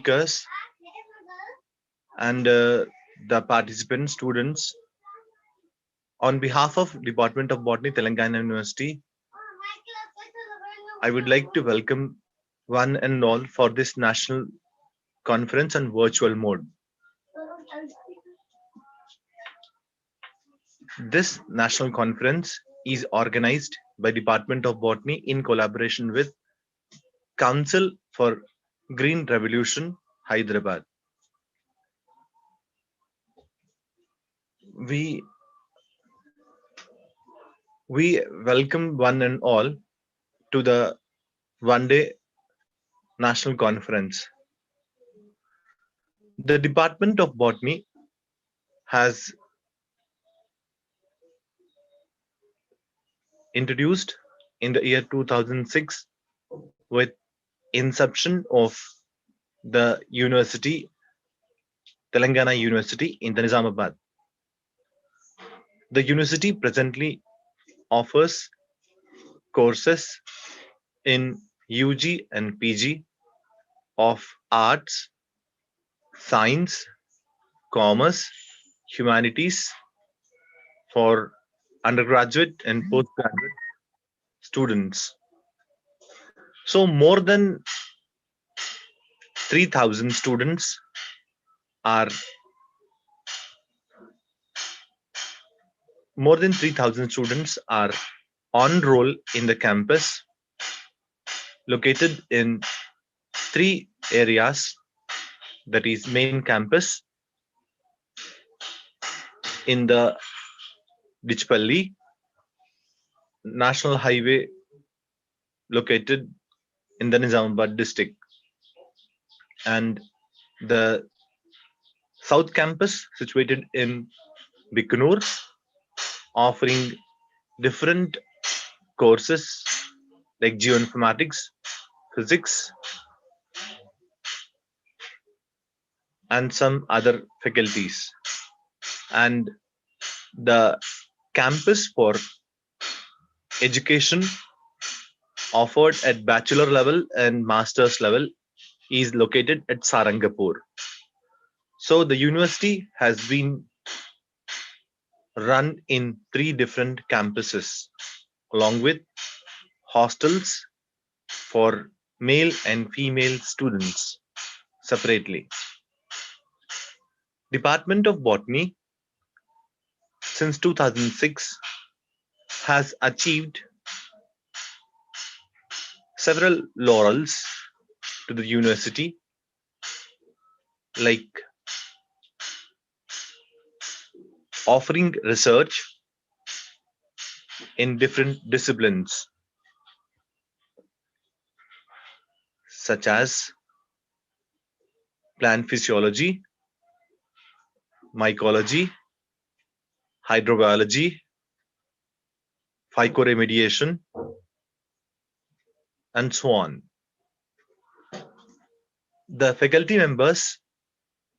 speakers and the participant students. On behalf of Department of Botany, Telangana University, I would like to welcome one and all for this national conference on virtual mode. This national conference is organized by Department of Botany in collaboration with Council for Green Revolution, Hyderabad. We welcome one and all to the one-day national conference. The Department of Botany has introduced in the year 2006 with inception of the university, Telangana University in the Nizamabad. The university presently offers courses in UG and PG of arts, science, commerce, humanities for undergraduate and postgraduate students. So more than 3,000 students are on roll in the campus located in three areas, that is main campus in the Dichpalli, National Highway located in the Nizamabad district, and the South Campus situated in Bikanur, offering different courses like geoinformatics, physics, and some other faculties. And the campus for education offered at bachelor level and master's level is located at Sarangapur. So the university has been run in three different campuses along with hostels for male and female students separately. Department of Botany since 2006 has achieved several laurels to the university, like offering research in different disciplines such as plant physiology, mycology, hydrobiology, phycoremediation, and so on. The faculty members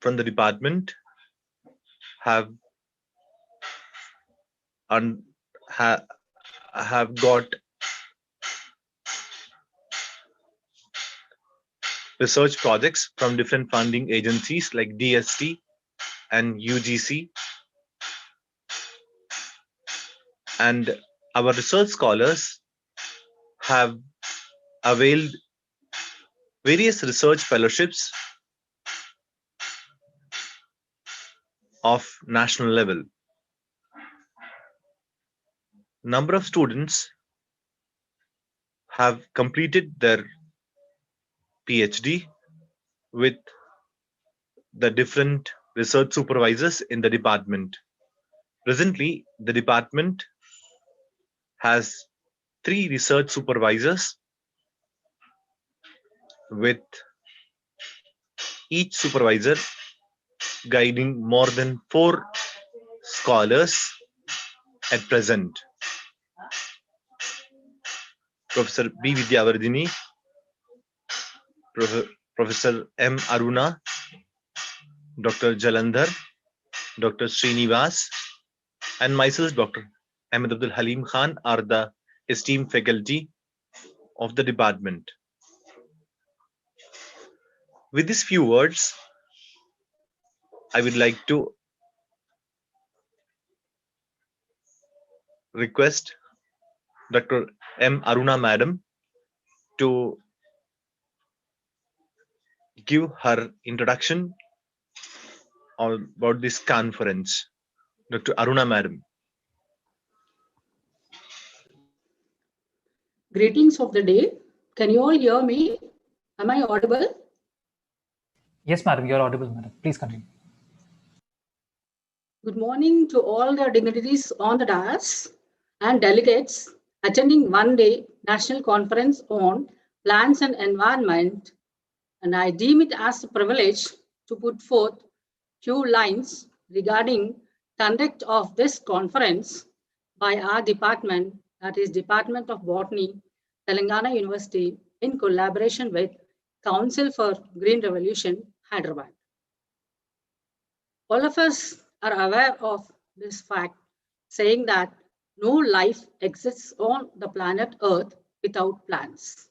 from the department have got research projects from different funding agencies like DST and UGC, and our research scholars have availed various research fellowships of national level. Number of students have completed their PhD with the different research supervisors in the department. Presently, the department has 3 research supervisors, with each supervisor guiding more than 4 scholars at present. Professor B. Vidyavardhini, Professor M. Aruna, Dr. Jalandhar, Dr. Srinivas, and myself, Dr. Ahmed Abdul Halim Khan, are the esteemed faculty of the department. With these few words, I would like to request Dr. M. Aruna Madam to give her introduction about this conference. Dr. Aruna Madam. Greetings of the day. Can you all hear me? Am I audible? Yes, madam, you're audible, madam. Please continue. Good morning to all the dignitaries on the dais and delegates attending one-day national conference on plants and environment. And I deem it as a privilege to put forth few lines regarding conduct of this conference by our department, that is Department of Botany, Telangana University, in collaboration with Council for Green Revolution, Hyderabad. All of us are aware of this fact, saying that no life exists on the planet Earth without plants.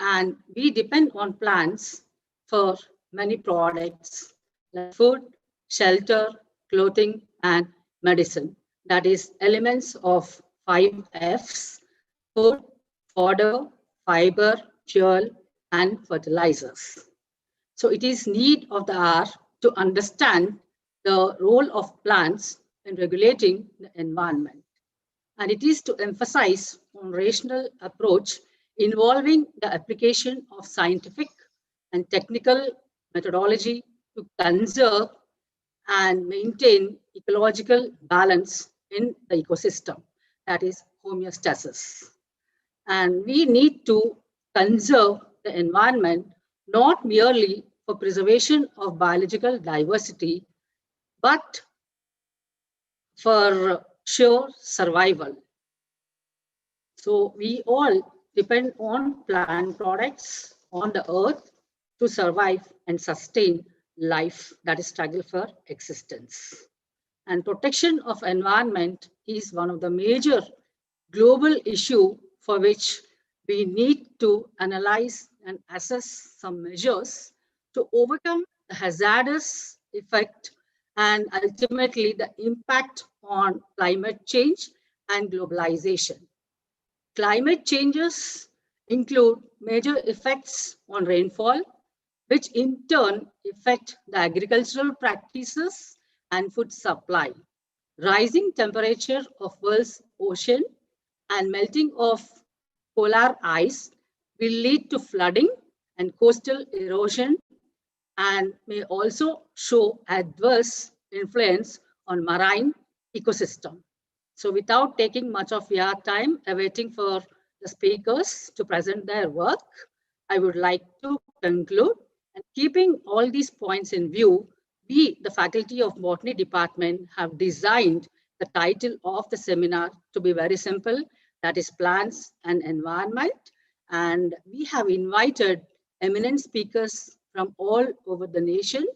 And we depend on plants for many products like food, shelter, clothing, and medicine. That is elements of 5 Fs: food, fodder, fiber, fuel, and fertilizers. So it is need of the hour to understand the role of plants in regulating the environment. And it is to emphasize on rational approach involving the application of scientific and technical methodology to conserve and maintain ecological balance in the ecosystem, that is homeostasis. And we need to conserve the environment not merely for preservation of biological diversity, but for sure survival. So we all depend on plant products on the earth to survive and sustain life, that is struggle for existence. And protection of environment is one of the major global issue for which we need to analyze and assess some measures to overcome the hazardous effect and ultimately the impact on climate change and globalization. Climate changes include major effects on rainfall, which in turn affect the agricultural practices and food supply. Rising temperature of world's ocean and melting of polar ice will lead to flooding and coastal erosion and may also show adverse influence on marine ecosystem. So without taking much of your time awaiting for the speakers to present their work, I would like to conclude. And keeping all these points in view, we, the Faculty of Botany Department, have designed the title of the seminar to be very simple, that is Plants and Environment. And we have invited eminent speakers from all over the nation,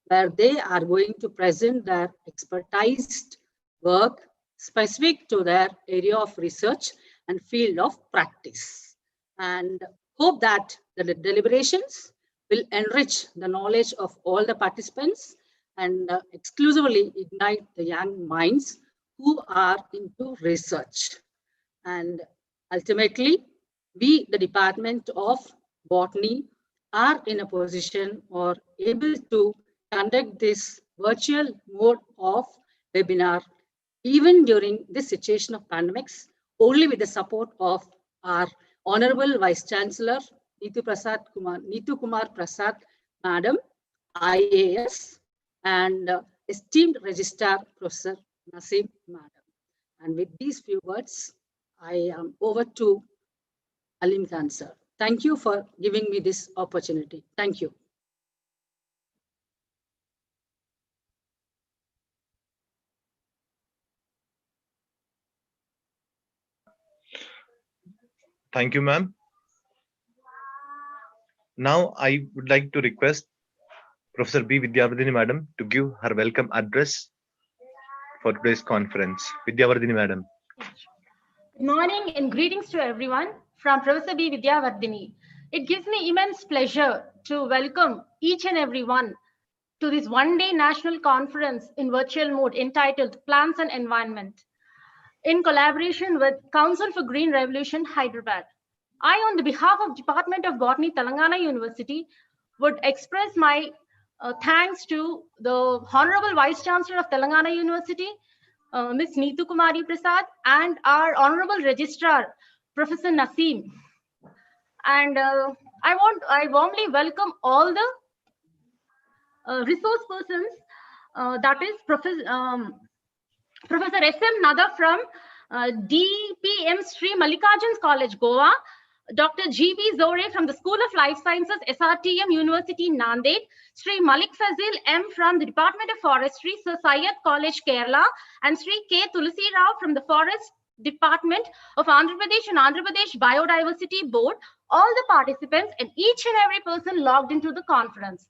where they are going to present their expertise work specific to their area of research and field of practice. And hope that the deliberations will enrich the knowledge of all the participants and exclusively ignite the young minds who are into research. And ultimately, we, the Department of Botany, are in a position or able to conduct this virtual mode of webinar even during this situation of pandemics, only with the support of our Honorable Vice Chancellor, Neetu Kumar Prasad, Madam, IAS, and esteemed Registrar, Professor Naseem, Madam. And with these few words, I am over to Alim Khan, sir. Thank you for giving me this opportunity. Thank you. Thank you, ma'am. Now I would like to request Professor B. Vidyavardhini Madam to give her welcome address for today's conference. Vidyavardhini Madam. Good morning and greetings to everyone from Professor B. Vidyavardhini. It gives me immense pleasure to welcome each and every one to this one-day national conference in virtual mode entitled Plants and Environment, in collaboration with Council for Green Revolution, Hyderabad. I, on the behalf of Department of Botany, Telangana University, would express my thanks to the Honorable Vice Chancellor of Telangana University, Ms. Neetu Kumari Prasad, and our Honorable Registrar, Professor Naseem. And I warmly welcome all the resource persons, that is Professor S.M. Nada from DPM Sri Mallikarjun's College, Goa, Dr. G.B. Zore from the School of Life Sciences, SRTM University, Nanded, Sri Malik Fazil M. from the Department of Forestry, Sir Syed College, Kerala, and Sri K. Tulasi Rao from the Forest Department of Andhra Pradesh and Andhra Pradesh Biodiversity Board, all the participants and each and every person logged into the conference.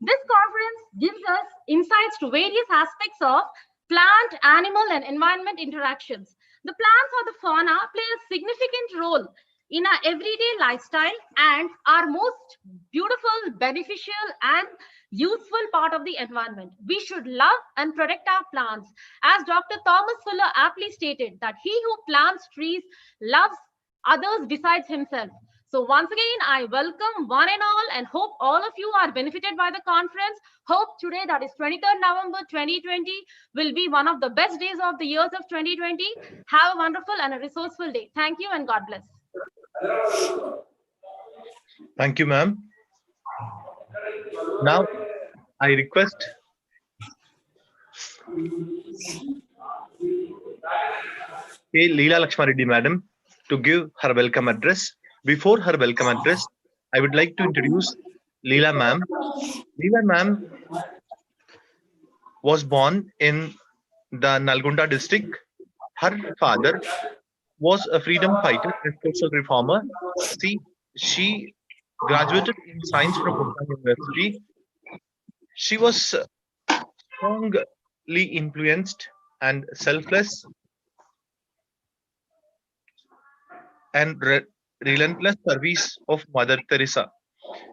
This conference gives us insights to various aspects of plant, animal, and environment interactions. The plants or the fauna play a significant role in our everyday lifestyle and are most beautiful, beneficial, and useful part of the environment. We should love and protect our plants. As Dr. Thomas Fuller aptly stated, that he who plants trees loves others besides himself. So once again, I welcome one and all and hope all of you are benefited by the conference. Hope today, that is 23rd November 2020, will be one of the best days of the years of 2020. Have a wonderful and a resourceful day. Thank you and God bless. Thank you, ma'am. Now, I request Leela Lakshma Reddy madam to give her welcome address. Before her welcome address, I would like to introduce Leela ma'am. Leela ma'am was born in the Nalgonda district. Her father was a freedom fighter and social reformer. She graduated in science from Coastline University. She was strongly influenced and selfless and relentless service of Mother Teresa.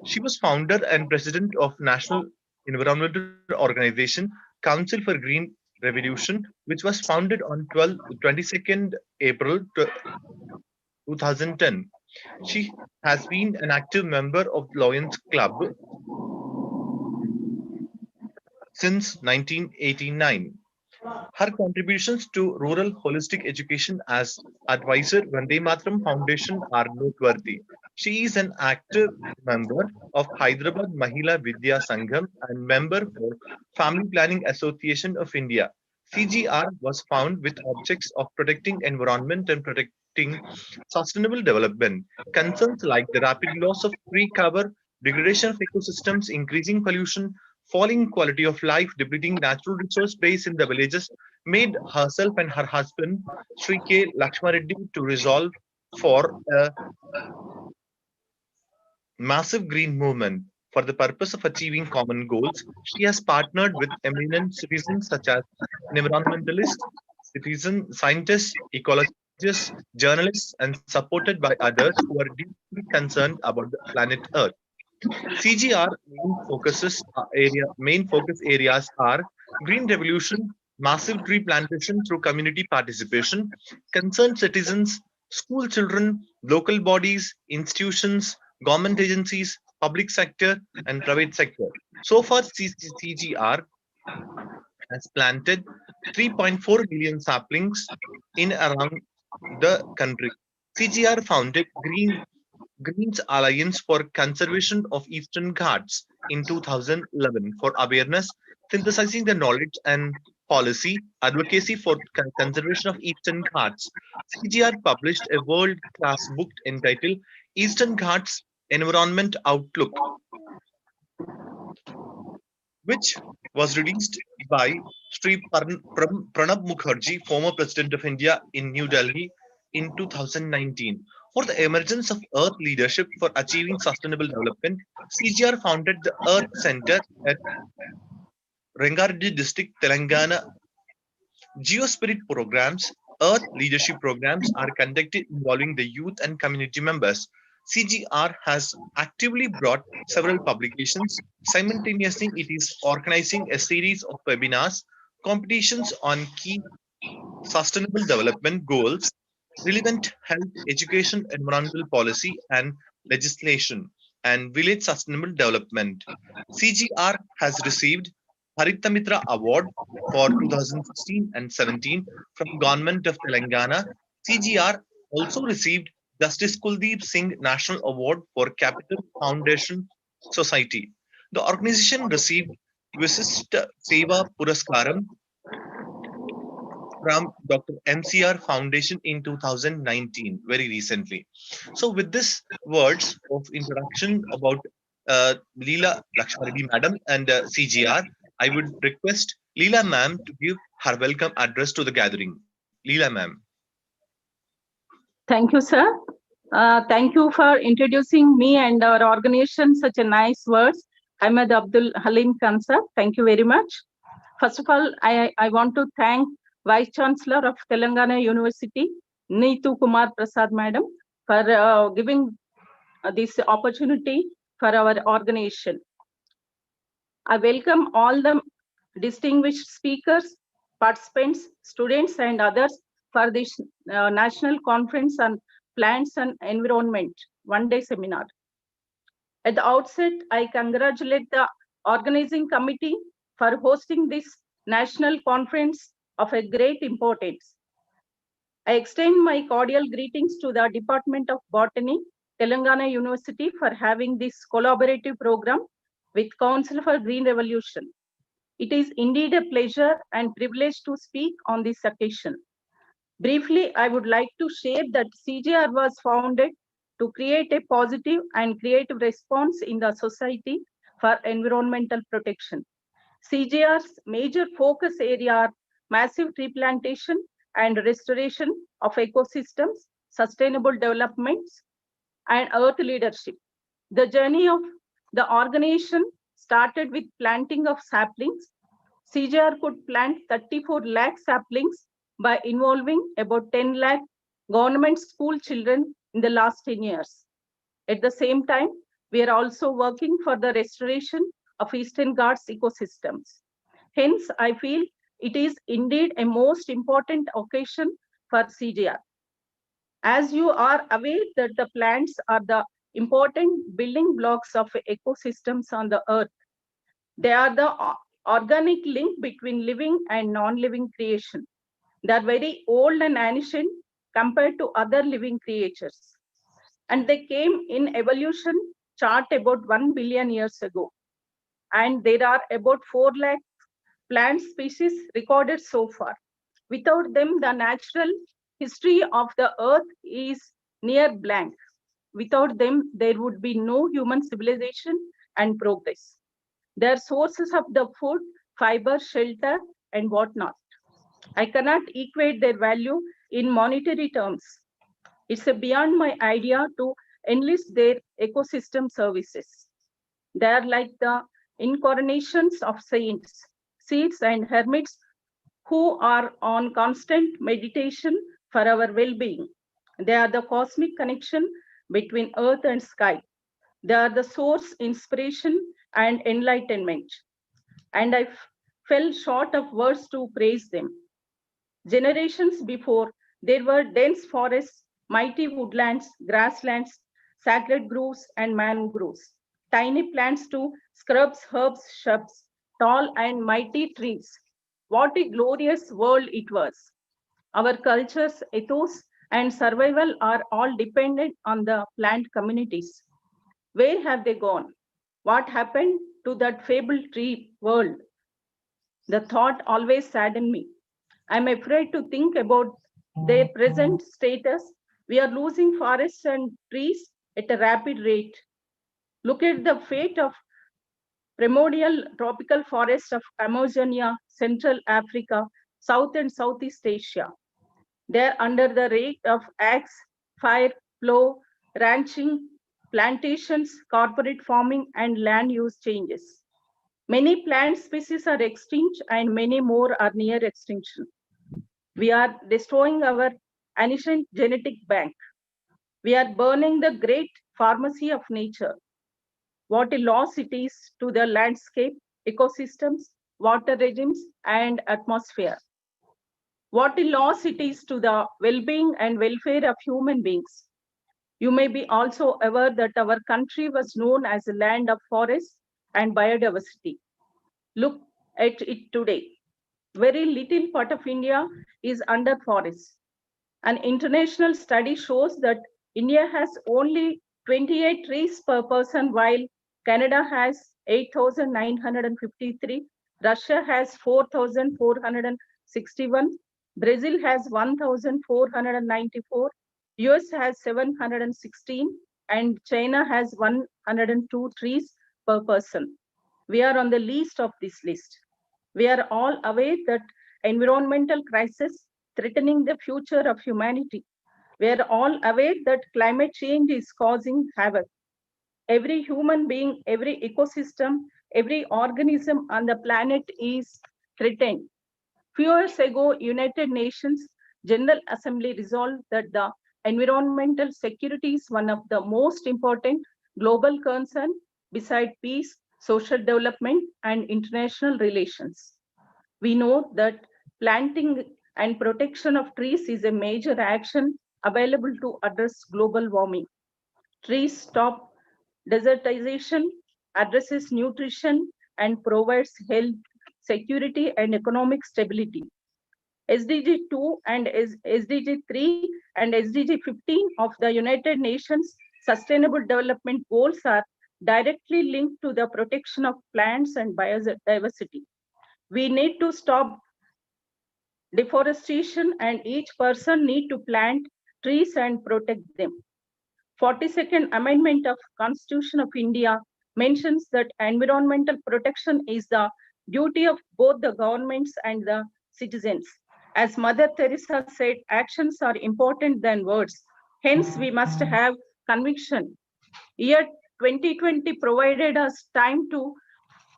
She was founder and president of National Environmental Organization Council for Green Revolution, which was founded on 22nd April 2010. She has been an active member of Lions Club since 1989. Her contributions to rural holistic education as advisor Vande Mataram Foundation are noteworthy. She is an active member of Hyderabad Mahila Vidya Sangham and member for Family Planning Association of India. CGR was found with objects of protecting environment and protecting sustainable development. Concerns like the rapid loss of tree cover, degradation of ecosystems, increasing pollution, falling quality of life, depleting natural resource base in the villages made herself and her husband, Sri K. Lakshma Reddy, to resolve for a massive green movement. For the purpose of achieving common goals, she has partnered with eminent citizens such as environmentalists, scientists, ecologists, journalists, and supported by others who are deeply concerned about the planet Earth. CGR main focus areas are green revolution, massive tree plantation through community participation, concerned citizens, school children, local bodies, institutions, government agencies, public sector, and private sector. So far, CGR has planted 3.4 million saplings in around the country. CGR founded Greens Alliance for Conservation of Eastern Ghats in 2011 for awareness, synthesizing the knowledge and policy advocacy for conservation of Eastern Ghats. CGR published a world-class book entitled Eastern Ghats Environment Outlook, which was released by Sri Pranab Mukherjee, former President of India, in New Delhi in 2019. For the emergence of Earth leadership for achieving sustainable development, CGR founded the Earth Center at Rengareddy District, Telangana. Geospirit programs, Earth leadership programs are conducted involving the youth and community members. CGR has actively brought several publications. Simultaneously, it is organizing a series of webinars, competitions on key sustainable development goals, relevant health, education, environmental policy, and legislation, and village sustainable development. CGR has received Haritamitra Award for 2016 and 17 from Government of Telangana. CGR also received Justice Kuldeep Singh National Award for Capital Foundation Society. The organization received Visishta Seva Puraskaram from Dr. MCR Foundation in 2019, very recently. So, with this words of introduction about Leela Lakshmareddy Madam and CGR, I would request Leela Ma'am to give her welcome address to the gathering. Leela Ma'am. Thank you, sir. Thank you for introducing me and our organization such a nice words. Ahmed Abdul Halim Kansa. Thank you very much. First of all, I want to thank Vice Chancellor of Telangana University, Neetu Kumar Prasad Madam, for giving this opportunity for our organization. I welcome all the distinguished speakers, participants, students, and others for this National Conference on Plants and Environment one-day seminar. At the outset, I congratulate the organizing committee for hosting this national conference of a great importance. I extend my cordial greetings to the Department of Botany, Telangana University, for having this collaborative program with Council for Green Revolution. It is indeed a pleasure and privilege to speak on this occasion. Briefly, I would like to share that CGR was founded to create a positive and creative response in the society for environmental protection. CGR's major focus area are massive tree plantation and restoration of ecosystems, sustainable developments, and earth leadership. The journey of the organization started with planting of saplings. CGR could plant 34 lakh saplings by involving about 10 lakh government school children in the last 10 years. At the same time, we are also working for the restoration of Eastern Ghats ecosystems. Hence, I feel it is indeed a most important occasion for CGR. As you are aware that the plants are the important building blocks of ecosystems on the earth. They are the organic link between living and non-living creation. They are very old and ancient compared to other living creatures. And they came in evolution chart about 1 billion years ago. And there are about 4 lakh plant species recorded so far. Without them, the natural history of the earth is near blank. Without them, there would be no human civilization and progress. They are sources of the food, fiber, shelter, and whatnot. I cannot equate their value in monetary terms. It's beyond my idea to enlist their ecosystem services. They are like the incarnations of saints, seeds, and hermits who are on constant meditation for our well-being. They are the cosmic connection between earth and sky. They are the source, inspiration, and enlightenment. And I fell short of words to praise them. Generations before, there were dense forests, mighty woodlands, grasslands, sacred groves, and mangroves. Tiny plants to scrubs, herbs, shrubs, tall and mighty trees. What a glorious world it was. Our cultures, ethos, and survival are all dependent on the plant communities. Where have they gone? What happened to that fabled tree world? The thought always saddened me. I'm afraid to think about their present status. We are losing forests and trees at a rapid rate. Look at the fate of primordial tropical forests of Amazonia, Central Africa, South and Southeast Asia. They're under the rate of axe, fire, plow, ranching, plantations, corporate farming, and land use changes. Many plant species are extinct and many more are near extinction. We are destroying our ancient genetic bank. We are burning the great pharmacy of nature. What a loss it is to the landscape, ecosystems, water regimes, and atmosphere. What a loss it is to the well-being and welfare of human beings. You may be also aware that our country was known as a land of forests and biodiversity. Look at it today. Very little part of India is under forests. An international study shows that India has only 28 trees per person, while Canada has 8,953, Russia has 4,461, Brazil has 1,494, US has 716, and China has 102 trees per person. We are on the least of this list. We are all aware that environmental crisis threatening the future of humanity. We are all aware that climate change is causing havoc. Every human being, every ecosystem, every organism on the planet is threatened. Few years ago, United Nations General Assembly resolved that the environmental security is one of the most important global concerns beside peace, social development, and international relations. We know that planting and protection of trees is a major action available to address global warming. Trees stop desertization, addresses nutrition, and provides health, security, and economic stability. SDG 2 and SDG 3 and SDG 15 of the United Nations Sustainable Development Goals are directly linked to the protection of plants and biodiversity. We need to stop deforestation, and each person need to plant trees and protect them. 42nd Amendment of Constitution of India mentions that environmental protection is the duty of both the governments and the citizens. As Mother Teresa said, actions are important than words. Hence, we must have conviction. Year 2020 provided us time to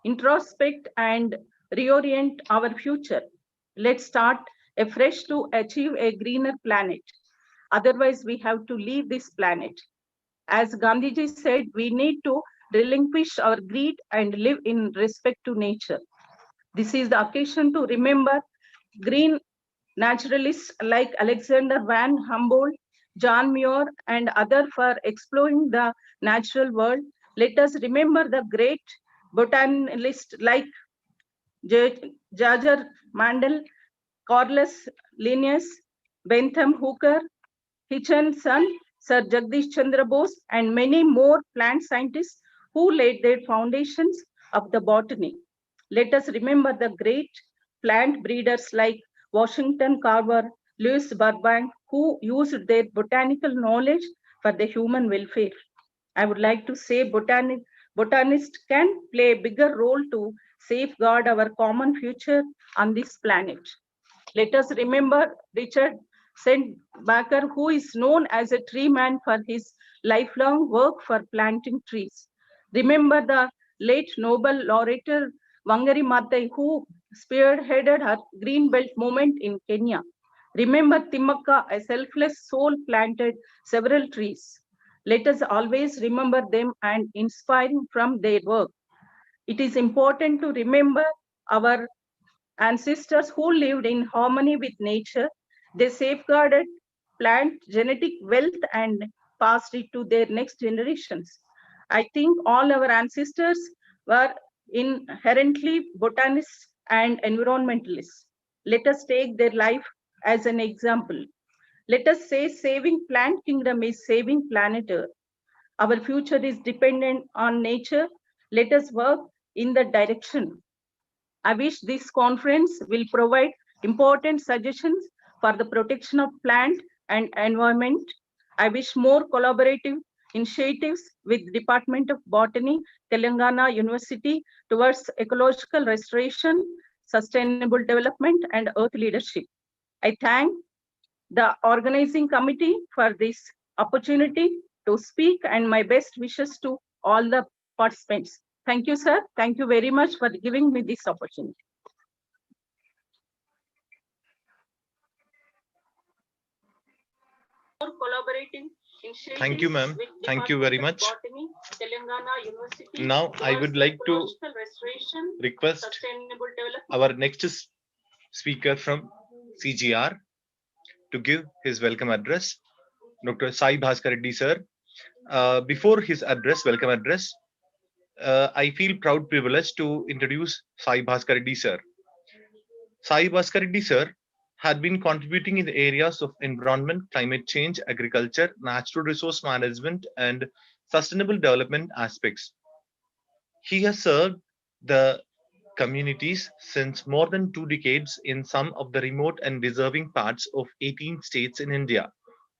introspect and reorient our future. Let's start afresh to achieve a greener planet. Otherwise, we have to leave this planet. As Gandhiji said, we need to relinquish our greed and live in respect to nature. This is the occasion to remember green naturalists like Alexander van Humboldt, John Muir, and others for exploring the natural world. Let us remember the great botanists like Jager Mandel, Corliss Linnaeus, Bentham Hooker, Hitchinson, Sir Jagdish Chandra Bose, and many more plant scientists who laid their foundations of the botany. Let us remember the great plant breeders like Washington Carver, Louis Burbank, who used their botanical knowledge for the human welfare. I would like to say botanists can play a bigger role to safeguard our common future on this planet. Let us remember Richard Sendbacher, who is known as a tree man for his lifelong work for planting trees. Remember the late Nobel laureate Wangari Maathai, who spearheaded her Green Belt movement in Kenya. Remember Timmaka, a selfless soul, planted several trees. Let us always remember them and inspiring from their work. It is important to remember our ancestors who lived in harmony with nature. They safeguarded plant genetic wealth and passed it to their next generations. I think all our ancestors were inherently botanists and environmentalists. Let us take their life as an example. Let us say saving plant kingdom is saving planet Earth. Our future is dependent on nature. Let us work in that direction. I wish this conference will provide important suggestions for the protection of plant and environment. I wish more collaborative initiatives with Department of Botany, Telangana University towards ecological restoration, sustainable development, and earth leadership. I thank the organizing committee for this opportunity to speak, and my best wishes to all the participants. Thank you, sir. Thank you very much for giving me this opportunity. For collaborating Thank you, ma'am. Thank you very much. Botany, Telangana University. Now, I would like to Ecological restoration, request sustainable development. our next speaker from CGR to give his welcome address, Dr. Sai Bhaskar Reddy, sir. Before his welcome address, I feel proud privileged to introduce Sai Bhaskar Reddy, sir. Sai Bhaskar Reddy, sir, had been contributing in the areas of environment, climate change, agriculture, natural resource management, and sustainable development aspects. He has served the communities since more than 2 decades in some of the remote and deserving parts of 18 states in India.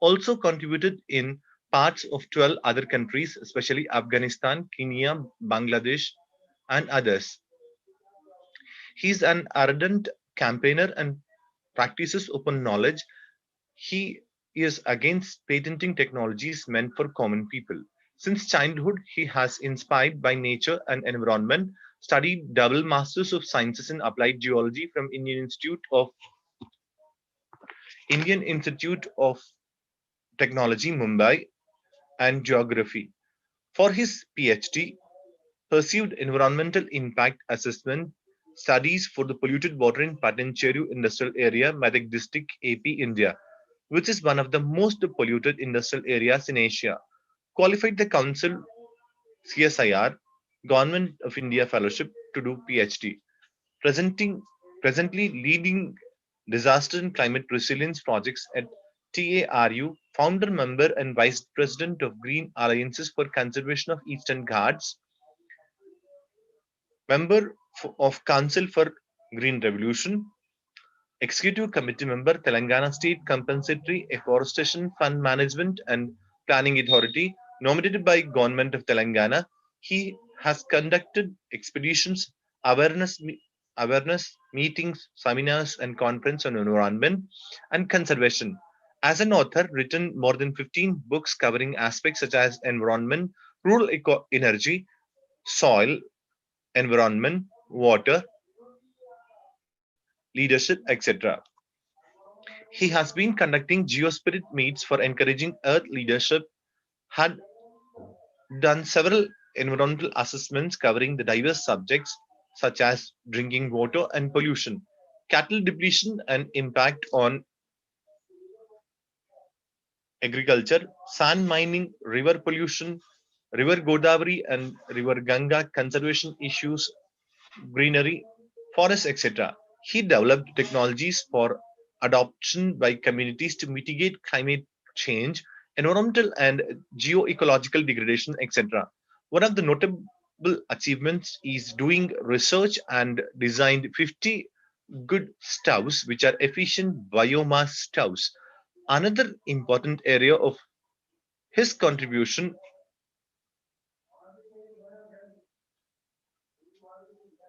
Also contributed in parts of 12 other countries, especially Afghanistan, Kenya, Bangladesh, and others. He is an ardent campaigner and practices open knowledge. He is against patenting technologies meant for common people. Since childhood, he has inspired by nature and environment, studied double Masters of Sciences in Applied Geology from Indian Institute of Technology, Mumbai, and Geography. For his PhD, pursued environmental impact assessment studies for the polluted water in Patancheru Industrial Area, Medak District, AP, India, which is one of the most polluted industrial areas in Asia. Qualified the Council CSIR, Government of India Fellowship to do PhD. Presently leading disaster and climate resilience projects at TARU, founder member and vice president of Green Alliances for Conservation of Eastern Ghats, member of Council for Green Revolution, Executive Committee member, Telangana State Compensatory Afforestation Fund Management and Planning Authority, nominated by Government of Telangana. He has conducted expeditions, awareness meetings, seminars, and conference on environment and conservation. As an author, written more than 15 books covering aspects such as environment, rural energy, soil, environment, water, leadership, etc. He has been conducting Geospirit meets for encouraging Earth leadership, had done several environmental assessments covering the diverse subjects such as drinking water and pollution, cattle depletion and impact on agriculture, sand mining, river pollution, river Godavari and river Ganga conservation issues, greenery, forests, etc. He developed technologies for adoption by communities to mitigate climate change, environmental and geo-ecological degradation, etc. One of the notable achievements is doing research and designed 50 good stoves, which are efficient biomass stoves. Another important area of his contribution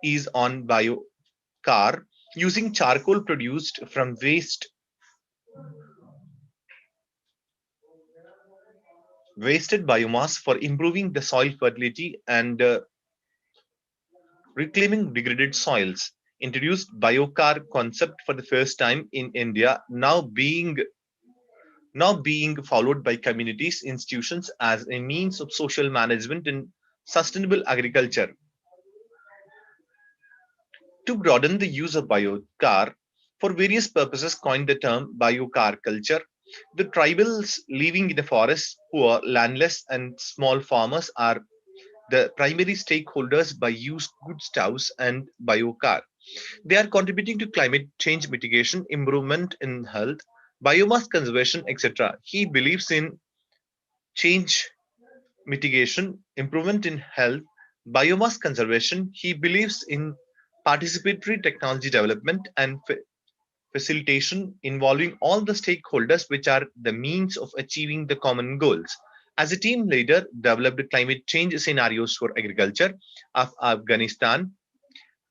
is on biocar, using charcoal produced from wasted biomass for improving the soil fertility and reclaiming degraded soils. Introduced biocar concept for the first time in India, now being followed by communities, institutions as a means of social management and sustainable agriculture. To broaden the use of biocar for various purposes, coined the term biocar culture. The tribals living in the forests, poor, landless, and small farmers are the primary stakeholders by use good stoves and biocar. They are contributing to climate change mitigation, improvement in health, biomass conservation, etc. He believes in change mitigation, improvement in health, biomass conservation. He believes in participatory technology development and facilitation involving all the stakeholders, which are the means of achieving the common goals. As a team leader, developed climate change scenarios for agriculture of Afghanistan,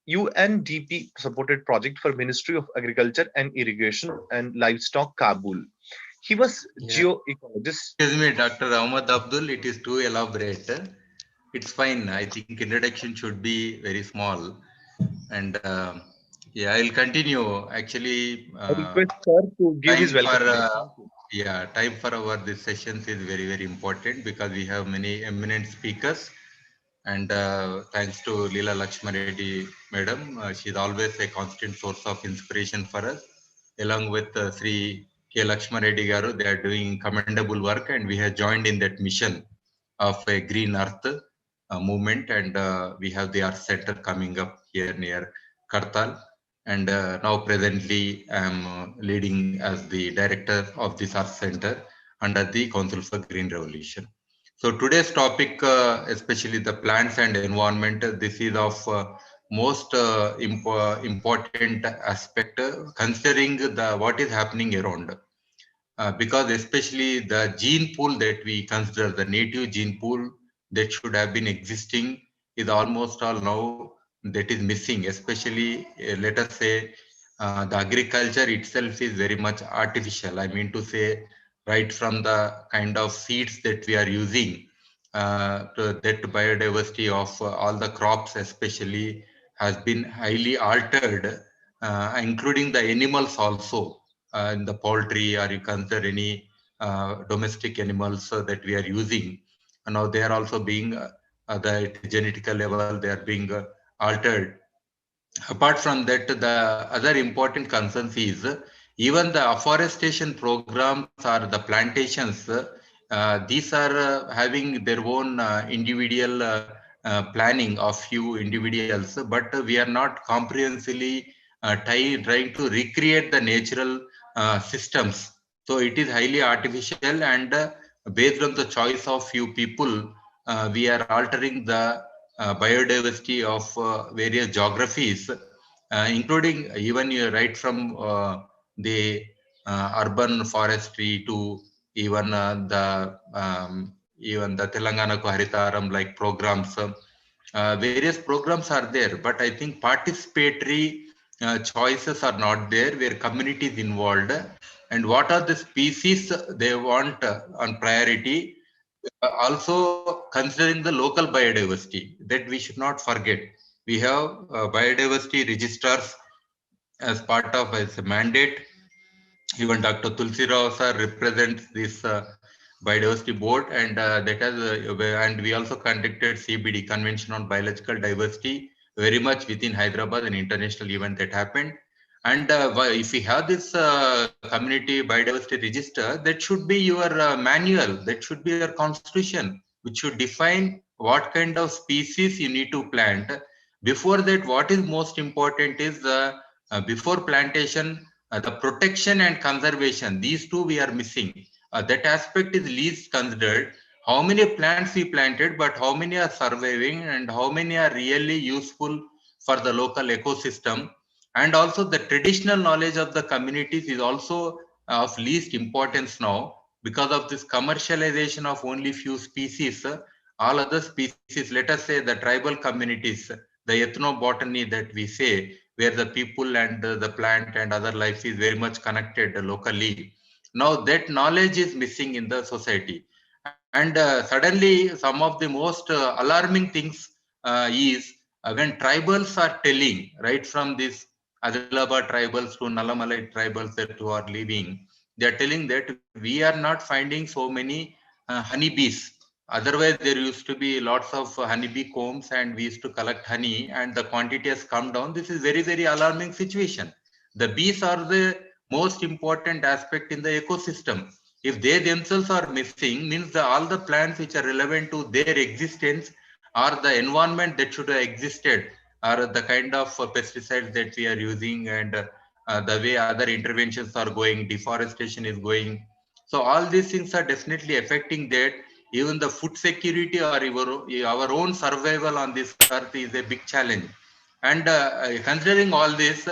UNDP supported project for Ministry of Agriculture and Irrigation and Livestock, Kabul. He was geoecologist. Excuse me, Dr. Ahmad Abdul, it is too elaborate. It's fine. I think introduction should be very small. And yeah, I'll continue. Actually, I request sir to give his welcome. Yeah, time for our this sessions is very, very important because we have many eminent speakers. And thanks to Leela Lakshma Reddy, madam, she's always a constant source of inspiration for us. Along with Sri K. Lakshma Reddy Garu, they are doing commendable work, and we have joined in that mission of a green earth movement. And we have the Earth Center coming up here near Kartal. And now presently I am leading as the director of this Earth Center under the Council for Green Revolution. So today's topic, especially the plants and environment, this is of most important aspect considering the what is happening around. Because especially the gene pool that we consider, the native gene pool that should have been existing is almost all now that is missing, especially let us say the agriculture itself is very much artificial. I mean to say, right from the kind of seeds that we are using, to that biodiversity of all the crops especially has been highly altered, including the animals also, in the poultry, or you consider any domestic animals that we are using. And now they are also being, the genetical level, they are being altered. Apart from that, the other important concerns is even the afforestation programs or the plantations, these are having their own individual planning of few individuals, but we are not comprehensively trying to recreate the natural systems. So it is highly artificial, and based on the choice of few people, we are altering the biodiversity of various geographies, including even right from the urban forestry to even even the Telangana Haritaram like programs. Various programs are there, but I think participatory choices are not there where community is involved. And what are the species they want on priority? Also considering the local biodiversity that we should not forget. We have biodiversity registers as part of as a mandate. Even Dr. Tulsi Rao sir represents this biodiversity board, and that has and we also conducted CBD, Convention on Biological Diversity, very much within Hyderabad, an international event that happened. And if we have this community biodiversity register, that should be your manual, that should be your constitution, which should define what kind of species you need to plant. Before that, what is most important is before plantation, the protection and conservation, these two we are missing. That aspect is least considered. How many plants we planted, but how many are surviving and how many are really useful for the local ecosystem. And also the traditional knowledge of the communities is also of least importance now because of this commercialization of only few species. All other species, let us say the tribal communities, the ethnobotany that we say, where the people and the plant and other life is very much connected locally. Now that knowledge is missing in the society. And suddenly some of the most alarming things is when tribals are telling, right from this Adilabad tribals to Nalamalai tribals that who are living, they are telling that we are not finding so many honeybees. Otherwise, there used to be lots of honeybee combs, and we used to collect honey, and the quantity has come down. This is very, very alarming situation. The bees are the most important aspect in the ecosystem. If they themselves are missing, means all the plants which are relevant to their existence or the environment that should have existed, or the kind of pesticides that we are using, and the way other interventions are going, deforestation is going. So all these things are definitely affecting that. Even the food security or our own survival on this earth is a big challenge. And considering all this,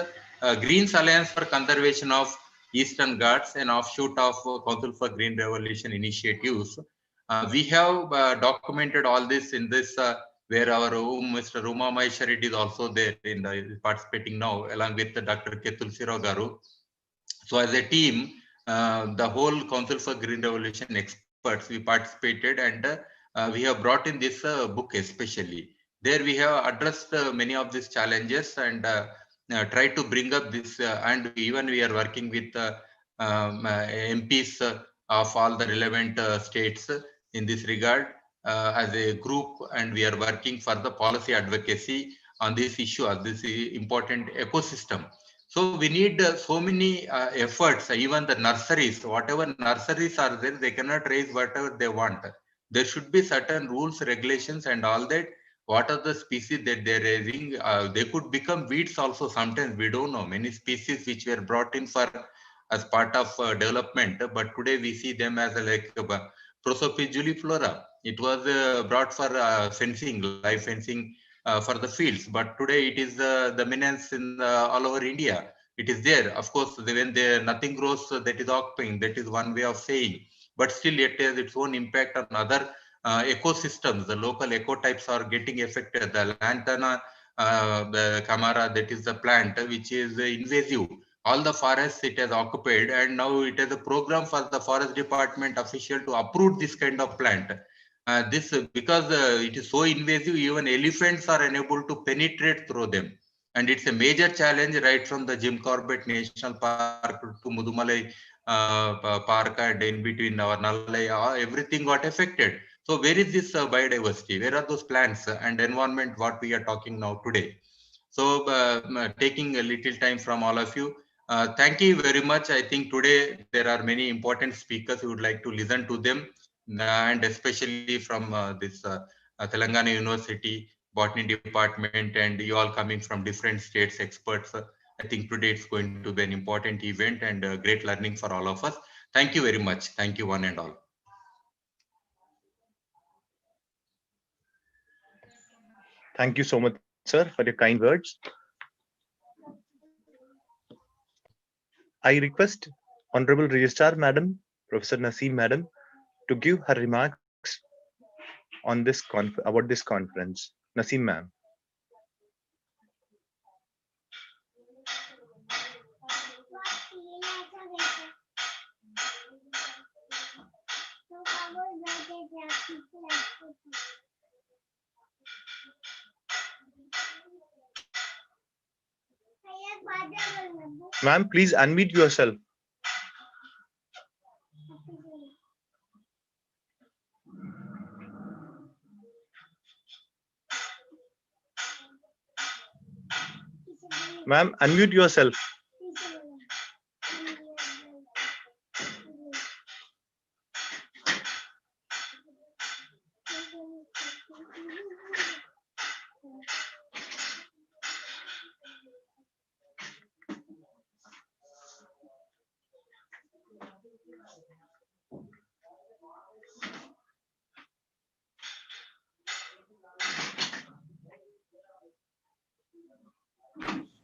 Greens Alliance for Conservation of Eastern Ghats, an offshoot of Council for Green Revolution initiatives, we have documented all this in this, where our own Mr. Ruma Maheshwari is also there in the participating now, along with Dr. Ketul Sirao Garu. So as a team, the whole Council for Green Revolution experts, we participated, and we have brought in this book especially. There we have addressed many of these challenges and tried to bring up this, and even we are working with MPs of all the relevant states in this regard as a group, and we are working for the policy advocacy on this issue of this important ecosystem. So we need so many efforts. Even the nurseries, whatever nurseries are there, they cannot raise whatever they want. There should be certain rules, regulations, and all that. What are the species that they're raising? They could become weeds also sometimes. We don't know. Many species which were brought in for as part of development, but today we see them as like Prosopis It was brought for fencing, live fencing for the fields, but today it is the dominance in all over India. It is there. Of course, when nothing grows, that is occupying. That is one way of saying. But still, it has its own impact on other ecosystems. The local ecotypes are getting affected. The lantana, the camara, that is the plant which is invasive. All the forests it has occupied, and now it has a program for the forest department official to uproot this kind of plant. Because it is so invasive, even elephants are unable to penetrate through them. And it's a major challenge right from the Jim Corbett National Park to Mudumalai Park, and in between our Nalai, everything got affected. So where is this biodiversity? Where are those plants and environment what we are talking now today? So taking a little time from all of you, thank you very much. I think today there are many important speakers who would like to listen to them, and especially from this Telangana University Botany Department, and you all coming from different states, experts. I think today it's going to be an important event and great learning for all of us. Thank you very much. Thank you one and all. Thank you so much, sir, for your kind words. I request Honorable Registrar Madam, Professor Naseem Madam, to give her remarks on this about this conference. Naseem ma'am. Ma'am, please unmute yourself. Ma'am, unmute yourself.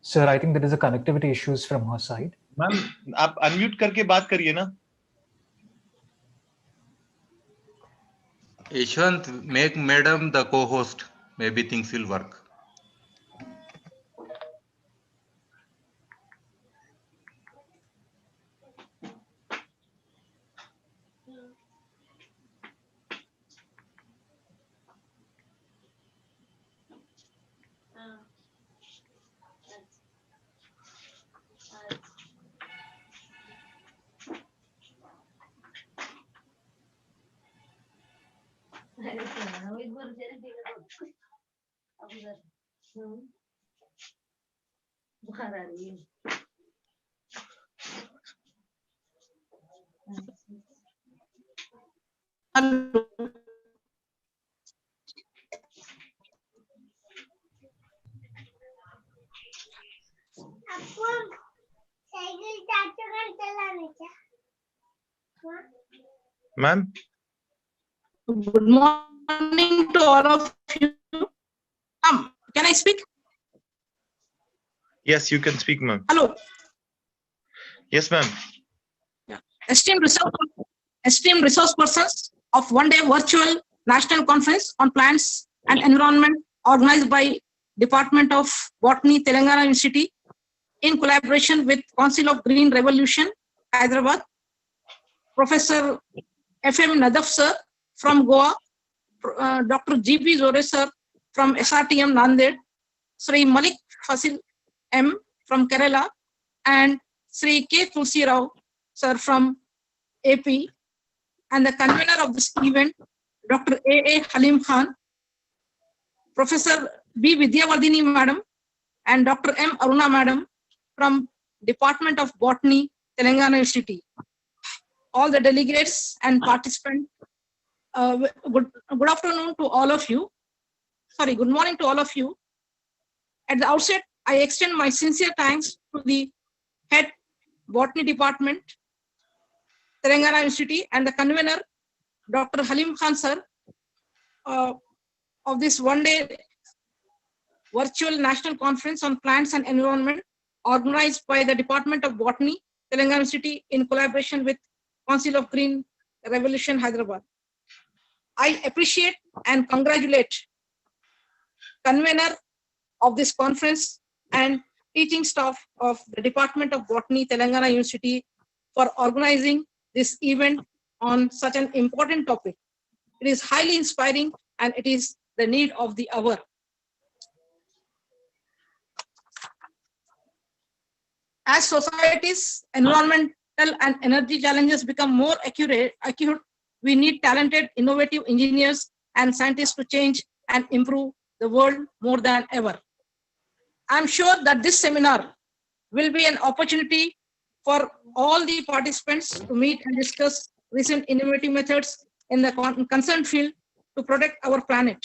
Sir, I think there is a connectivity issues from her side. Ma'am, आप unmute करके बात करिए ना. Yashwant, make madam the co-host. Maybe things will work. Ma'am. Good morning to all of you. Can I speak? Yes, you can speak, ma'am. Hello. Yes, ma'am. Yeah. Esteemed resource persons of one-day virtual national conference on plants and environment organized by Department of Botany, Telangana University in collaboration with Council of Green Revolution, Hyderabad, Professor F.M. Nadaf sir from Goa, Dr. G.P. Zore sir from SRTM Nanded, Sri Malik Fasil M from Kerala, and Sri K. Tulsi Rao, sir from AP, and the convener of this event, Dr. A. Halim Khan, Professor B. Vidyavardhini Madam, and Dr. M. Aruna Madam from Department of Botany, Telangana University. All the delegates and participants, good afternoon to all of you. Sorry, good morning to all of you. At the outset, I extend my sincere thanks to the head Botany Department, Telangana University, and the convener, Dr. Halim Khan sir, of this one-day virtual national conference on plants and environment organized by the Department of Botany, Telangana University in collaboration with Council of Green Revolution, Hyderabad. I appreciate and congratulate convener of this conference and teaching staff of the Department of Botany, Telangana University for organizing this event on such an important topic. It is highly inspiring and it is the need of the hour. As society's environmental and energy challenges become more acute, we need talented, innovative engineers and scientists to change and improve the world more than ever. I'm sure that this seminar will be an opportunity for all the participants to meet and discuss recent innovative methods in the concerned field to protect our planet.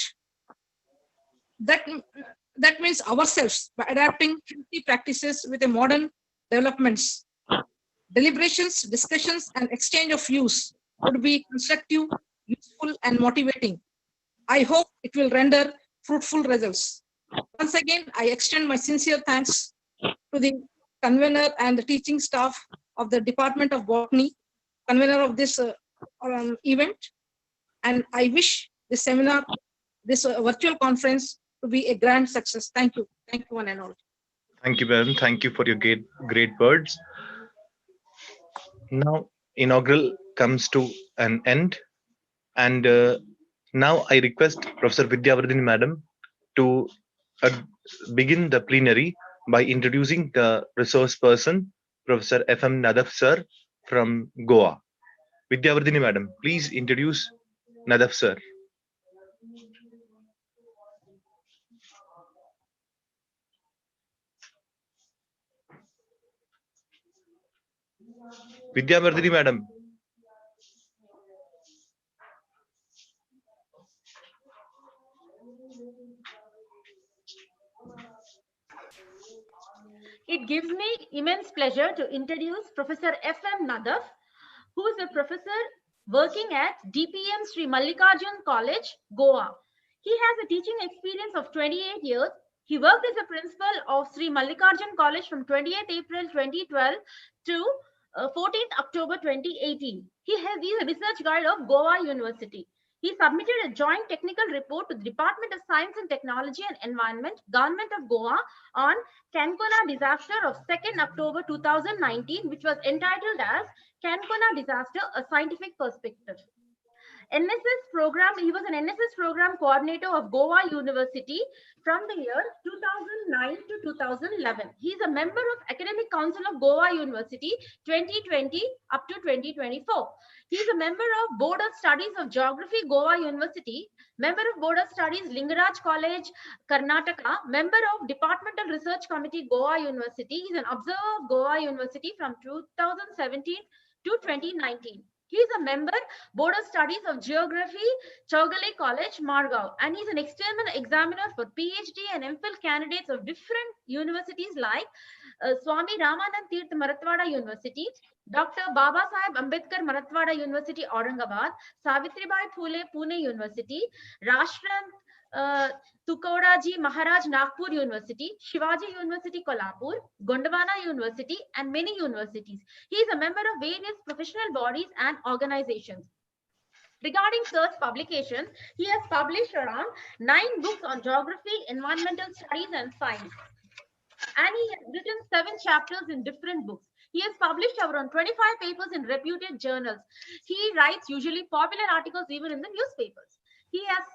That means ourselves by adapting healthy practices with a modern developments. Deliberations, discussions, and exchange of views would be constructive, useful, and motivating. I hope it will render fruitful results. Once again, I extend my sincere thanks to the convener and the teaching staff of the Department of Botany, convener of this event, and I wish this seminar, this virtual conference to be a grand success. Thank you. Thank you one and all. Thank you, Madam. Thank you for your great words. Now, inaugural comes to an end, and now I request Professor Vidyavardhini Madam to begin the plenary by introducing the resource person, Professor F.M. Nadaf sir from Goa. Vidyavardhini Madam, please introduce Nadaf sir. Vidyavardhini Madam. It gives me immense pleasure to introduce Professor F.M. Nadaf, who is a professor working at DPM Sri Mallikarjun College, Goa. He has a teaching experience of 28 years. He worked as a principal of Sri Mallikarjun College from 28th April 2012 to 14th October 2018. He is a research guide of Goa University. He submitted a joint technical report to the Department of Science and Technology and Environment, Government of Goa, on Cancona disaster of 2nd October 2019, which was entitled as Cancona Disaster, A Scientific Perspective. NSS program, he was an NSS program coordinator of Goa University from the year 2009 to 2011. He is a member of Academic Council of Goa University 2020 up to 2024. He is a member of Board of Studies of Geography, Goa University, member of Board of Studies, Lingaraj College, Karnataka, member of Departmental Research Committee, Goa University. He is an observer of Goa University from 2017 to 2019. He is a member, Board of Studies of Geography, Chowgale College, Mangrove, and he is an external examiner for PhD and MPhil candidates of different universities like Swami Ramanand Tirth Marathwada University, Dr. Baba Saheb Ambedkar Marathwada University, Aurangabad, Savitribai Phule Pune University, Rashtrant Tukodaji Maharaj Nagpur University, Shivaji University Kolhapur, Gondwana University, and many universities. He is a member of various professional bodies and organizations. Regarding sir's publications, he has published around 9 books on geography, environmental studies, and science. And he has written 7 chapters in different books. He has published around 25 papers in reputed journals. He writes usually popular articles even in the newspapers. He has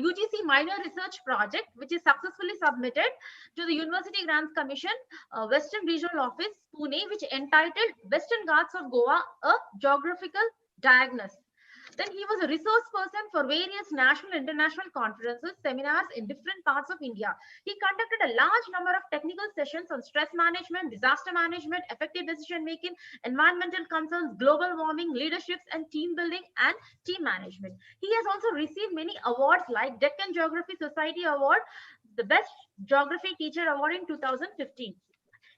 UGC minor research project, which is successfully submitted to the University Grants Commission, Western Regional Office, Pune, which entitled Western Ghats of Goa, a Geographical Diagnosis. Then he was a resource person for various national and international conferences, seminars in different parts of India. He conducted a large number of technical sessions on stress management, disaster management, effective decision making, environmental concerns, global warming, leaderships and team building and team management. He has also received many awards like Deccan Geography Society Award, the Best Geography Teacher Award in 2015.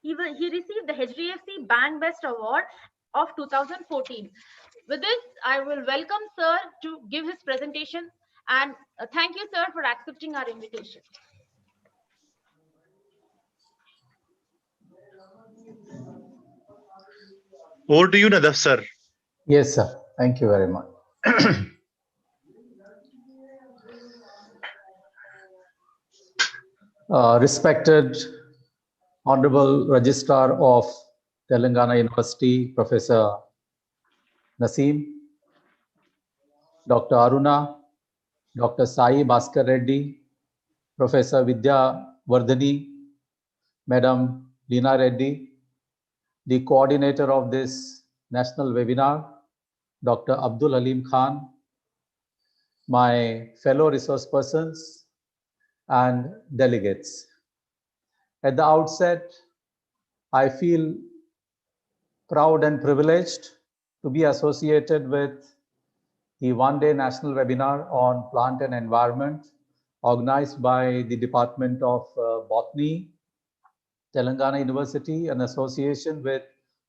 He received the HDFC Bank Best Award of 2014. With this, I will welcome Sir to give his presentation, and thank you, Sir, for accepting our invitation. Over to you, Nadav, sir. Yes, sir. Thank you very much. Respected Honorable Registrar of Telangana University, Professor Naseem, Dr. Aruna, Dr. Sai Bhaskar Reddy, Professor Vidya Vardhani, Madam Leena Reddy, the coordinator of this national webinar, Dr. Abdul Halim Khan, my fellow resource persons and delegates. At the outset, I feel proud and privileged to be associated with the one-day national webinar on plant and environment organized by the Department of Botany, Telangana University, in association with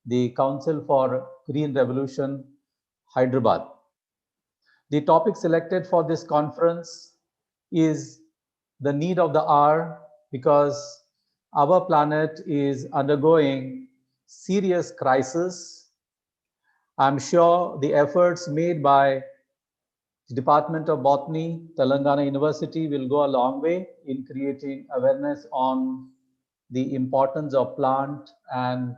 the Council for Green Revolution, Hyderabad. The topic selected for this conference is the need of the hour, because our planet is undergoing serious crisis. I'm sure the efforts made by the Department of Botany, Telangana University will go a long way in creating awareness on the importance of plant and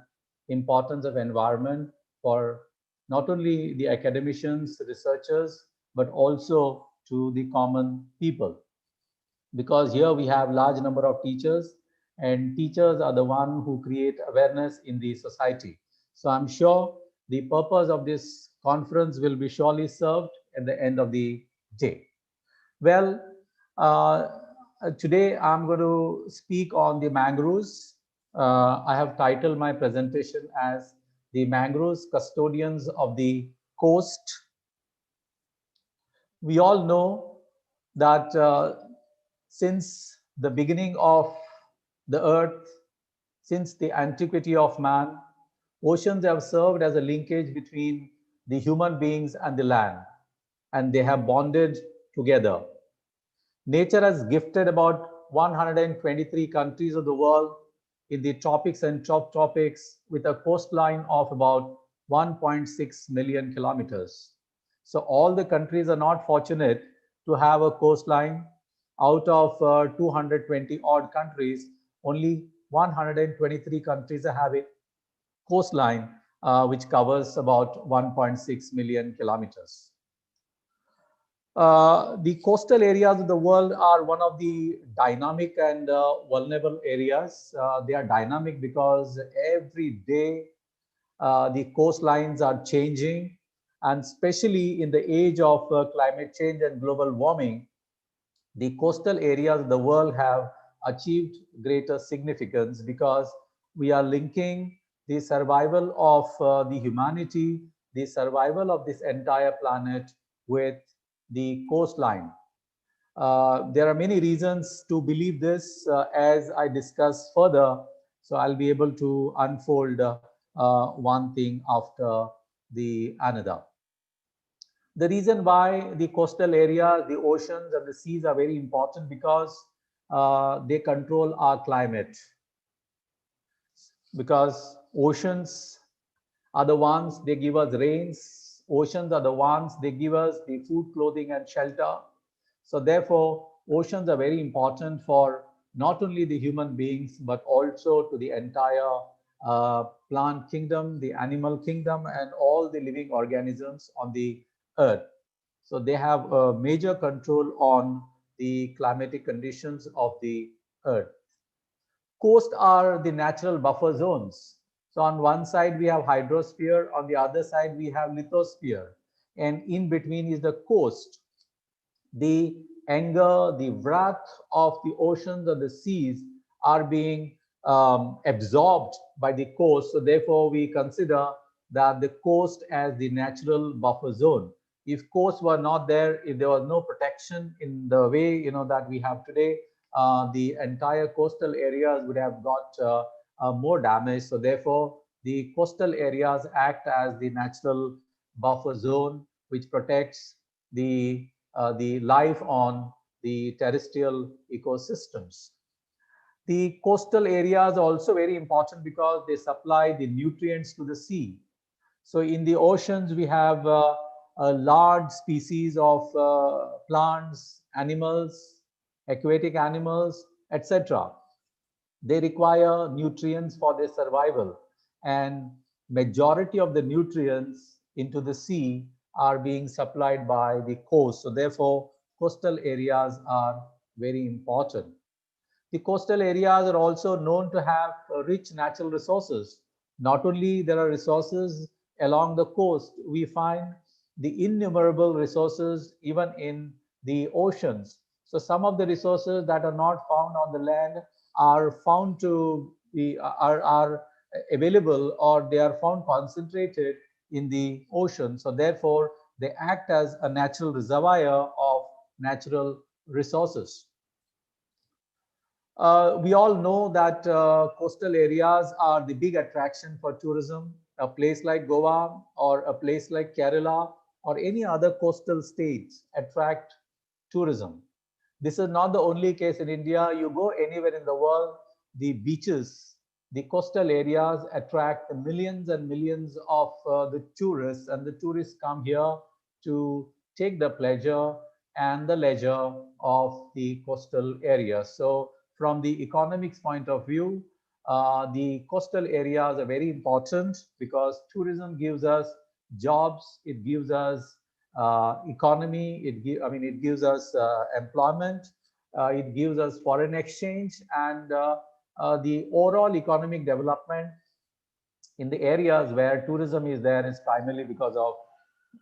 importance of environment for not only the academicians, researchers, but also to the common people. Because here we have large number of teachers, and teachers are the one who create awareness in the society. So I'm sure the purpose of this conference will be surely served at the end of the day. Well, today I'm going to speak on the mangroves. I have titled my presentation as the Mangroves Custodians of the Coast. We all know that since the beginning of the earth, since the antiquity of man, oceans have served as a linkage between the human beings and the land, and they have bonded together. Nature has gifted about 123 countries of the world in the tropics and subtropics with a coastline of about 1.6 million kilometers. So all the countries are not fortunate to have a coastline. Out of 220 odd countries, only 123 countries are having coastline, which covers about 1.6 million kilometers. The coastal areas of the world are one of the dynamic and vulnerable areas. They are dynamic because every day the coastlines are changing, and especially in the age of climate change and global warming, the coastal areas of the world have achieved greater significance because we are linking the survival of the humanity, the survival of this entire planet with the coastline. There are many reasons to believe this as I discuss further. So I'll be able to unfold one thing after the another. The reason why the coastal areas, the oceans and the seas are very important because they control our climate. Because oceans are the ones, they give us rains. Oceans are the ones, they give us the food, clothing and shelter. So therefore, oceans are very important for not only the human beings, but also to the entire plant kingdom, the animal kingdom, and all the living organisms on the earth. So they have a major control on the climatic conditions of the earth. Coasts are the natural buffer zones. So on one side we have hydrosphere, on the other side we have lithosphere, and in between is the coast. The anger, the wrath of the oceans or the seas are being absorbed by the coast. So therefore we consider that the coast as the natural buffer zone. If coasts were not there, if there was no protection in the way that we have today, the entire coastal areas would have got more damage. So therefore the coastal areas act as the natural buffer zone which protects the life on the terrestrial ecosystems. The coastal areas are also very important because they supply the nutrients to the sea. So in the oceans, we have a large species of plants, animals, aquatic animals, etc. They require nutrients for their survival, and majority of the nutrients into the sea are being supplied by the coast. So therefore, coastal areas are very important. The coastal areas are also known to have rich natural resources. Not only there are resources along the coast, we find the innumerable resources even in the oceans. So some of the resources that are not found on the land are found to be are available, or they are found concentrated in the ocean. So therefore they act as a natural reservoir of natural resources. We all know that coastal areas are the big attraction for tourism. A place like Goa or a place like Kerala or any other coastal states attract tourism. This is not the only case in India. You go anywhere in the world, the beaches, the coastal areas attract millions and millions of the tourists, and the tourists come here to take the pleasure and the leisure of the coastal area. So from the economics point of view, the coastal areas are very important because tourism gives us jobs, it gives us economy, it gives us employment, it gives us foreign exchange, and the overall economic development in the areas where tourism is there is primarily because of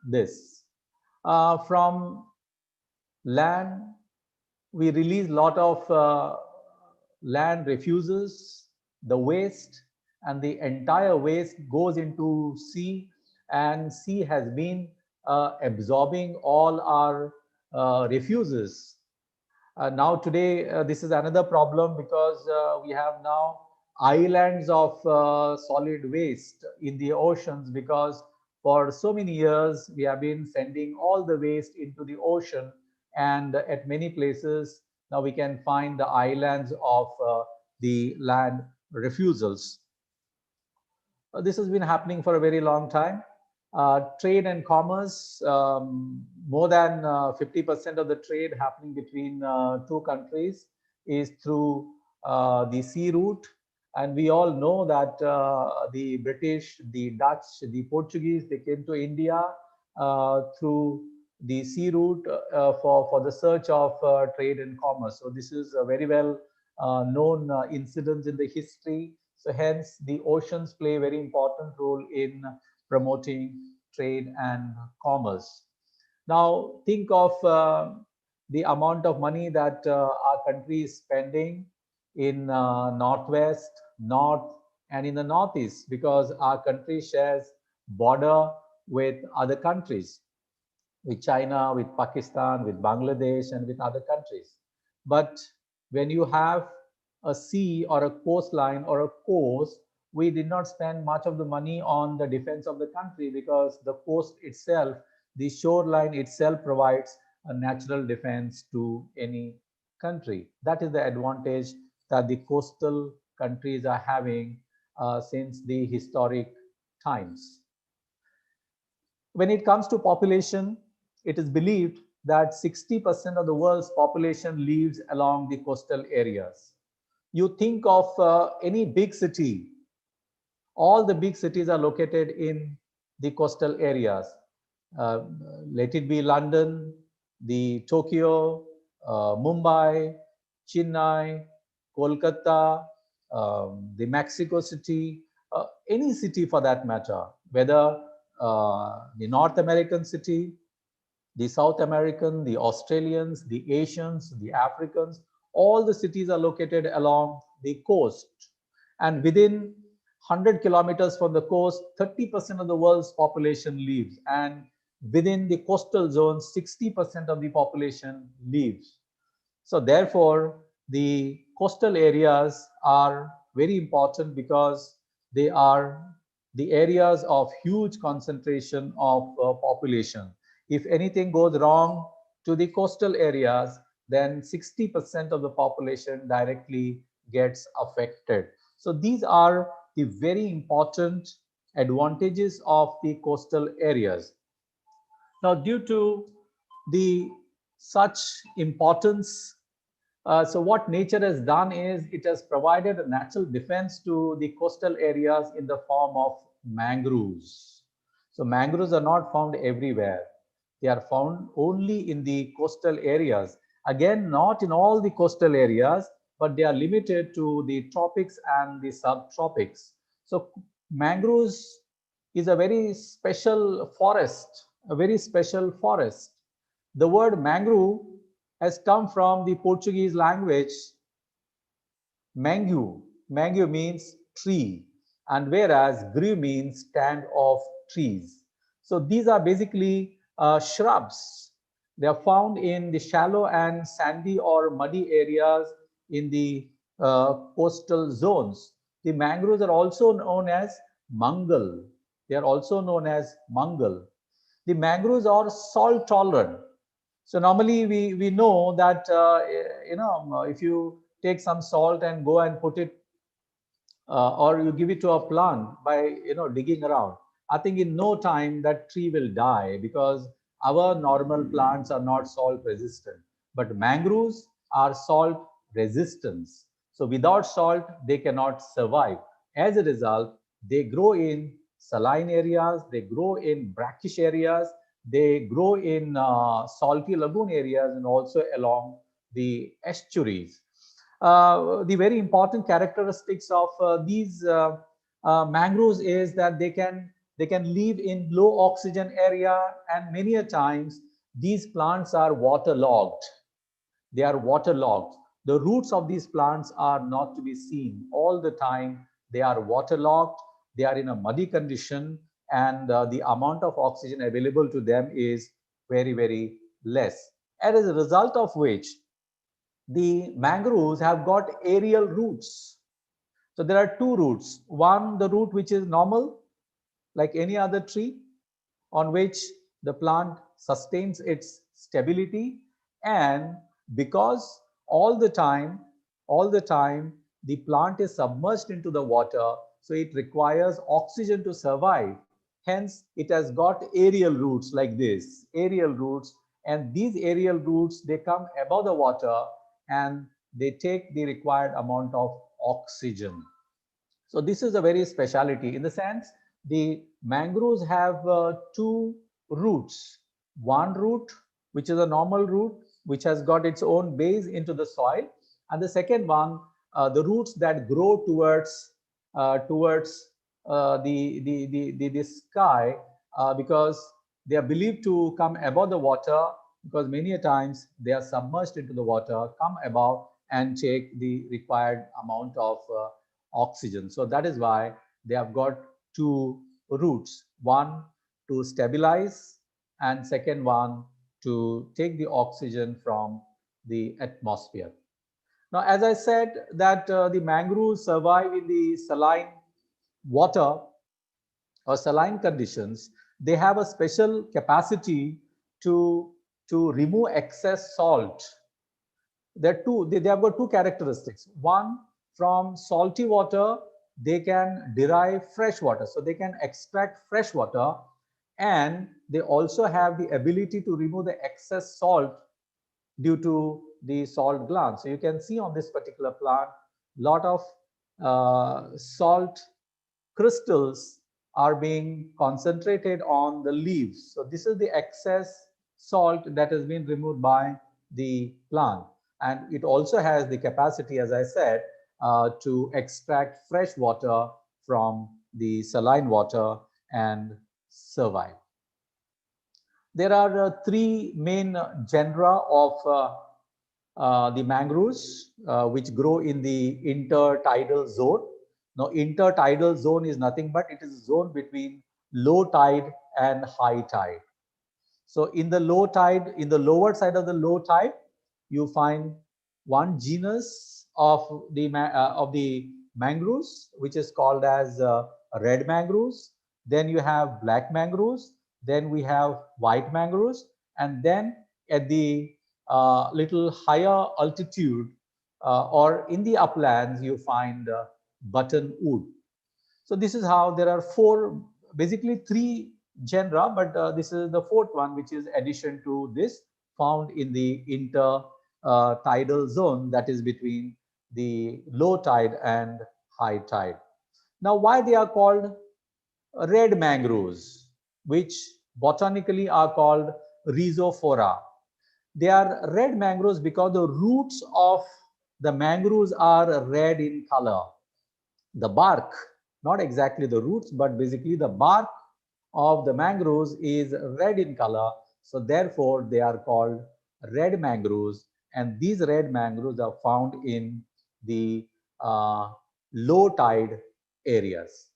this. From land, we release a lot of land refuses, the waste, and the entire waste goes into sea, and sea has been absorbing all our refuses. Now today, this is another problem because we have now islands of solid waste in the oceans, because for so many years we have been sending all the waste into the ocean, and at many places now we can find the islands of the land refusals. This has been happening for a very long time. Trade and commerce, more than 50% of the trade happening between two countries is through the sea route. And we all know that the British, the Dutch, the Portuguese, they came to India through the sea route for the search of trade and commerce. So this is a very well known incidents in the history. So hence the oceans play a very important role in promoting trade and commerce. Now think of the amount of money that our country is spending in northwest, north, and in the northeast, because our country shares border with other countries, with China, with Pakistan, with Bangladesh, and with other countries. But when you have a sea or a coastline or a coast, we did not spend much of the money on the defense of the country, because the coast itself, the shoreline itself provides a natural defense to any country. That is the advantage that the coastal countries are having since the historic times. When it comes to population, it is believed that 60% of the world's population lives along the coastal areas. You think of any big city, all the big cities are located in the coastal areas. let it be London, the Tokyo, Mumbai, Chennai, Kolkata, the Mexico City, any city for that matter, whether the North American city, the South American, the Australians, the Asians, the Africans, all the cities are located along the coast. And within 100 kilometers from the coast, 30% of the world's population lives. And within the coastal zone, 60% of the population lives. So therefore, the coastal areas are very important because they are the areas of huge concentration of population. If anything goes wrong to the coastal areas, then 60% of the population directly gets affected. So these are the very important advantages of the coastal areas. Now, due to the such importance, so what nature has done is it has provided a natural defense to the coastal areas in the form of mangroves. So mangroves are not found everywhere. They are found only in the coastal areas. Again, not in all the coastal areas, but they are limited to the tropics and the subtropics. So mangroves is a very special forest, a very special forest. The word mangrove has come from the Portuguese language mangue. Mangue means tree, and whereas grove means stand of trees. So these are basically shrubs. They are found in the shallow and sandy or muddy areas in the coastal zones. The mangroves are also known as mangle. They are also known as mangle. The mangroves are salt tolerant. So normally we know that if you take some salt and go and put it or you give it to a plant by digging around, I think in no time that tree will die because our normal plants are not salt resistant, but mangroves are salt resistant. So without salt they cannot survive. As a result, they grow in saline areas, they grow in brackish areas, they grow in salty lagoon areas and also along the estuaries. The very important characteristics of these mangroves is that they can live in low oxygen area, and many a times these plants are waterlogged. They are waterlogged. The roots of these plants are not to be seen all the time. They are waterlogged. They are in a muddy condition, and the amount of oxygen available to them is very, very less. And as a result of which, the mangroves have got aerial roots. So there are two roots. One, the root which is normal, like any other tree, on which the plant sustains its stability, and because all the time the plant is submerged into the water, so it requires oxygen to survive. Hence it has got aerial roots like this, aerial roots, and these aerial roots, they come above the water and they take the required amount of oxygen. So this is a very speciality in the sense the mangroves have two roots. One root, which is a normal root, which has got its own base into the soil, and the second one, the roots that grow towards the sky, because they are believed to come above the water, because many a times they are submerged into the water, come above and take the required amount of oxygen. So that is why they have got two roots, one to stabilize and second one to take the oxygen from the atmosphere. Now, as I said that the mangroves survive in the saline water or saline conditions, they have a special capacity to remove excess salt. They have got two characteristics. One, from salty water they can derive fresh water, so they can extract fresh water, and they also have the ability to remove the excess salt due to the salt glands. So you can see on this particular plant lot of salt crystals are being concentrated on the leaves. So this is the excess salt that has been removed by the plant. And it also has the capacity, as I said, to extract fresh water from the saline water and survive. There are three main genera of the mangroves which grow in the intertidal zone. Now, intertidal zone is nothing but it is a zone between low tide and high tide. So in the low tide, in the lower side of the low tide, you find one genus of the mangroves, which is called as red mangroves. Then you have black mangroves. Then we have white mangroves, and then at the little higher altitude or in the uplands, you find buttonwood. So this is how there are four, basically three genera, but this is the fourth one, which is addition to this, found in the intertidal zone, that is between the low tide and high tide. Now, why they are called red mangroves, which botanically are called rhizophora? They are red mangroves because the roots of the mangroves are red in color. The bark, not exactly the roots, but basically the bark of the mangroves is red in color. So therefore, they are called red mangroves. And these red mangroves are found in the low tide areas.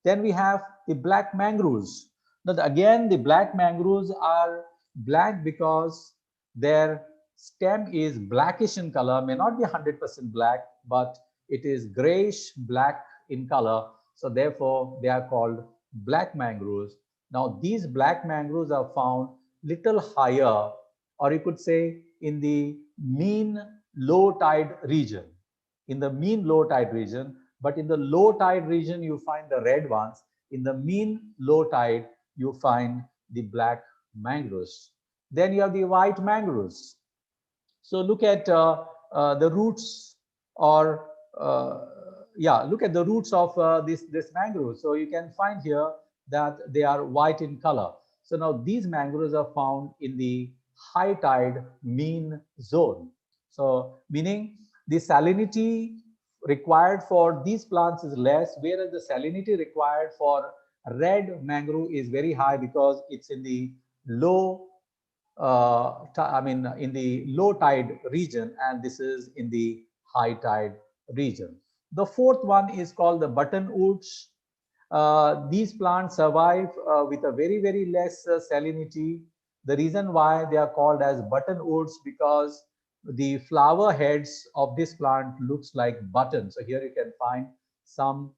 Then we have the black mangroves. Now, again, the black mangroves are black because their stem is blackish in color, may not be 100% black, but it is grayish black in color. So therefore, they are called black mangroves. Now, these black mangroves are found little higher, or you could say in the mean low tide region. In the mean low tide region, but in the low tide region, you find the red ones. In the mean low tide, you find the black mangroves. Then you have the white mangroves. So look at the roots, or look at the roots of this mangrove. So you can find here that they are white in color. So now these mangroves are found in the high tide mean zone. So meaning the salinity required for these plants is less, whereas the salinity required for red mangrove is very high because it's in the low in the low tide region, and this is in the high tide region. The fourth one is called the buttonwoods. These plants survive with a very, very less salinity. The reason why they are called as buttonwoods because the flower heads of this plant looks like buttons. So here you can find some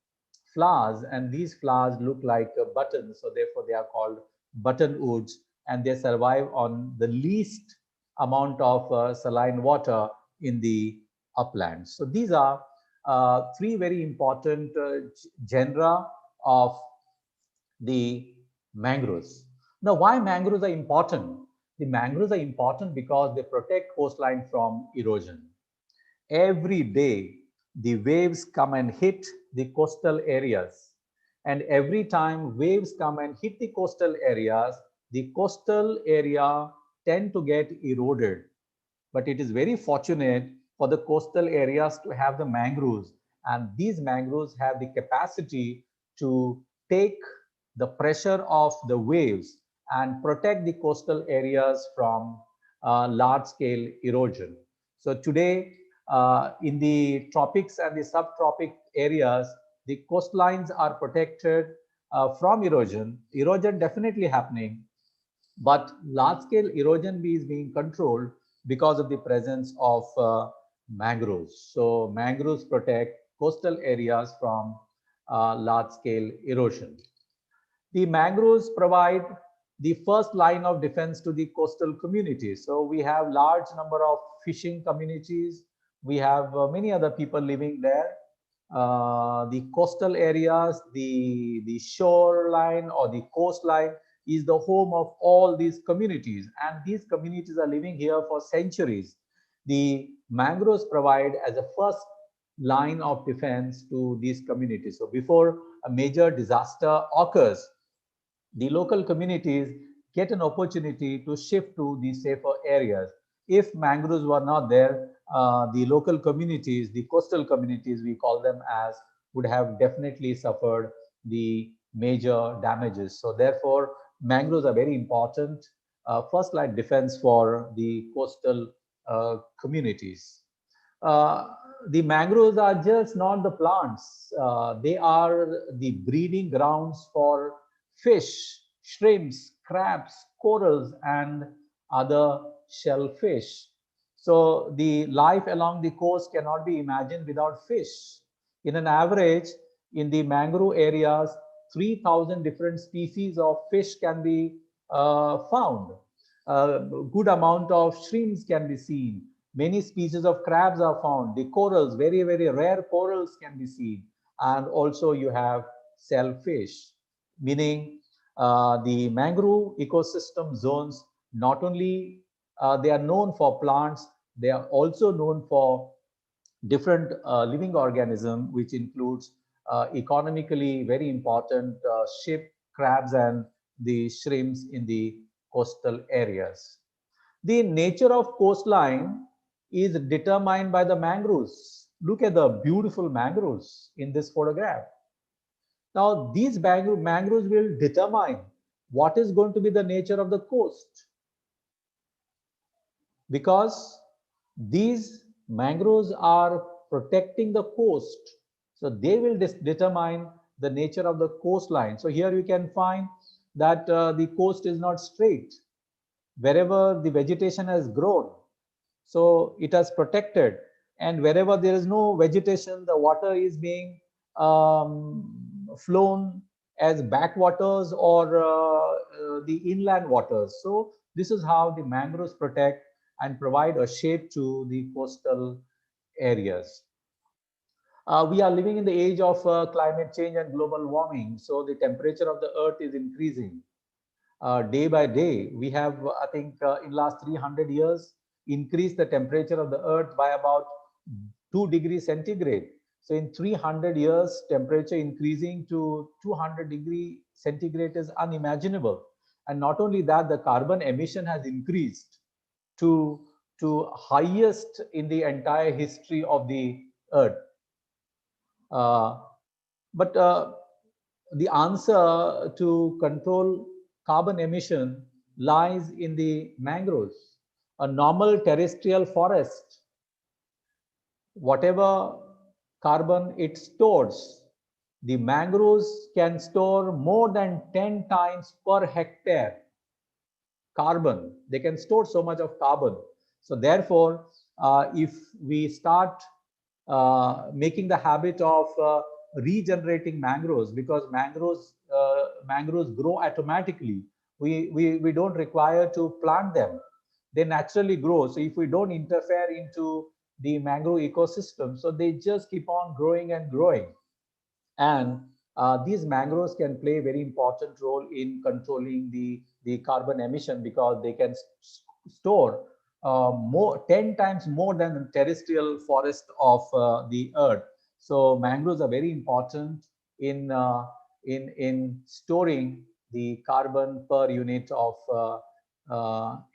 flowers, and these flowers look like buttons. So therefore they are called buttonwoods, and they survive on the least amount of saline water in the uplands. So these are three very important genera of the mangroves. Now, why mangroves are important? The mangroves are important because they protect coastline from erosion. Every day, the waves come and hit the coastal areas. And every time waves come and hit the coastal areas, the coastal area tend to get eroded. But it is very fortunate for the coastal areas to have the mangroves, and these mangroves have the capacity to take the pressure of the waves and protect the coastal areas from large-scale erosion. So today, in the tropics and the subtropic areas, the coastlines are protected from erosion. Erosion definitely happening, but large-scale erosion is being controlled because of the presence of mangroves. So mangroves protect coastal areas from large-scale erosion. The mangroves provide the first line of defense to the coastal communities. So we have large number of fishing communities. We have many other people living there. The coastal areas, the shoreline or the coastline is the home of all these communities, and these communities are living here for centuries. The mangroves provide as a first line of defense to these communities. So before a major disaster occurs, the local communities get an opportunity to shift to the safer areas. If mangroves were not there, the local communities, the coastal communities, we call them as, would have definitely suffered the major damages. So therefore, mangroves are very important first line defense for the coastal communities. The mangroves are just not the plants. They are the breeding grounds for fish, shrimps, crabs, corals, and other shellfish. So the life along the coast cannot be imagined without fish. In an average, in the mangrove areas, 3,000 different species of fish can be found. A good amount of shrimps can be seen. Many species of crabs are found. The corals, very, very rare corals can be seen. And also you have shellfish, meaning the mangrove ecosystem zones, not only they are known for plants, they are also known for different living organism, which includes economically very important ship, crabs, and the shrimps in the coastal areas. The nature of coastline is determined by the mangroves. Look at the beautiful mangroves in this photograph. Now, these mangroves will determine what is going to be the nature of the coast, because these mangroves are protecting the coast. So they will determine the nature of the coastline. So here you can find that the coast is not straight. Wherever the vegetation has grown, so it has protected, and wherever there is no vegetation, the water is being flown as backwaters or the inland waters. So this is how the mangroves protect and provide a shape to the coastal areas. We are living in the age of climate change and global warming, so the temperature of the earth is increasing day by day. We have, I think, in last 300 years, increased the temperature of the earth by about 2 degrees centigrade. So in 300 years, temperature increasing to 200 degree centigrade is unimaginable. And not only that, the carbon emission has increased to highest in the entire history of the earth. But the answer to control carbon emission lies in the mangroves. A normal terrestrial forest, whatever carbon it stores, the mangroves can store more than 10 times per hectare carbon. They can store so much of carbon. So therefore, if we start making the habit of regenerating mangroves, because mangroves grow automatically. We don't require to plant them. They naturally grow. So if we don't interfere into the mangrove ecosystem, so they just keep on growing and growing. And these mangroves can play a very important role in controlling the carbon emission, because they can store 10 times more than the terrestrial forest of the earth. So mangroves are very important in storing the carbon per unit of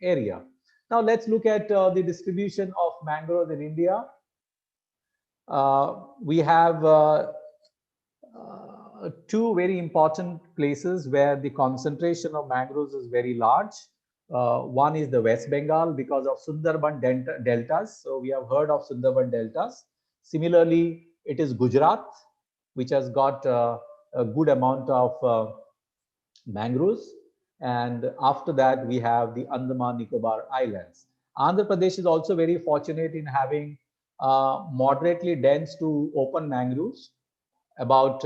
area. Now let's look at the distribution of mangroves in India. We have two very important places where the concentration of mangroves is very large. One is the West Bengal because of Sundarban deltas. So we have heard of Sundarban deltas. Similarly, it is Gujarat, which has got a good amount of mangroves. And after that, we have the Andaman Nicobar Islands. Andhra Pradesh is also very fortunate in having moderately dense to open mangroves. About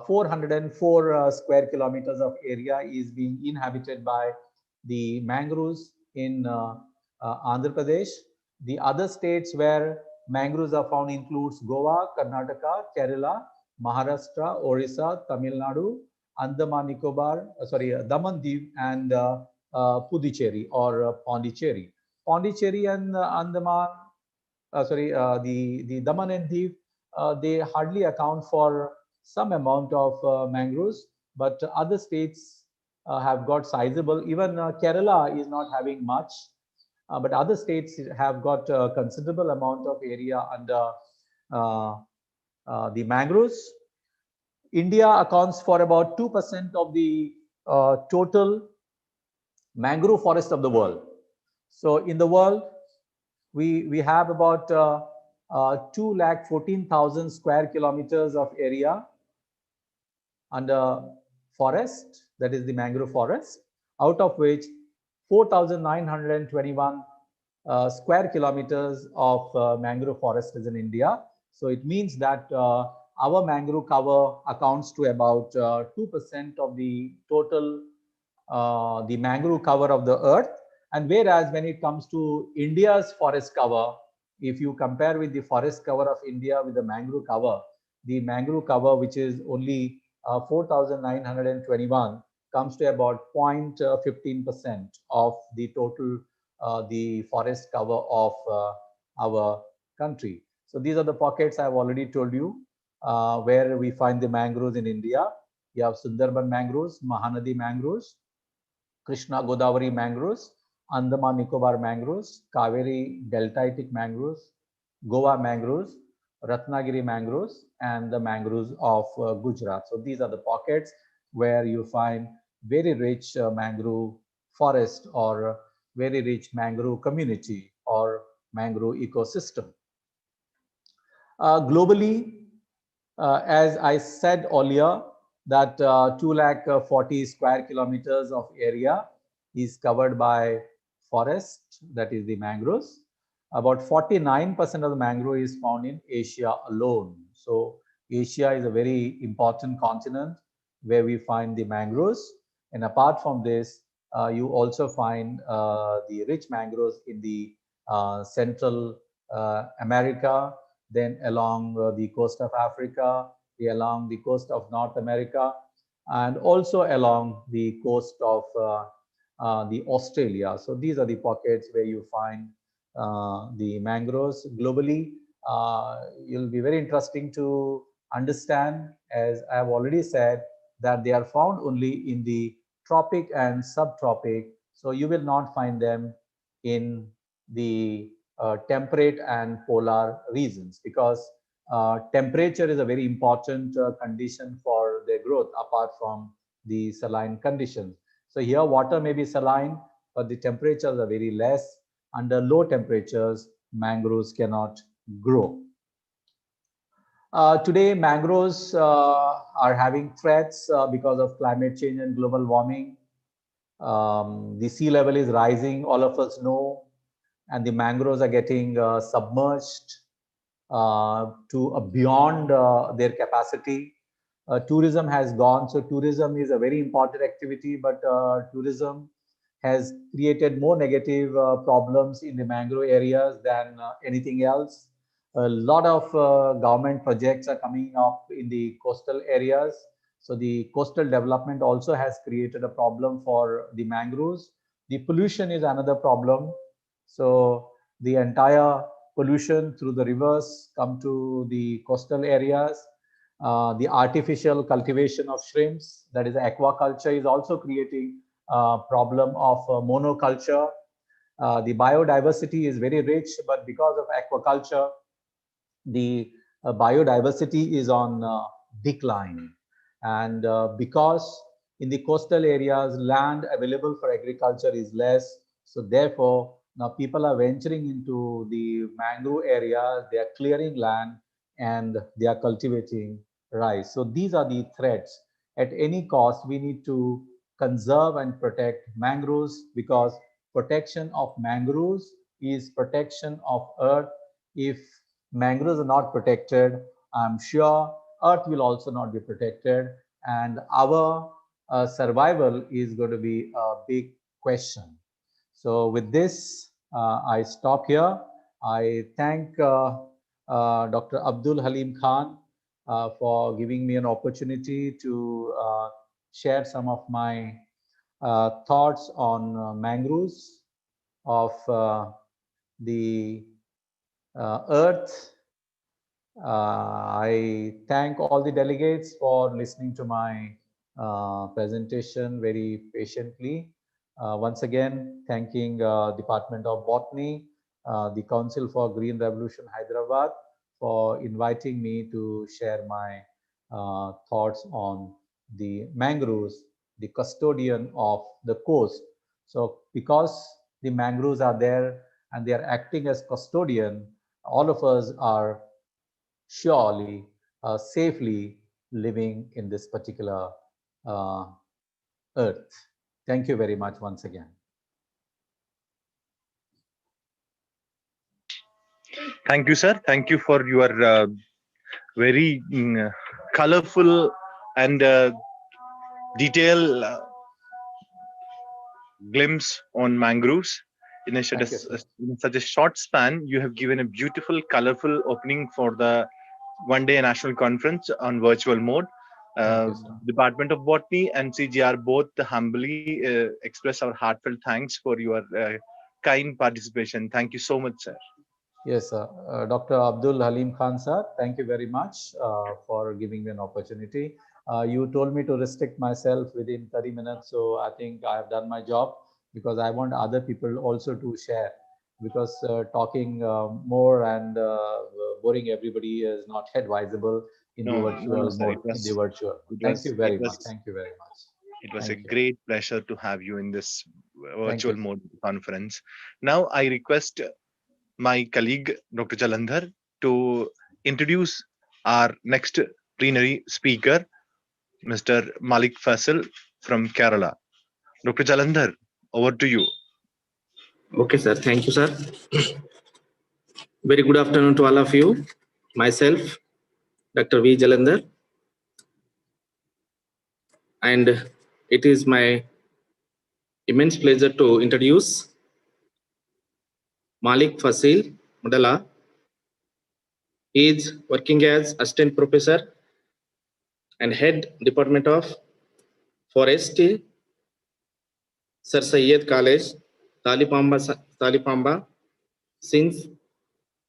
404 square kilometers of area is being inhabited by the mangroves in Andhra Pradesh. The other states where mangroves are found includes Goa, Karnataka, Kerala, Maharashtra, Orissa, Tamil Nadu, Andaman Nicobar, Daman Diu, and Puducherry or Pondicherry. Pondicherry and Andaman the Daman and Diu, they hardly account for some amount of mangroves, but other states have got sizable. Even Kerala is not having much, but other states have got a considerable amount of area under the mangroves. India accounts for about 2% of the total mangrove forest of the world. So in the world, we have about 2,14,000 square kilometers of area under forest, that is the mangrove forest, out of which 4,921 square kilometers of mangrove forest is in India. So it means that our mangrove cover accounts to about 2% of the total the mangrove cover of the earth. And whereas when it comes to India's forest cover, if you compare with the forest cover of India with the mangrove cover, which is only 4,921 comes to about 0.15% of the total the forest cover of our country. So these are the pockets I've already told you where we find the mangroves in India. You have Sundarban mangroves, Mahanadi mangroves, Krishna Godavari mangroves, Andaman Nicobar mangroves, Kaveri deltaitic mangroves, Goa mangroves, Ratnagiri mangroves, and the mangroves of Gujarat. So these are the pockets where you find very rich mangrove forest or very rich mangrove community or mangrove ecosystem. Globally, as I said earlier, that 240 square kilometers of area is covered by forest, that is the mangroves. About 49% of the mangrove is found in Asia alone. So Asia is a very important continent where we find the mangroves. And apart from this, you also find the rich mangroves in the Central America, then along the coast of Africa, along the coast of North America, and also along the coast of the Australia. So these are the pockets where you find the mangroves globally. It'll be very interesting to understand, as I have already said, that they are found only in the tropic and subtropic. So you will not find them in the temperate and polar regions, because temperature is a very important condition for their growth apart from the saline conditions. So here water may be saline, but the temperatures are very less. Under low temperatures, mangroves cannot grow. Today, mangroves are having threats because of climate change and global warming. The sea level is rising, all of us know, and the mangroves are getting submerged to beyond their capacity. Tourism has gone. So tourism is a very important activity, but tourism has created more negative problems in the mangrove areas than anything else. A lot of government projects are coming up in the coastal areas. So the coastal development also has created a problem for the mangroves. The pollution is another problem. So the entire pollution through the rivers come to the coastal areas. The artificial cultivation of shrimps, that is aquaculture, is also creating a problem of monoculture. The biodiversity is very rich, but because of aquaculture, the biodiversity is on decline. And because in the coastal areas, land available for agriculture is less, so therefore now people are venturing into the mangrove area, they are clearing land and they are cultivating rice. So these are the threats. At any cost, we need to conserve and protect mangroves, because protection of mangroves is protection of earth. If mangroves are not protected, I'm sure earth will also not be protected, and our survival is going to be a big question. So with this, I stop here. I thank Dr. Abdul Halim Khan for giving me an opportunity to share some of my thoughts on mangroves of the Earth. I thank all the delegates for listening to my presentation very patiently. Once again, thanking Department of Botany, the Council for Green Revolution Hyderabad for inviting me to share my thoughts on the mangroves, the custodian of the coast. So because the mangroves are there and they are acting as custodian, all of us are surely safely living in this particular earth. Thank you very much once again. Thank you, sir. Thank you for your very colorful and detailed glimpse on mangroves. In such a short span, you have given a beautiful, colorful opening for the one-day national conference on virtual mode. Department of Botany and CGR both humbly express our heartfelt thanks for your kind participation. Thank you so much, sir. Yes, Dr. Abdul Halim Khan sir, thank you very much for giving me an opportunity. You told me to restrict myself within 30 minutes, so I think I have done my job, because I want other people also to share, because talking more and boring everybody is not advisable in the virtual mode. Thank you very much. Thank you very much. It was a great pleasure to have you in this virtual mode conference. Now I request my colleague, Dr. Jalandhar, to introduce our next plenary speaker, Mr. Malik Faisal from Kerala. Dr. Jalandhar, over to you. Okay, sir. Thank you, sir. Very good afternoon to all of you. Myself, Dr. V. Jalandhar. And it is my immense pleasure to introduce Malik Faisal Mudala. He is working as Assistant Professor and Head Department of Forestry, Sir Syed College, Talipamba, since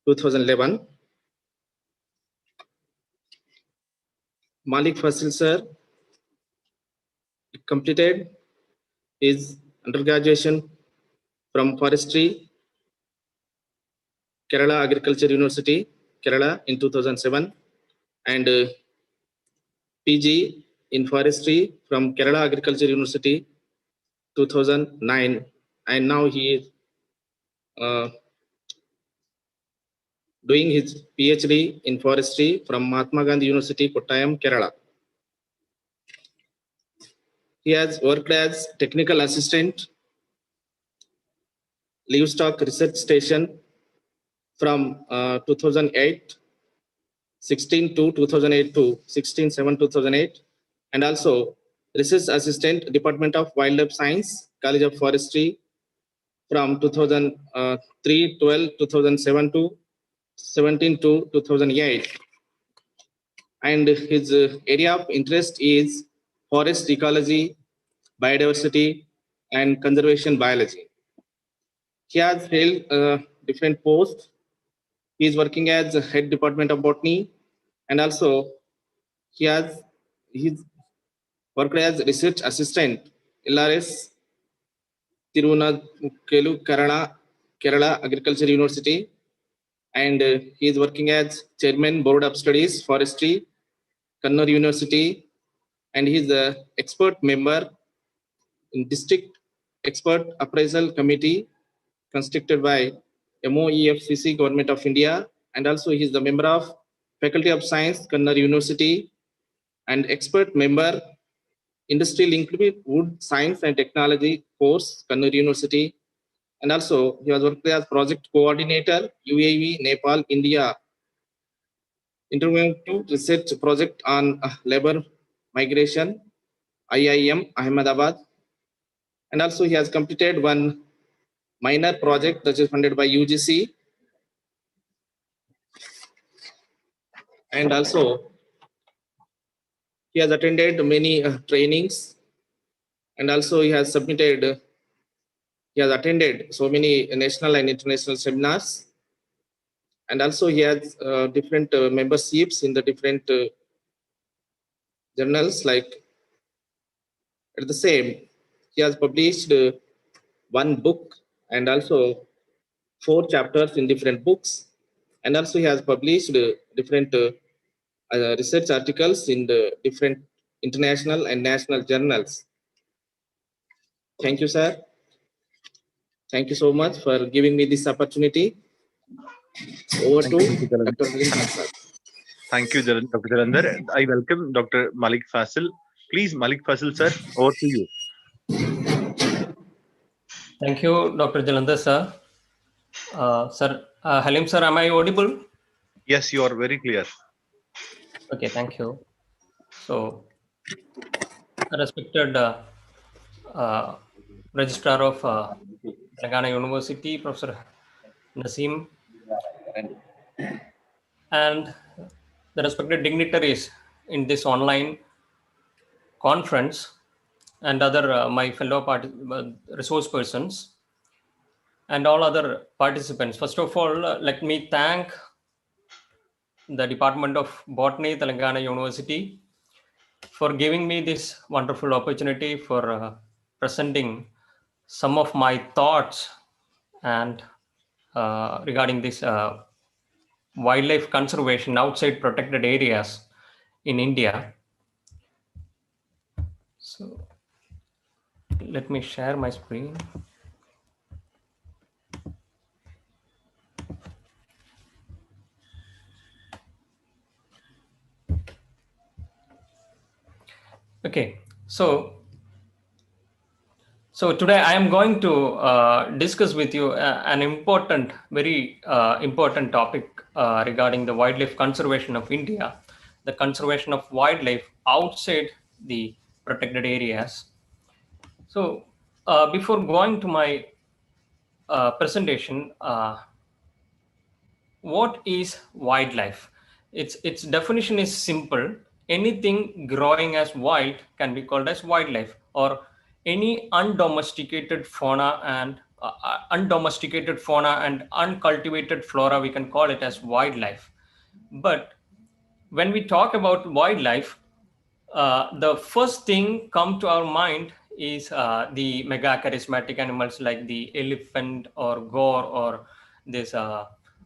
2011. Malik Faisal sir completed his undergraduation from Forestry, Kerala Agriculture University, Kerala in 2007, and PG in Forestry from Kerala Agriculture University 2009, and now he is doing his PhD in Forestry from Mahatma Gandhi University, Kottayam, Kerala. He has worked as Technical Assistant, Livestock Research Station from 2008, 16 to 2008 to 16/7/2008, and also Research Assistant, Department of Wildlife Science, College of Forestry from 2003/12, 2007 to 17 to 2008. And his area of interest is forest ecology, biodiversity, and conservation biology. He has held different posts. He is working as Head Department of Botany, and also he's worked as Research Assistant, LRS, Tirunakelu, Kerala Agriculture University, and he is working as Chairman, Board of Studies, Forestry, Kannur University, and he is the expert member in District Expert Appraisal Committee constituted by MOEFCC, Government of India, and also he is the member of Faculty of Science, Kannur University, and expert member Industry Linked Wood Science and Technology course, Kannur University, and also he was worked as project coordinator, UAV, Nepal, India, interventive research project on labor migration, IIM, Ahmedabad, and also he has completed one minor project that is funded by UGC, and also he has attended many trainings, and also he has attended so many national and international seminars. And also he has different memberships in the different journals. Like at the same, he has published one book and also 4 chapters in different books. And also he has published different research articles in the different international and national journals. Thank you, sir. Thank you so much for giving me this opportunity. Over to Dr. Halim Khan, sir. Thank you, Dr. Jalandhar. I welcome Dr. Malik Fasil. Please, Malik Fasil, sir, over to you. Thank you, Dr. Jalandhar, sir. Halim, sir, am I audible? Yes, you are very clear. Okay, thank you. So, respected Registrar of Telangana University, Professor Naseem, and the respected dignitaries in this online conference, and other my fellow resource persons, and all other participants. First of all, let me thank the Department of Botany, Telangana University, for giving me this wonderful opportunity for presenting some of my thoughts and regarding this wildlife conservation outside protected areas in India. So let me share my screen. Okay, so today I am going to discuss with you an important, very important topic regarding the wildlife conservation of India, the conservation of wildlife outside the protected areas. So before going to my presentation, what is wildlife? Its definition is simple. Anything growing as wild can be called as wildlife, or any undomesticated fauna and uncultivated flora, we can call it as wildlife. But when we talk about wildlife, the first thing come to our mind is the mega charismatic animals like the elephant or gore or this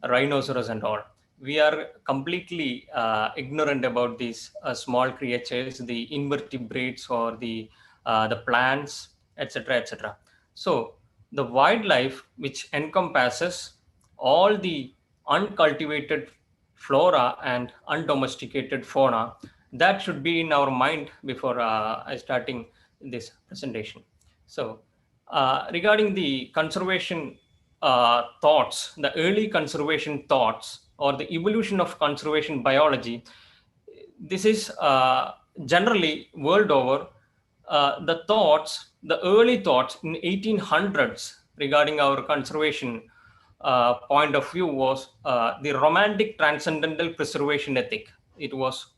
rhinoceros and all. We are completely ignorant about these small creatures, the invertebrates or the plants, etc., etc. So the wildlife, which encompasses all the uncultivated flora and undomesticated fauna, that should be in our mind before starting this presentation. So regarding the conservation thoughts, the early conservation thoughts or the evolution of conservation biology, this is generally world over the early thoughts in 1800s regarding our conservation point of view was the romantic transcendental preservation ethic. It was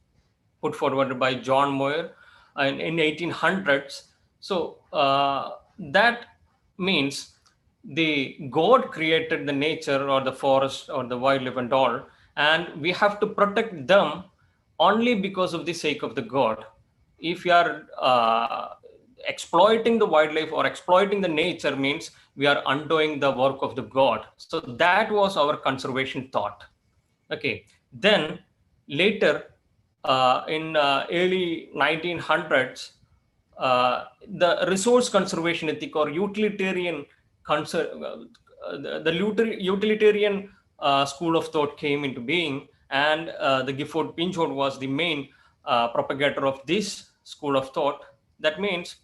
put forward by John Muir in 1800s. So that means the God created the nature or the forest or the wildlife and all, and we have to protect them only because of the sake of the God. If you are exploiting the wildlife or exploiting the nature, means we are undoing the work of the God. So that was our conservation thought. Okay, then later in early 1900s, the resource conservation ethic or utilitarian the utilitarian school of thought came into being, and the Gifford Pinchot was the main propagator of this school of thought. That means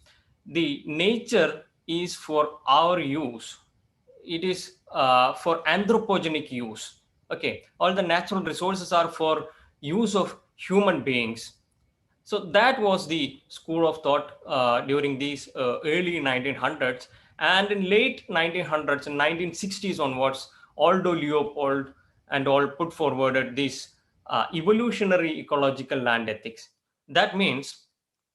the nature is for our use. It is for anthropogenic use. Okay, all the natural resources are for use of human beings. So that was the school of thought during these early 1900s. And in late 1900s and 1960s onwards, Aldo Leopold and all put forward this evolutionary ecological land ethics. That means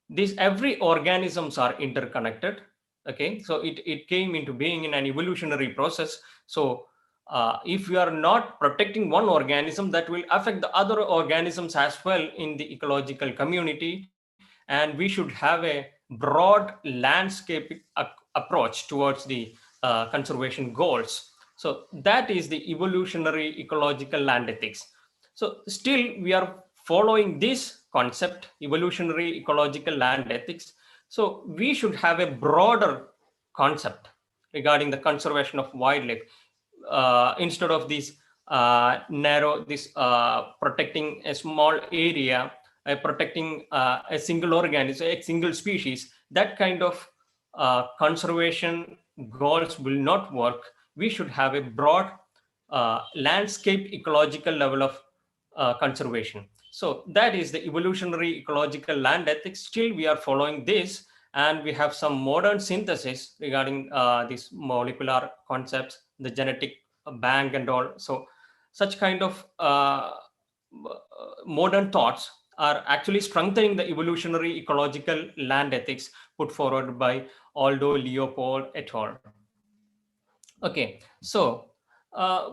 these every organisms are interconnected. Okay, so it came into being in an evolutionary process. So if we are not protecting one organism, that will affect the other organisms as well in the ecological community. And we should have a broad landscape approach towards the conservation goals. So that is the evolutionary ecological land ethics. So still we are following this concept, evolutionary ecological land ethics. So we should have a broader concept regarding the conservation of wildlife, instead of this narrow, this protecting a small area, protecting a single organism, a single species. That kind of conservation goals will not work. We should have a broad landscape ecological level of conservation. So that is the evolutionary ecological land ethics. Still we are following this, and we have some modern synthesis regarding these molecular concepts, the genetic bank and all. So such kind of modern thoughts are actually strengthening the evolutionary ecological land ethics put forward by Aldo Leopold et al. Okay, so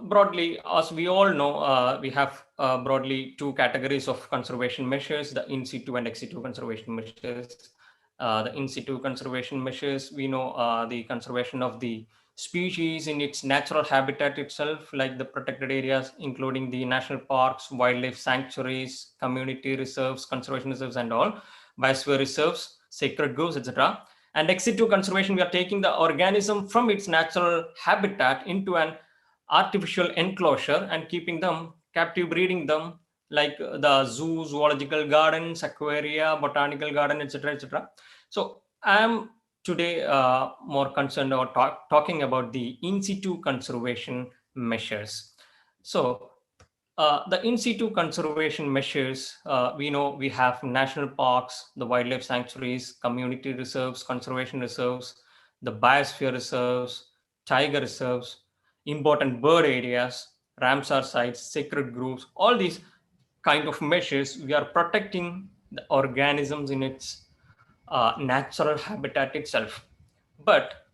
broadly, as we all know, we have broadly two categories of conservation measures: the in situ and ex situ conservation measures. The in situ conservation measures, we know the conservation of the species in its natural habitat itself, like the protected areas, including the national parks, wildlife sanctuaries, community reserves, conservation reserves, and all, biosphere reserves, sacred groves, etc. And ex situ conservation, we are taking the organism from its natural habitat into an artificial enclosure and keeping them captive, breeding them, like the zoos, zoological gardens, aquaria, botanical garden, etc., etc. So I am today more concerned about talking about the in situ conservation measures. So the in situ conservation measures, we know we have national parks, the wildlife sanctuaries, community reserves, conservation reserves, the biosphere reserves, tiger reserves, important bird areas, Ramsar sites, sacred groves. All these kind of measures, we are protecting the organisms in its natural habitat itself. But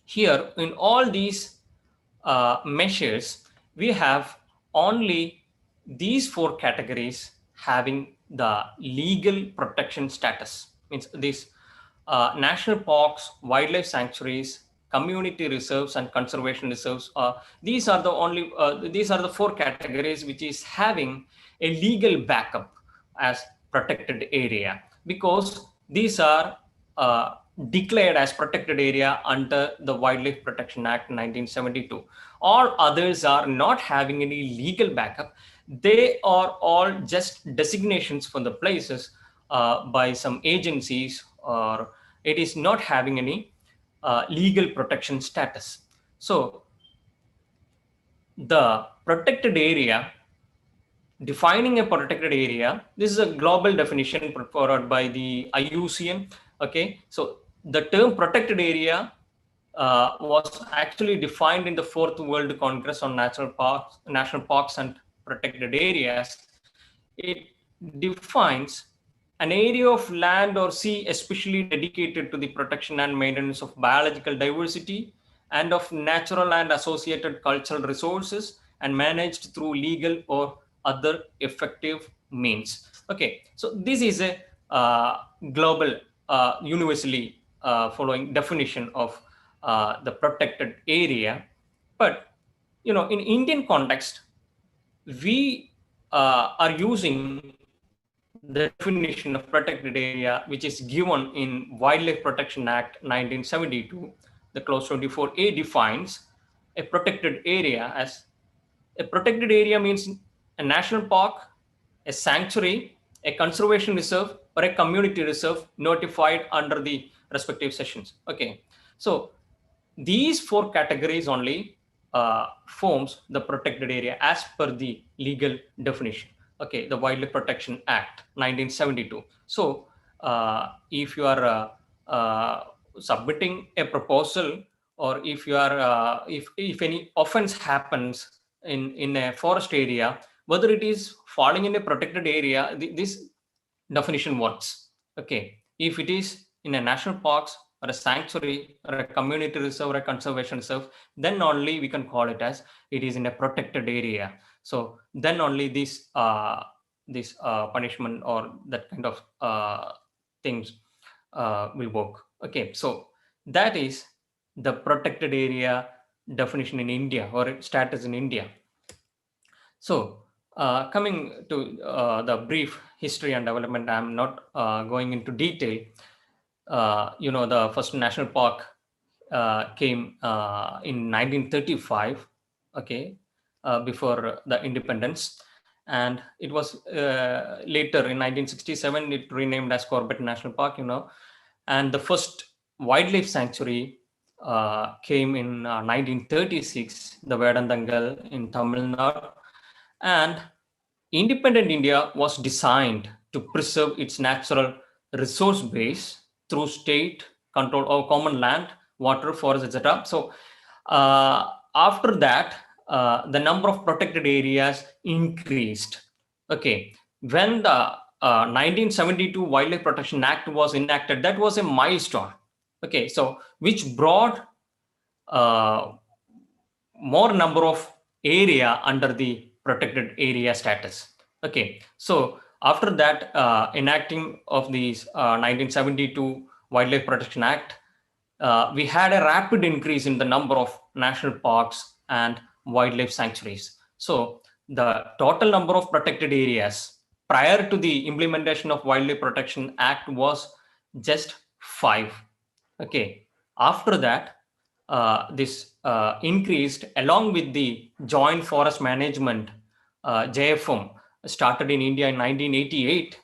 here in all these measures, we have only these four categories having the legal protection status. Means these national parks, wildlife sanctuaries, community reserves, and conservation reserves. These are the four categories which is having a legal backup as protected area, because these are declared as protected area under the Wildlife Protection Act 1972. All others are not having any legal backup. They are all just designations for the places by some agencies, or it is not having any legal protection status. So the protected area, defining a protected area, this is a global definition put forward by the IUCN. Okay, so the term protected area was actually defined in the Fourth World Congress on National Parks and Protected Areas. It defines an area of land or sea especially dedicated to the protection and maintenance of biological diversity and of natural and associated cultural resources, and managed through legal or other effective means. Okay, so this is a global, universally following definition of the protected area. But in Indian context, we are using the definition of protected area, which is given in Wildlife Protection Act 1972. The clause 24A defines a protected area as a protected area means a national park, a sanctuary, a conservation reserve, or a community reserve notified under the respective sections. Okay, so these four categories only forms the protected area as per the legal definition. Okay, the Wildlife Protection Act 1972. So if you are submitting a proposal, or if you are if any offense happens in a forest area, whether it is falling in a protected area, this definition works. Okay, if it is in a national parks or a sanctuary or a community reserve or a conservation reserve, then only we can call it as it is in a protected area. So then only this punishment or that kind of things will work. Okay, so that is the protected area definition in India or status in India. So coming to the brief history and development, I'm not going into detail. The first national park came in 1935, okay, before the independence. And it was later in 1967, it renamed as Corbett National Park, and the first wildlife sanctuary came in 1936, the Vedandangal in Tamil Nadu. And independent India was designed to preserve its natural resource base through state control of common land, water, forest, etc. So after that, the number of protected areas increased. Okay, when the 1972 Wildlife Protection Act was enacted, that was a milestone. Okay, so which brought more number of area under the protected area status. Okay, so after that enacting of these 1972 Wildlife Protection Act, we had a rapid increase in the number of national parks and wildlife sanctuaries. So the total number of protected areas prior to the implementation of Wildlife Protection Act was just 5. Okay, after that, this increased along with the Joint Forest Management JFM started in India in 1988.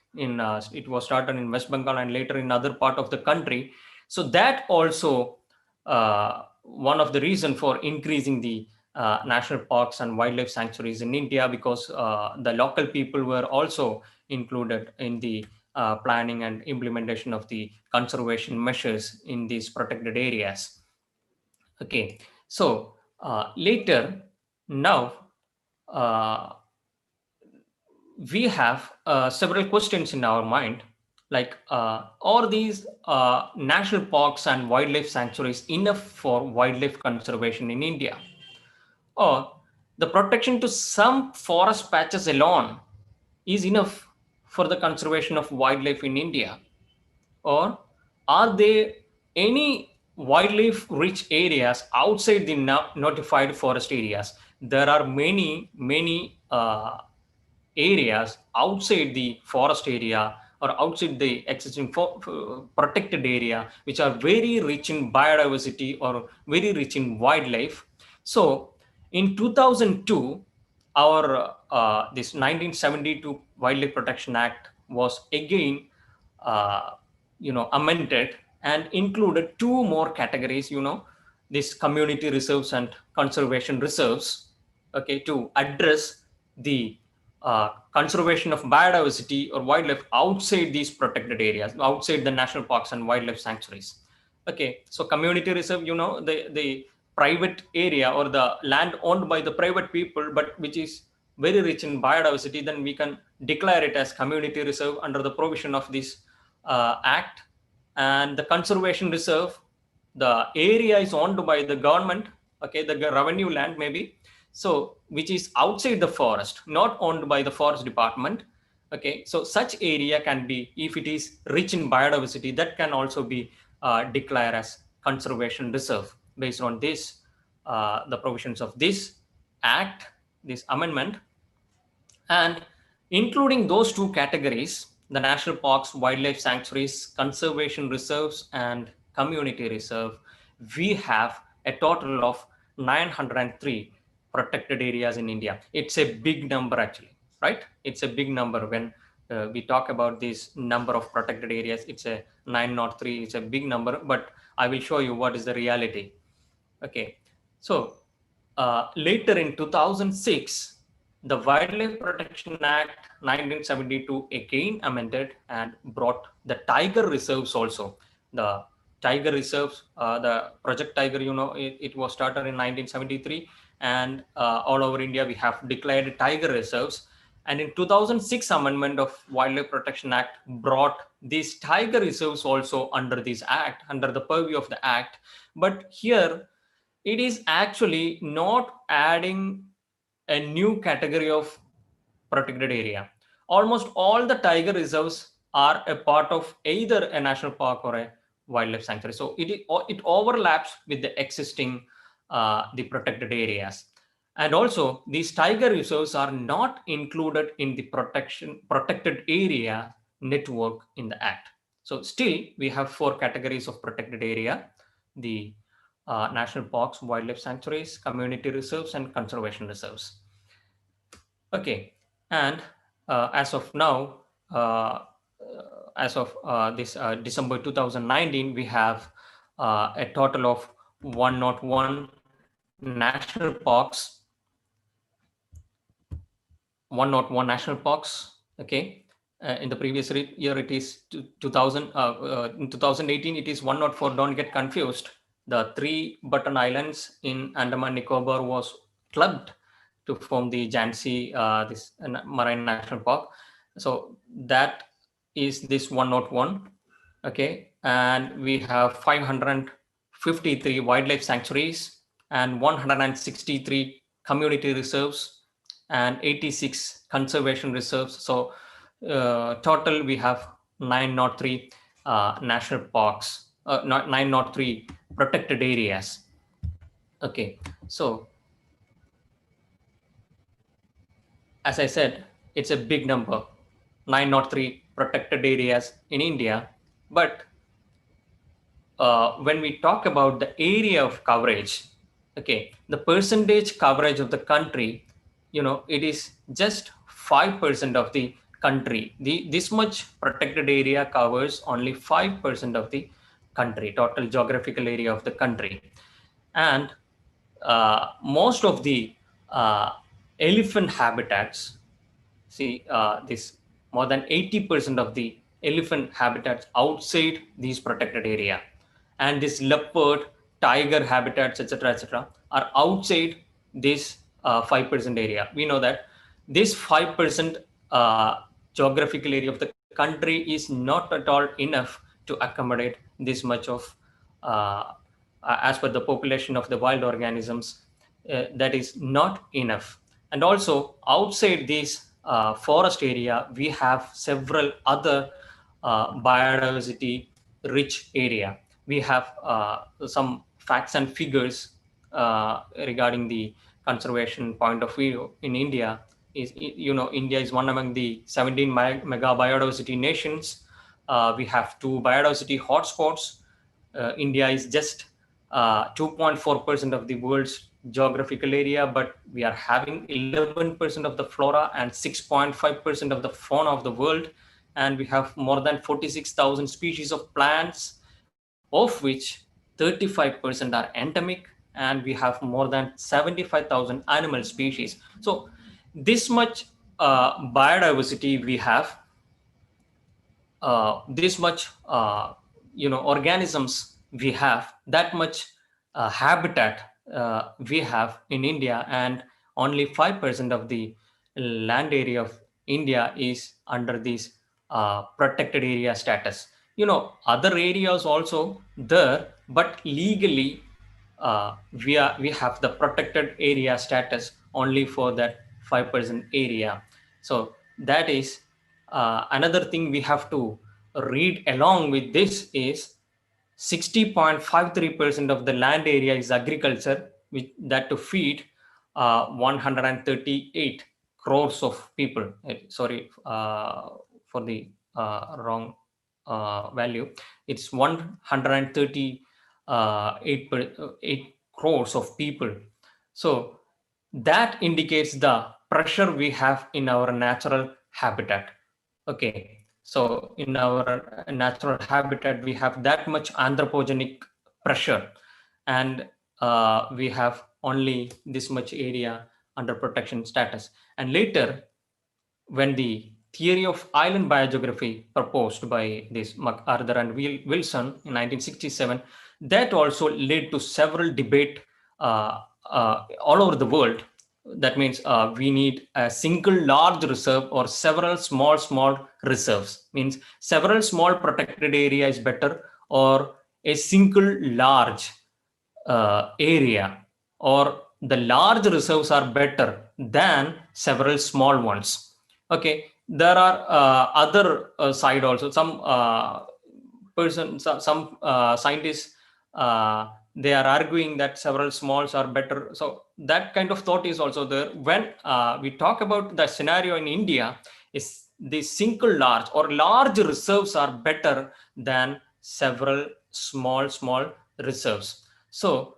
It was started in West Bengal and later in other part of the country. So that also one of the reason for increasing the national parks and wildlife sanctuaries in India, because the local people were also included in the planning and implementation of the conservation measures in these protected areas. Okay, so later now we have several questions in our mind, like are these national parks and wildlife sanctuaries enough for wildlife conservation in India? Or the protection to some forest patches alone is enough for the conservation of wildlife in India? Or are there any wildlife rich areas outside the notified forest areas? There are many areas outside the forest area or outside the existing protected area, which are very rich in biodiversity or very rich in wildlife. So in 2002, our this 1972 Wildlife Protection Act was again amended and included 2 more categories, this community reserves and conservation reserves, okay, to address the conservation of biodiversity or wildlife outside these protected areas, outside the national parks and wildlife sanctuaries. Okay, so community reserve, the private area or the land owned by the private people, but which is very rich in biodiversity, then we can declare it as community reserve under the provision of this act. And the conservation reserve, the area is owned by the government, okay, the revenue land maybe, so which is outside the forest, not owned by the forest department. Okay, so such area can be, if it is rich in biodiversity, that can also be declared as conservation reserve based on this the provisions of this act, this amendment. And including those 2 categories, the national parks, wildlife sanctuaries, conservation reserves, and community reserve, we have a total of 903 protected areas in India. It's a big number actually, right? It's a big number. When we talk about this number of protected areas, it's a 903, it's a big number, but I will show you what is the reality. Okay, so later in 2006, the Wildlife Protection Act 1972 again amended and brought the tiger reserves also. The tiger reserves, the Project Tiger, it was started in 1973, and all over India we have declared tiger reserves. And in 2006 amendment of Wildlife Protection Act brought these tiger reserves also under this act, under the purview of the act. But here it is actually not adding a new category of protected area. Almost all the tiger reserves are a part of either a national park or a wildlife sanctuary. So it overlaps with the existing the protected areas. And also these tiger reserves are not included in the protected area network in the act. So still we have 4 categories of protected area: the national parks, wildlife sanctuaries, community reserves, and conservation reserves. Okay, and as of now, as of this December 2019, we have a total of 101 national parks, 101 national parks. Okay, in the previous year it is 2000. In 2018 it is 104. Don't get confused. The 3 Button Islands in Andaman Nicobar was clubbed to form the Jhansi, this Marine National Park. So that is this 101. Okay, and we have 553 wildlife sanctuaries and 163 community reserves and 86 conservation reserves. So total we have 903 national parks, 903 protected areas. Okay, so as I said, it's a big number, 903 protected areas in India. But when we talk about the area of coverage, okay, the percentage coverage of the country, it is just 5% of the country. This much protected area covers only 5% of the country, total geographical area of the country. And most of the elephant habitats, see this, more than 80% of the elephant habitats outside these protected area, and this leopard, tiger habitats, etc., are outside this 5% area. We know that this 5% geographical area of the country is not at all enough to accommodate this much of as per the population of the wild organisms, that is not enough. And also outside this forest area, we have several other biodiversity rich area. We have some facts and figures regarding the conservation point of view in India. India is one among the 17 mega biodiversity nations. We have 2 biodiversity hotspots. India is just 2.4% of the world's geographical area, but we are having 11% of the flora and 6.5% of the fauna of the world. And we have more than 46,000 species of plants, of which 35% are endemic, and we have more than 75,000 animal species. So this much biodiversity we have, this much organisms we have, that much habitat we have in India, and only 5% of the land area of India is under this protected area status. Other areas also there, but legally we have the protected area status only for that 5% area. So that is another thing we have to read along with this is 60.53% of the land area is agriculture, with that to feed 138 crores of people. Sorry for the wrong value. It's 138 crores of people. So that indicates the pressure we have in our natural habitat. Okay. So in our natural habitat, we have that much anthropogenic pressure, and we have only this much area under protection status. And later, when the theory of island biogeography proposed by this MacArthur and Wilson in 1967, that also led to several debate all over the world that means we need a single large reserve or several small reserves. Means several small protected area is better, or a single large area, or the large reserves are better than several small ones. Okay, there are other side also. Some scientists, they are arguing that several smalls are better. So that kind of thought is also there. When we talk about the scenario in India, is the single large or large reserves are better than several small reserves. So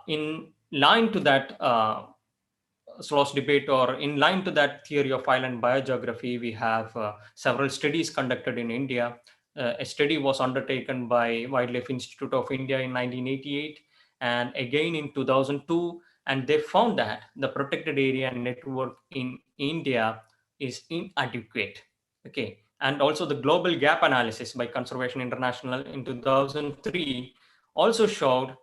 in line to that SLOS debate, or in line to that theory of island biogeography, we have several studies conducted in India. A study was undertaken by Wildlife Institute of India in 1988 and again in 2002, and they found that the protected area network in India is inadequate. Okay, and also the global gap analysis by Conservation International in 2003 also showed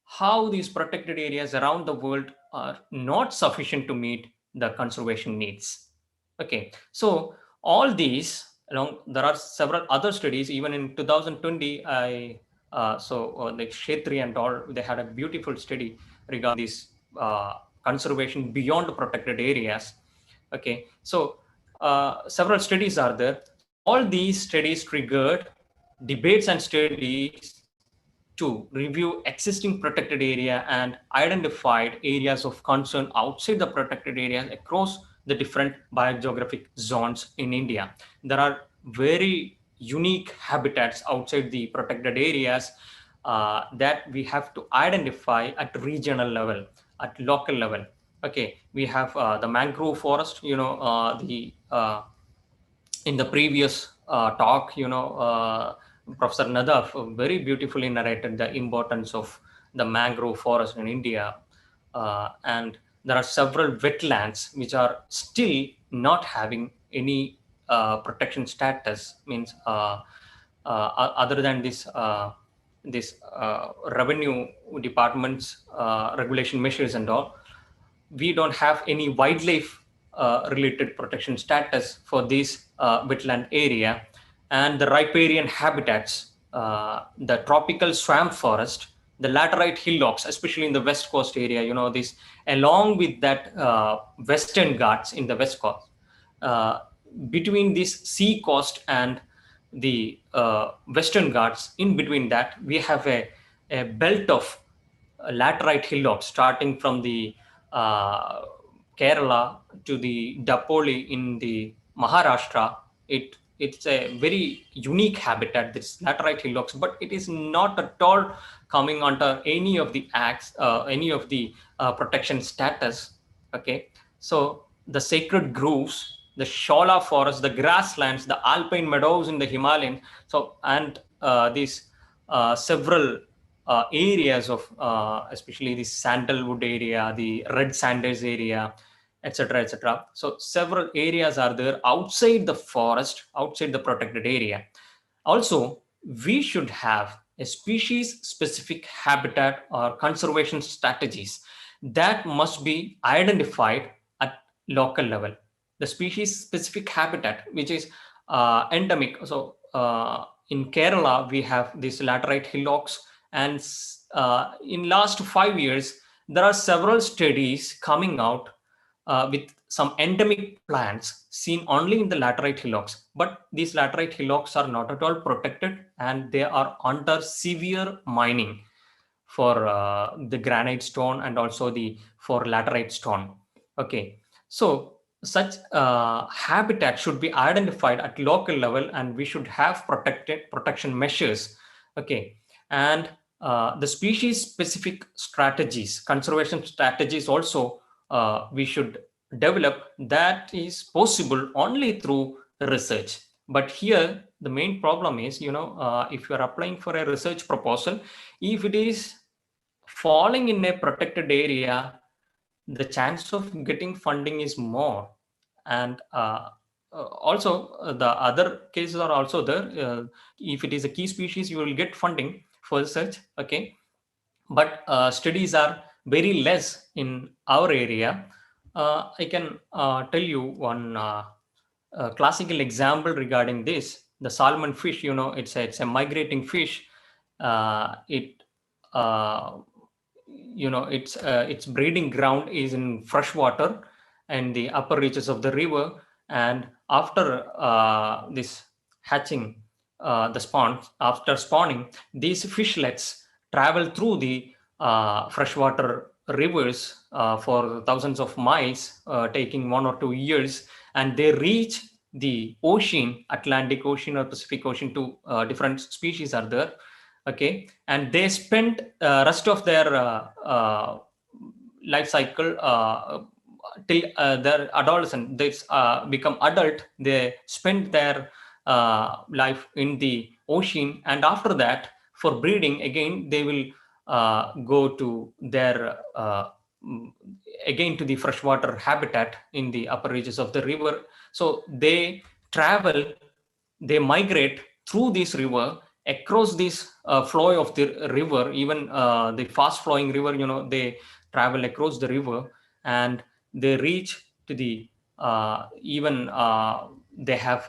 how these protected areas around the world are not sufficient to meet the conservation needs. Okay, so all these along, there are several other studies. Even in 2020, like Shetri and all, they had a beautiful study regarding this conservation beyond protected areas. Okay, so several studies are there. All these studies triggered debates and studies to review existing protected area and identified areas of concern outside the protected areas across the different biogeographic zones in India. There are very unique habitats outside the protected areas that we have to identify at regional level, at local level. Okay, we have the mangrove forest, in the previous talk, Professor Nadav very beautifully narrated the importance of the mangrove forest in India. And there are several wetlands which are still not having any protection status, means other than this revenue department's regulation measures and all, we don't have any wildlife related protection status for this wetland area. And the riparian habitats, the tropical swamp forest, the laterite hillocks, especially in the west coast area, this along with that western ghats in the west coast, between this sea coast and the western ghats, in between that we have a belt of laterite hillocks starting from the Kerala to the Dapoli in the Maharashtra. It's a very unique habitat, this laterite hillocks, but it is not at all coming under any of the acts, any of the protection status. Okay, so the sacred groves, the Shola forest, the grasslands, the alpine meadows in the Himalayan, so and these several areas of especially the sandalwood area, the red sanders area, etc., etc. So several areas are there outside the forest, outside the protected area. Also, we should have a species specific habitat or conservation strategies that must be identified at local level. The species specific habitat, which is endemic. So in Kerala, we have these laterite hillocks, and in last 5 years, there are several studies coming out with some endemic plants seen only in the laterite hillocks. But these laterite hillocks are not at all protected, and they are under severe mining for the granite stone and also for laterite stone. Okay, so such habitat should be identified at local level, and we should have protection measures. Okay, and the species specific strategies, conservation strategies also we should develop. That is possible only through research. But here the main problem is, if you are applying for a research proposal, if it is falling in a protected area, the chance of getting funding is more. And also the other cases are also there. If it is a key species, you will get funding for research. Okay, but studies are very less in our area. I can tell you one classical example regarding this. The Salomon fish, it's a migrating fish. Its breeding ground is in fresh water and the upper reaches of the river. And after this hatching, after spawning, these fishlets travel through the freshwater rivers for thousands of miles, taking 1 or 2 years, and they reach the ocean, Atlantic Ocean or Pacific Ocean. Two different species are there. Okay, and they spend rest of their life cycle till their adolescent. They become adult. They spend their life in the ocean, and after that, for breeding again, they will go to their again to the freshwater habitat in the upper reaches of the river. So they travel, they migrate through this river, across this flow of the river, even the fast flowing river, they travel across the river, and they reach to the even they have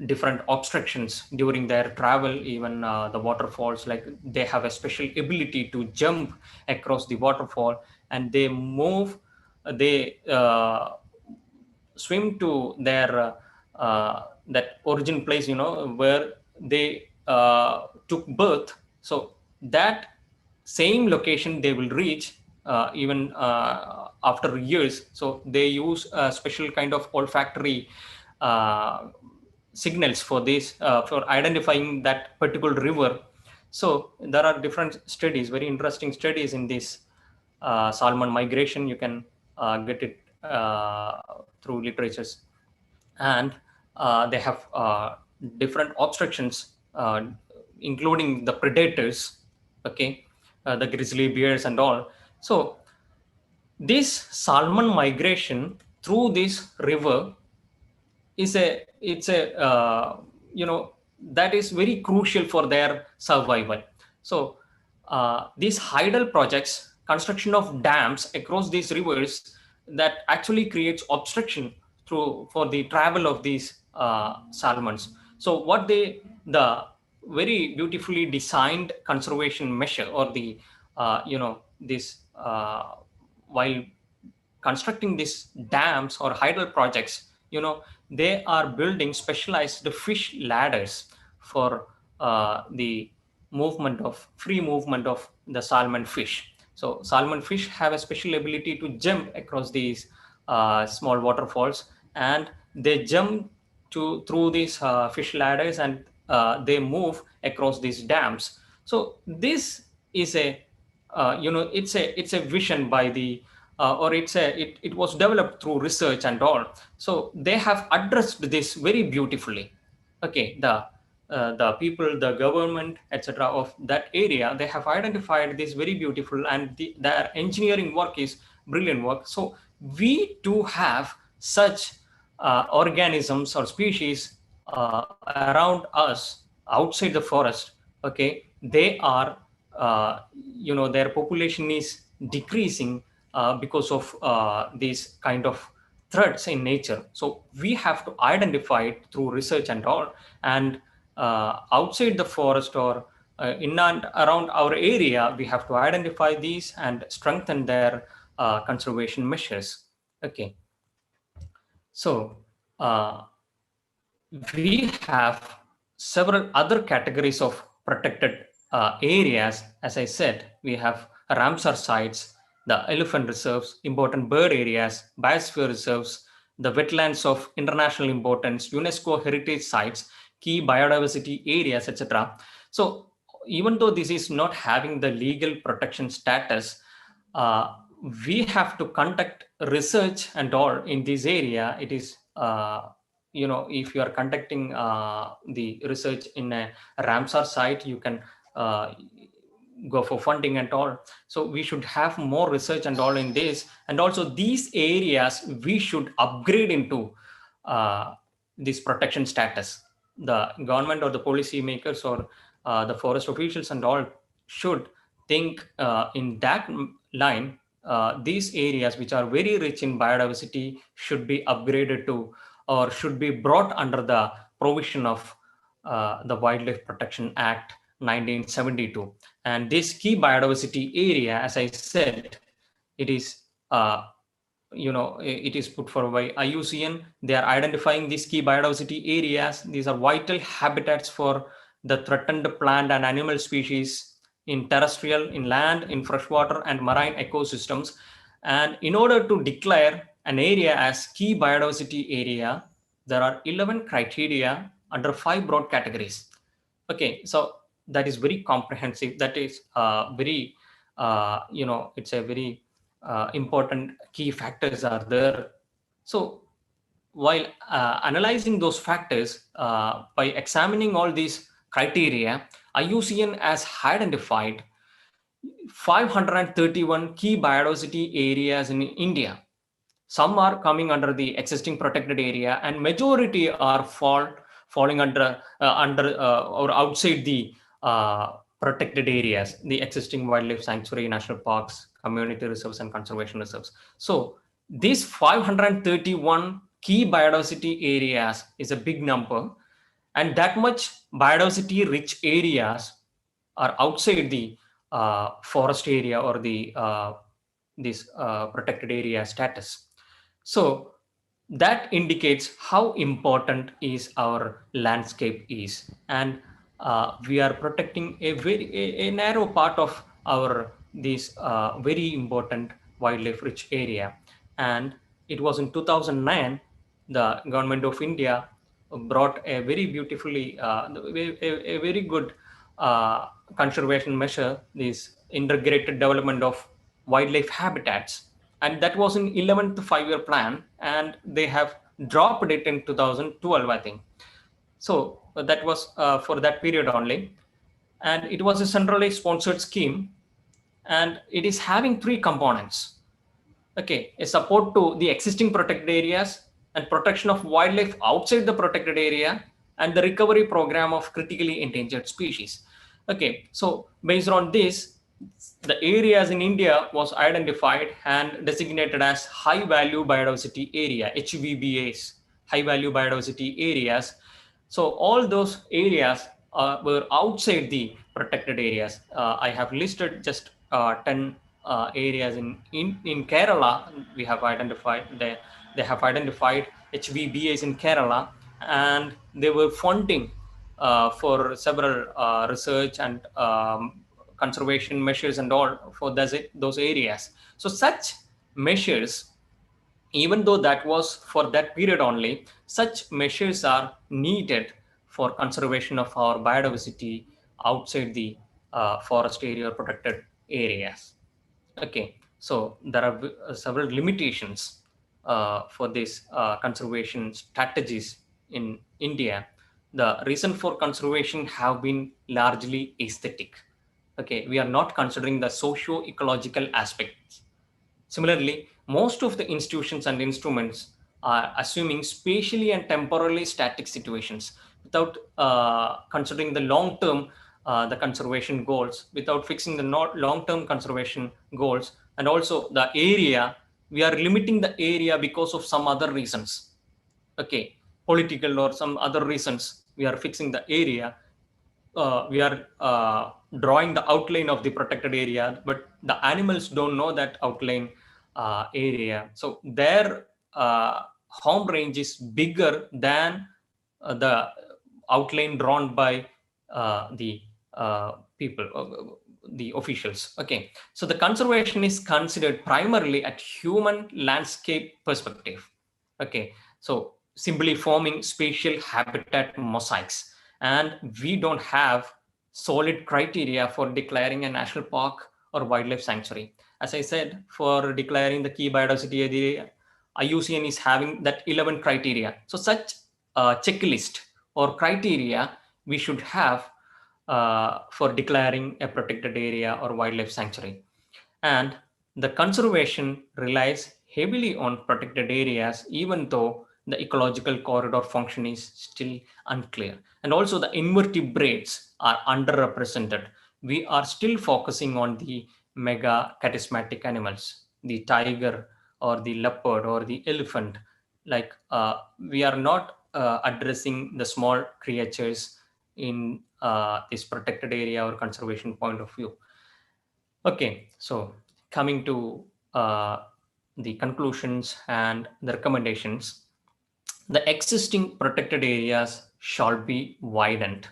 different obstructions during their travel. Even the waterfalls, like they have a special ability to jump across the waterfall, and they move, they swim to their that origin place, where they took birth. So that same location they will reach even after years. So they use a special kind of olfactory signals for this, for identifying that particular river. So there are different studies, very interesting studies in this salmon migration. You can get it through literatures. And they have different obstructions, including the predators, okay, the grizzly bears and all. So this salmon migration through this river is that is very crucial for their survival. So these hydel projects, construction of dams across these rivers, that actually creates obstruction for the travel of these salmons. So what the very beautifully designed conservation measure, or the this while constructing these dams or hydel projects, they are building specialized fish ladders for the free movement of the salmon fish. So salmon fish have a special ability to jump across these small waterfalls, and they jump through these fish ladders, and they move across these dams. So this is it's a vision by the or it was developed through research and all. So they have addressed this very beautifully. Okay, the people, the government, etc. of that area, they have identified this very beautiful, and their engineering work is brilliant work. So we too have such organisms or species around us outside the forest. Okay, they are their population is decreasing because of these kind of threats in nature. So we have to identify it through research and all, and outside the forest or in and around our area, we have to identify these and strengthen their conservation measures. Okay, so we have several other categories of protected areas. As I said, we have Ramsar sites, the elephant reserves, important bird areas, biosphere reserves, the wetlands of international importance, UNESCO heritage sites, key biodiversity areas, etc. So even though this is not having the legal protection status, we have to conduct research and all in this area. It is if you are conducting the research in a Ramsar site, you can go for funding and all. So we should have more research and all in this. And also these areas we should upgrade into this protection status. The government or the policy makers or the forest officials and all should think in that line these areas which are very rich in biodiversity should be upgraded to or should be brought under the provision of the Wildlife Protection Act 1972. And this key biodiversity area, as I said, it is it is put forward by IUCN. They are identifying these key biodiversity areas. These are vital habitats for the threatened plant and animal species in terrestrial, in land, in freshwater and marine ecosystems. And in order to declare an area as key biodiversity area, there are 11 criteria under 5 broad categories. Okay, so that is very comprehensive. That is very, it's a very important key factors are there. So while analyzing those factors, by examining all these criteria, IUCN has identified 531 key biodiversity areas in India. Some are coming under the existing protected area, and majority are falling under or outside the protected areas, the existing wildlife sanctuary, national parks, community reserves, and conservation reserves. So these 531 key biodiversity areas is a big number, and that much biodiversity rich areas are outside the forest area or the this protected area status. So that indicates how important is our landscape is, and we are protecting a narrow part of our this very important wildlife rich area. And it was in 2009 the government of India brought a very beautifully a very good conservation measure, this integrated development of wildlife habitats, and that was in 11th 5-year plan, and they have dropped it in 2012, I think. So that was for that period only, and it was a centrally sponsored scheme, and it is having 3 components. Okay, a support to the existing protected areas and protection of wildlife outside the protected area, and the recovery program of critically endangered species. Okay, so based on this, the areas in India was identified and designated as high value biodiversity area, HVBAs, high value biodiversity areas. So all those areas were outside the protected areas. I have listed just 10 areas in Kerala. We have identified they have identified HVBAs in Kerala, and they were funding for several research and conservation measures and all for those areas. So such measures, even though that was for that period only, such measures are needed for conservation of our biodiversity outside the forest area or protected areas. Okay, so there are several limitations for these conservation strategies in India. The reason for conservation have been largely aesthetic. Okay, we are not considering the socio-ecological aspects. Similarly, most of the institutions and instruments are assuming spatially and temporally static situations without considering the long-term the conservation goals, without fixing the long-term conservation goals, and also the area. We are limiting the area because of some other reasons. Okay, political or some other reasons. We are fixing the area. We are drawing the outline of the protected area, but the animals don't know that outline area. So their home range is bigger than the outline drawn by the people, the officials. Okay, so the conservation is considered primarily at human landscape perspective. Okay, so simply forming spatial habitat mosaics, and we don't have solid criteria for declaring a national park or wildlife sanctuary. As I said, for declaring the key biodiversity area, IUCN is having that 11 criteria. So such checklist or criteria we should have for declaring a protected area or wildlife sanctuary. And the conservation relies heavily on protected areas, even though the ecological corridor function is still unclear. And also the invertebrates are underrepresented. We are still focusing on the mega charismatic animals. the tiger or the leopard or the elephant. Like we are not addressing the small creatures in this protected area or conservation point of view. Okay, so coming to the conclusions and the recommendations, the existing protected areas shall be widened.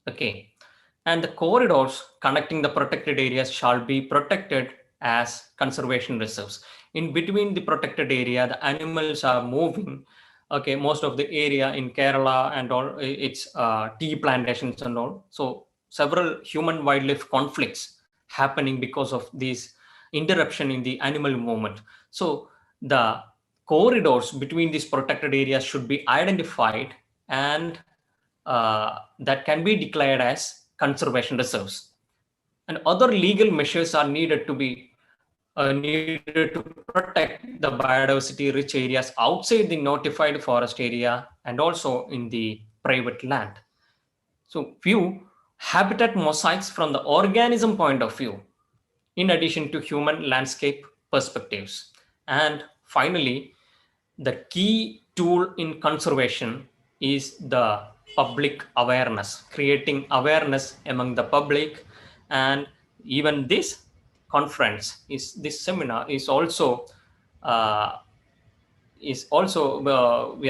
Okay, and the corridors connecting the protected areas shall be protected as conservation reserves. In between the protected area, the animals are moving. Okay, most of the area in Kerala and all, it's tea plantations and all. So several human wildlife conflicts happening because of this interruption in the animal movement. So the corridors between these protected areas should be identified, and that can be declared as conservation reserves. And other legal measures are needed to protect the biodiversity rich areas outside the notified forest area and also in the private land. So view habitat mosaics from the organism point of view, in addition to human landscape perspectives. And finally, the key tool in conservation is the public awareness, creating awareness among the public. And even this conference, this seminar is also we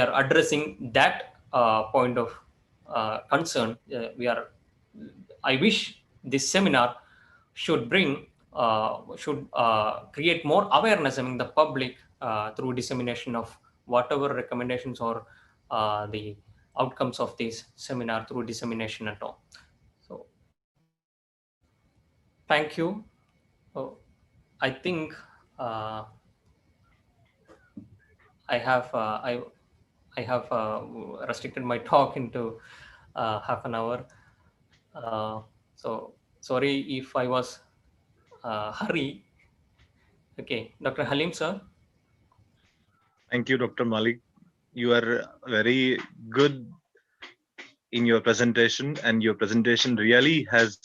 are addressing that point of concern. I wish this seminar should create more awareness among the public through dissemination of whatever recommendations or the outcomes of this seminar through dissemination and all. So thank you. I think I have restricted my talk into half an hour. So sorry if I was hurry. Okay, Dr. Halim, sir. Thank you, Dr. Malik. You are very good in your presentation, and your presentation really has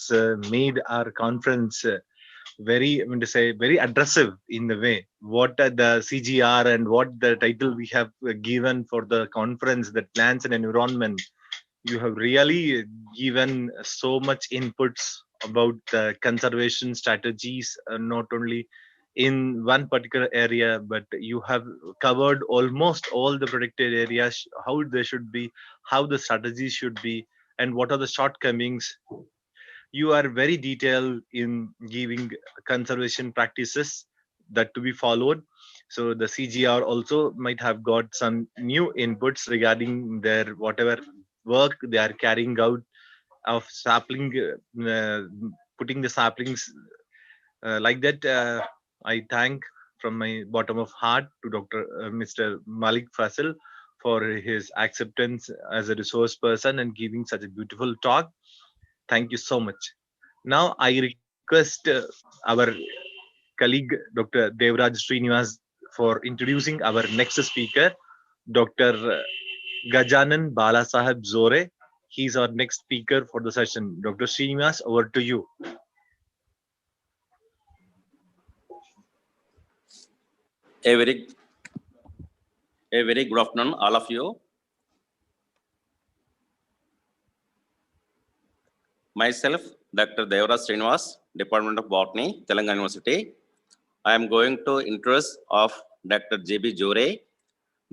made our conference very, very addressive in the way. What the CGR and what the title we have given for the conference, that plants and environment, you have really given so much inputs about the conservation strategies, not only in one particular area, but you have covered almost all the protected areas, how they should be, how the strategies should be, and what are the shortcomings. You are very detailed in giving conservation practices that to be followed. So the CGR also might have got some new inputs regarding their whatever work they are carrying out of sapling, putting the saplings like that. I thank from my bottom of heart to Mr. Malik Faisal for his acceptance as a resource person and giving such a beautiful talk. Thank you so much. Now I request our colleague Dr. Devraj Srinivas for introducing our next speaker, Dr. Gajanan Balasaheb Zore. He's our next speaker for the session. Dr. Srinivas, over to you. A very good afternoon, all of you. Myself, Dr. Devraj Srinivas, Department of Botany, Telangana University. I am going to introduce of Dr. J.B. Zore,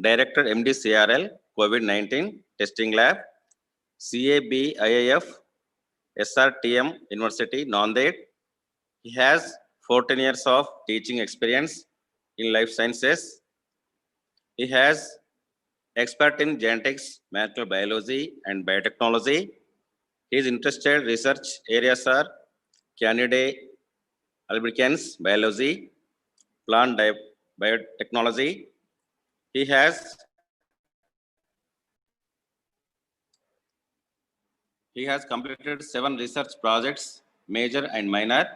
Director MDCRL, COVID-19 Testing Lab, CABIIF, SRTM University, Nanded. He has 14 years of teaching experience in life sciences. He has expert in genetics, molecular biology, and biotechnology. His interested research areas are Canidae albicans biology, plant biotechnology. He has completed 7 research projects, major and minor.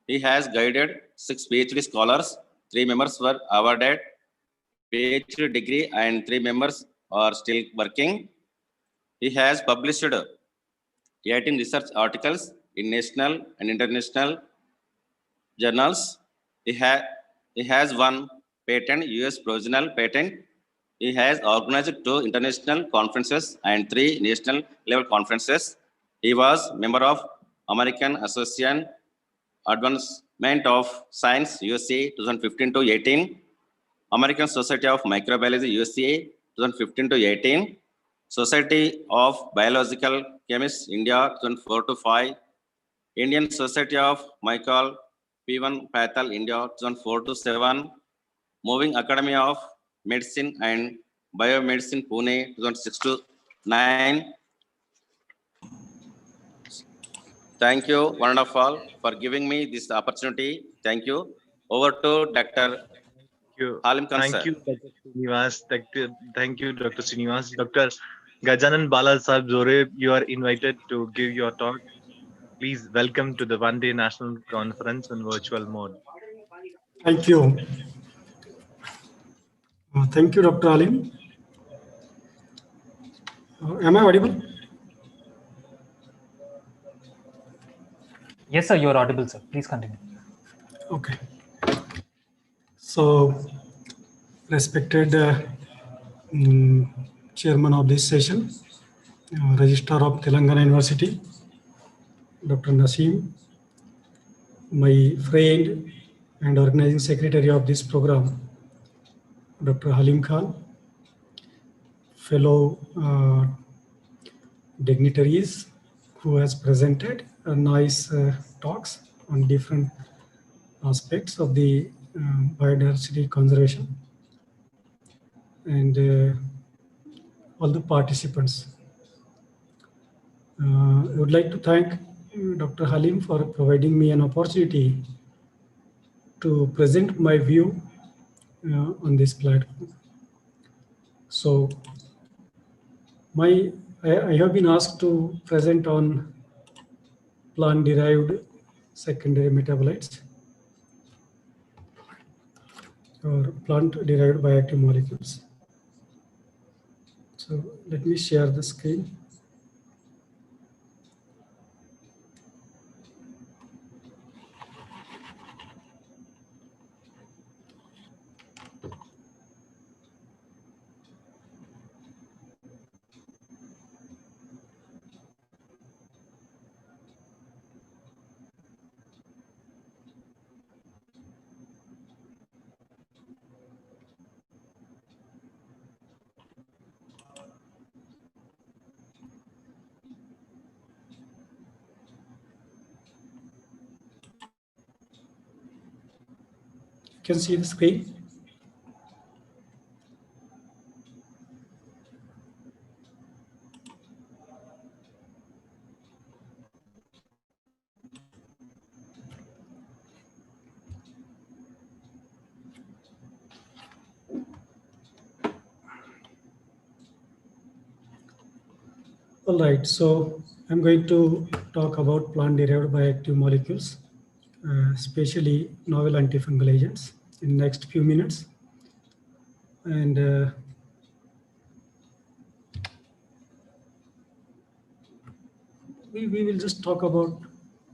He has guided 6 PhD scholars. 3 members were awarded PhD degree and 3 members are still working. He has published 18 research articles in national and international journals. He He has one patent, US provisional patent. He has organized 2 international conferences and 3 national level conferences. He was member of American Association Advancement of Science USA 2015 to 18, American Society of Microbiology USA 2015 to 18, Society of Biological Chemists India 2004 to 5, Indian Society of Michael P1 Pathal India 2004 to 7, Moving Academy of Medicine and Biomedicine Pune 2006 to 9. Thank you, one and all, for giving me this opportunity. Thank you. Over to Dr. Halim Khan, Thank sir. you, Dr. Srinivas. Thank you, Dr. Srinivas. Dr. Gajanan Bala Sahib Zore, you are invited to give your talk. Please welcome to the one-day national conference in virtual mode. Thank you. Thank you, Dr. Halim. Am I audible? Yes, sir, you're audible, sir. Please continue. Okay. So, respected chairman of this session, Registrar of Telangana University, Dr. Naseem, my friend and organizing secretary of this program, Dr. Halim Khan, fellow dignitaries who has presented nice talks on different aspects of the biodiversity conservation, and all the participants. I would like to thank Dr. Halim for providing me an opportunity to present my view on this platform. So, I have been asked to present on plant-derived secondary metabolites or plant-derived bioactive molecules. So let me share the screen. You can see the screen. All right, so I'm going to talk about plant-derived bioactive molecules, especially novel antifungal agents in the next few minutes. And we will just talk about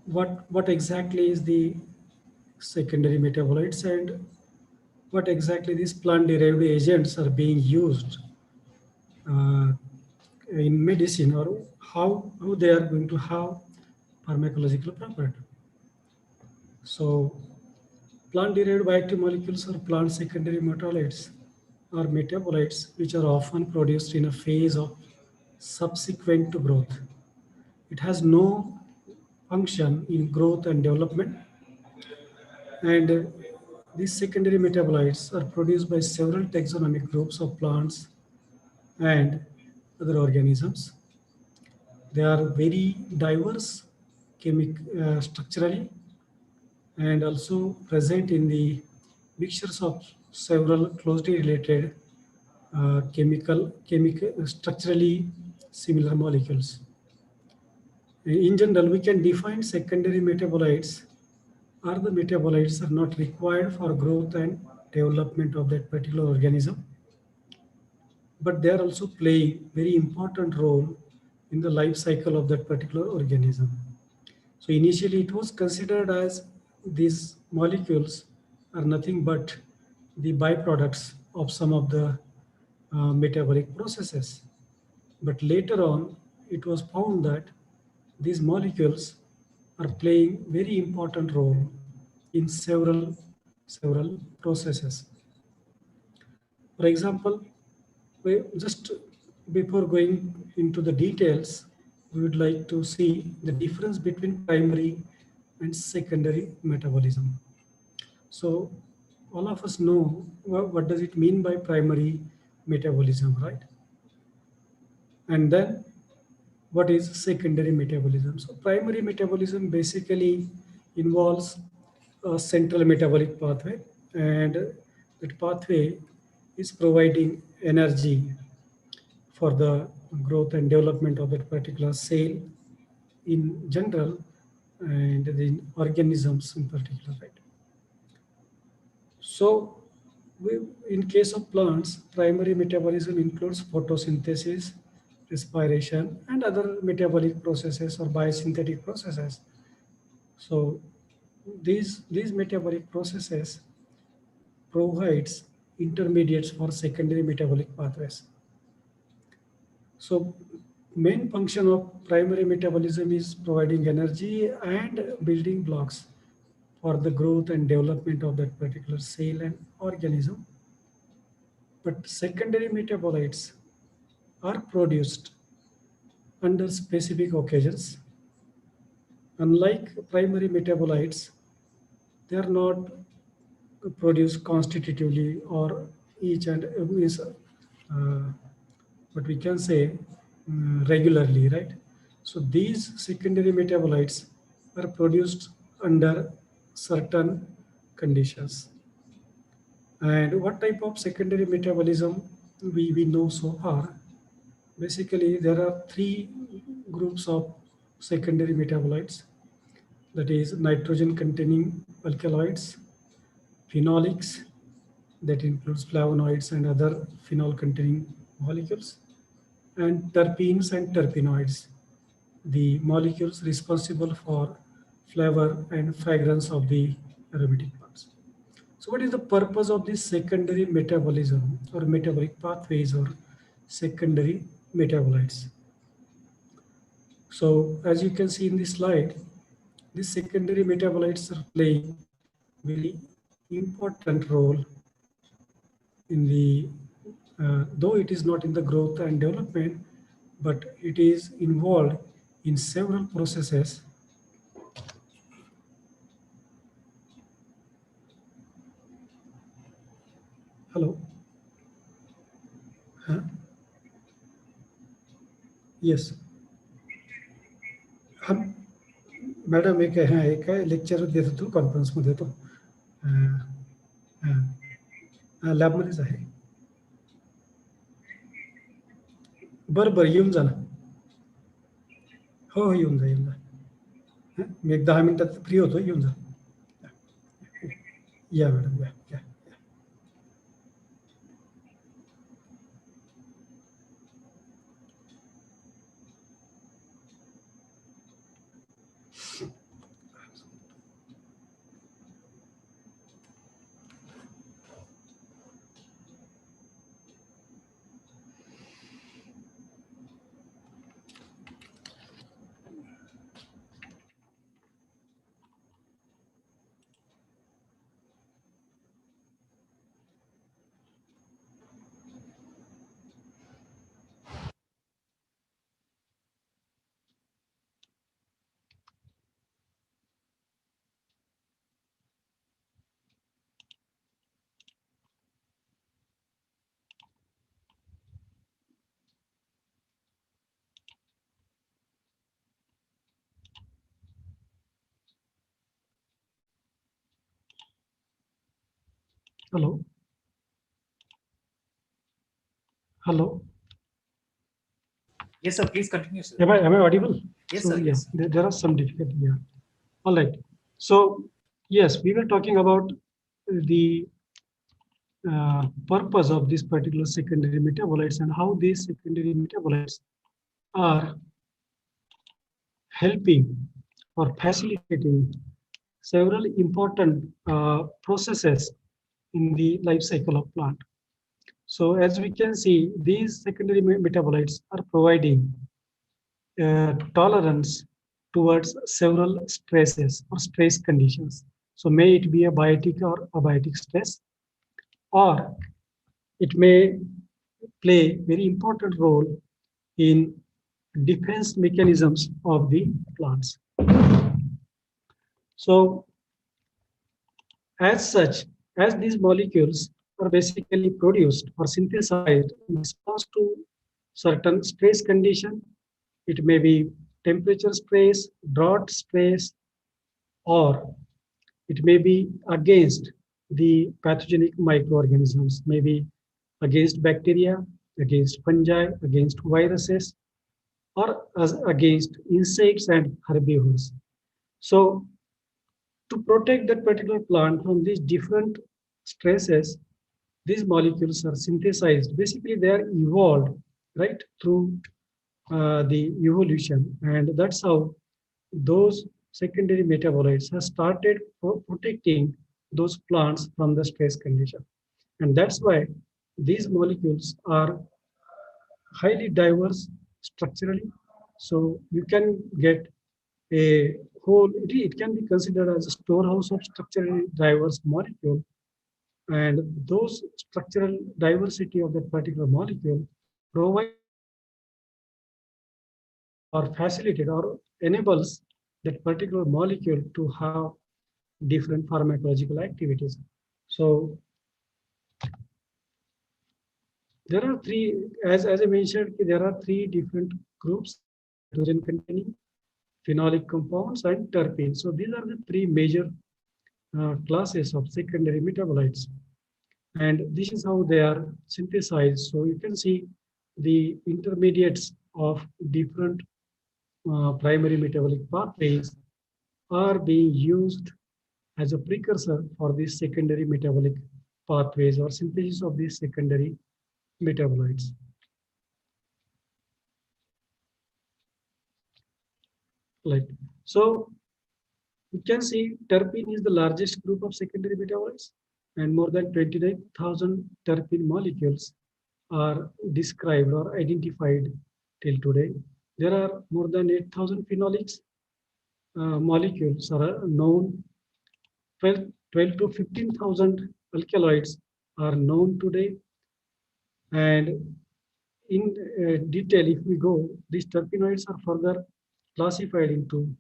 what exactly is the secondary metabolites and what exactly these plant-derived agents are being used in medicine, or how they are going to have pharmacological property. So plant-derived bioactive molecules or plant secondary metabolites are metabolites which are often produced in a phase of subsequent to growth. It has no function in growth and development, and these secondary metabolites are produced by several taxonomic groups of plants and other organisms. They are very diverse structurally, and also present in the mixtures of several closely related structurally similar molecules. In general, we can define secondary metabolites are the metabolites are not required for growth and development of that particular organism, but they are also playing very important role in the life cycle of that particular organism. So initially it was considered as these molecules are nothing but the byproducts of some of the metabolic processes. But later on, it was found that these molecules are playing very important role in several processes. For example, just before going into the details, we would like to see the difference between primary and secondary metabolism. So all of us know what does it mean by primary metabolism, right? And then what is secondary metabolism? So primary metabolism basically involves a central metabolic pathway, and that pathway is providing energy for the growth and development of that particular cell in general, and the organisms in particular, right? So in case of plants, primary metabolism includes photosynthesis, respiration, and other metabolic processes or biosynthetic processes. So these metabolic processes provides intermediates for secondary metabolic pathways. So main function of primary metabolism is providing energy and building blocks for the growth and development of that particular cell and organism. But secondary metabolites are produced under specific occasions. Unlike primary metabolites, they are not produced constitutively or each and is what we can say regularly, right? So these secondary metabolites are produced under certain conditions. And what type of secondary metabolism we know so far? Basically, there are three groups of secondary metabolites. That is nitrogen containing alkaloids, phenolics, that includes flavonoids and other phenol containing molecules, and terpenes and terpenoids, the molecules responsible for flavor and fragrance of the aromatic parts. So what is the purpose of this secondary metabolism or metabolic pathways or secondary metabolites? So as you can see in this slide, these secondary metabolites are playing very important role in the, though it is not in the growth and development, but it is involved in several processes. Hello? Huh? Yes. हम madam एक आहे lecture देत होतो कॉन्फरन्समध्ये तो लॅबमध्येच आहे. बरं बरं येऊन जा ना. हो हो येऊन जा. मी एक 10 मिनिटात फ्री होतो, येऊन जा. या मॅडम या. Hello. Hello. Yes, sir. Please continue, sir. Am I audible? Yes, so, sir. Yes. Yeah, there are some difficulty. Yeah. All right. So yes, we were talking about the purpose of this particular secondary metabolites and how these secondary metabolites are helping or facilitating several important processes in the life cycle of plant. So as we can see, these secondary metabolites are providing tolerance towards several stresses or stress conditions. So may it be a biotic or abiotic stress, or it may play very important role in defense mechanisms of the plants. So as such, as these molecules are basically produced or synthesized in response to certain stress condition, it may be temperature stress, drought stress, or it may be against the pathogenic microorganisms, maybe against bacteria, against fungi, against viruses, or as against insects and herbivores. So to protect that particular plant from these different stresses, these molecules are synthesized. Basically, they are evolved, right, through the evolution. And that's how those secondary metabolites have started protecting those plants from the stress condition. And that's why these molecules are highly diverse structurally. So you can get a whole, it can be considered as a storehouse of structurally diverse molecule. And those structural diversity of that particular molecule provides or facilitate or enables that particular molecule to have different pharmacological activities. So there are three, as I mentioned, there are three different groups: nitrogen containing, phenolic compounds, and terpenes. So these are the three major classes of secondary metabolites. And this is how they are synthesized. So you can see the intermediates of different primary metabolic pathways are being used as a precursor for these secondary metabolic pathways or synthesis of these secondary metabolites. Like so, you can see terpene is the largest group of secondary metabolites, and more than 29,000 terpene molecules are described or identified till today. There are more than 8,000 phenolics molecules are known. 12 to 15,000 alkaloids are known today. And in detail, if we go, these terpenoids are further classified into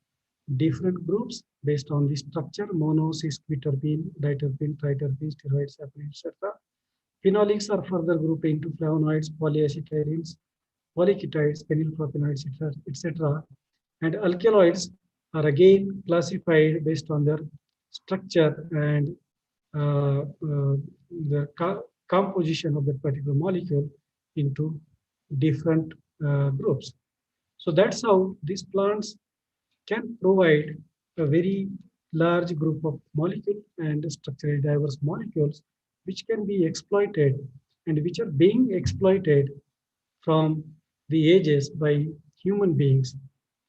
different groups based on the structure: mono, cis, quiterpene, diterpene, triterpene, steroids, saponids, etc. Phenolics are further grouped into flavonoids, polyacetylens, polyketides, phenylpropenoids, etc. And alkaloids are again classified based on their structure and the composition of that particular molecule into different groups. So that's how these plants can provide a very large group of molecules and structurally diverse molecules which can be exploited and which are being exploited from the ages by human beings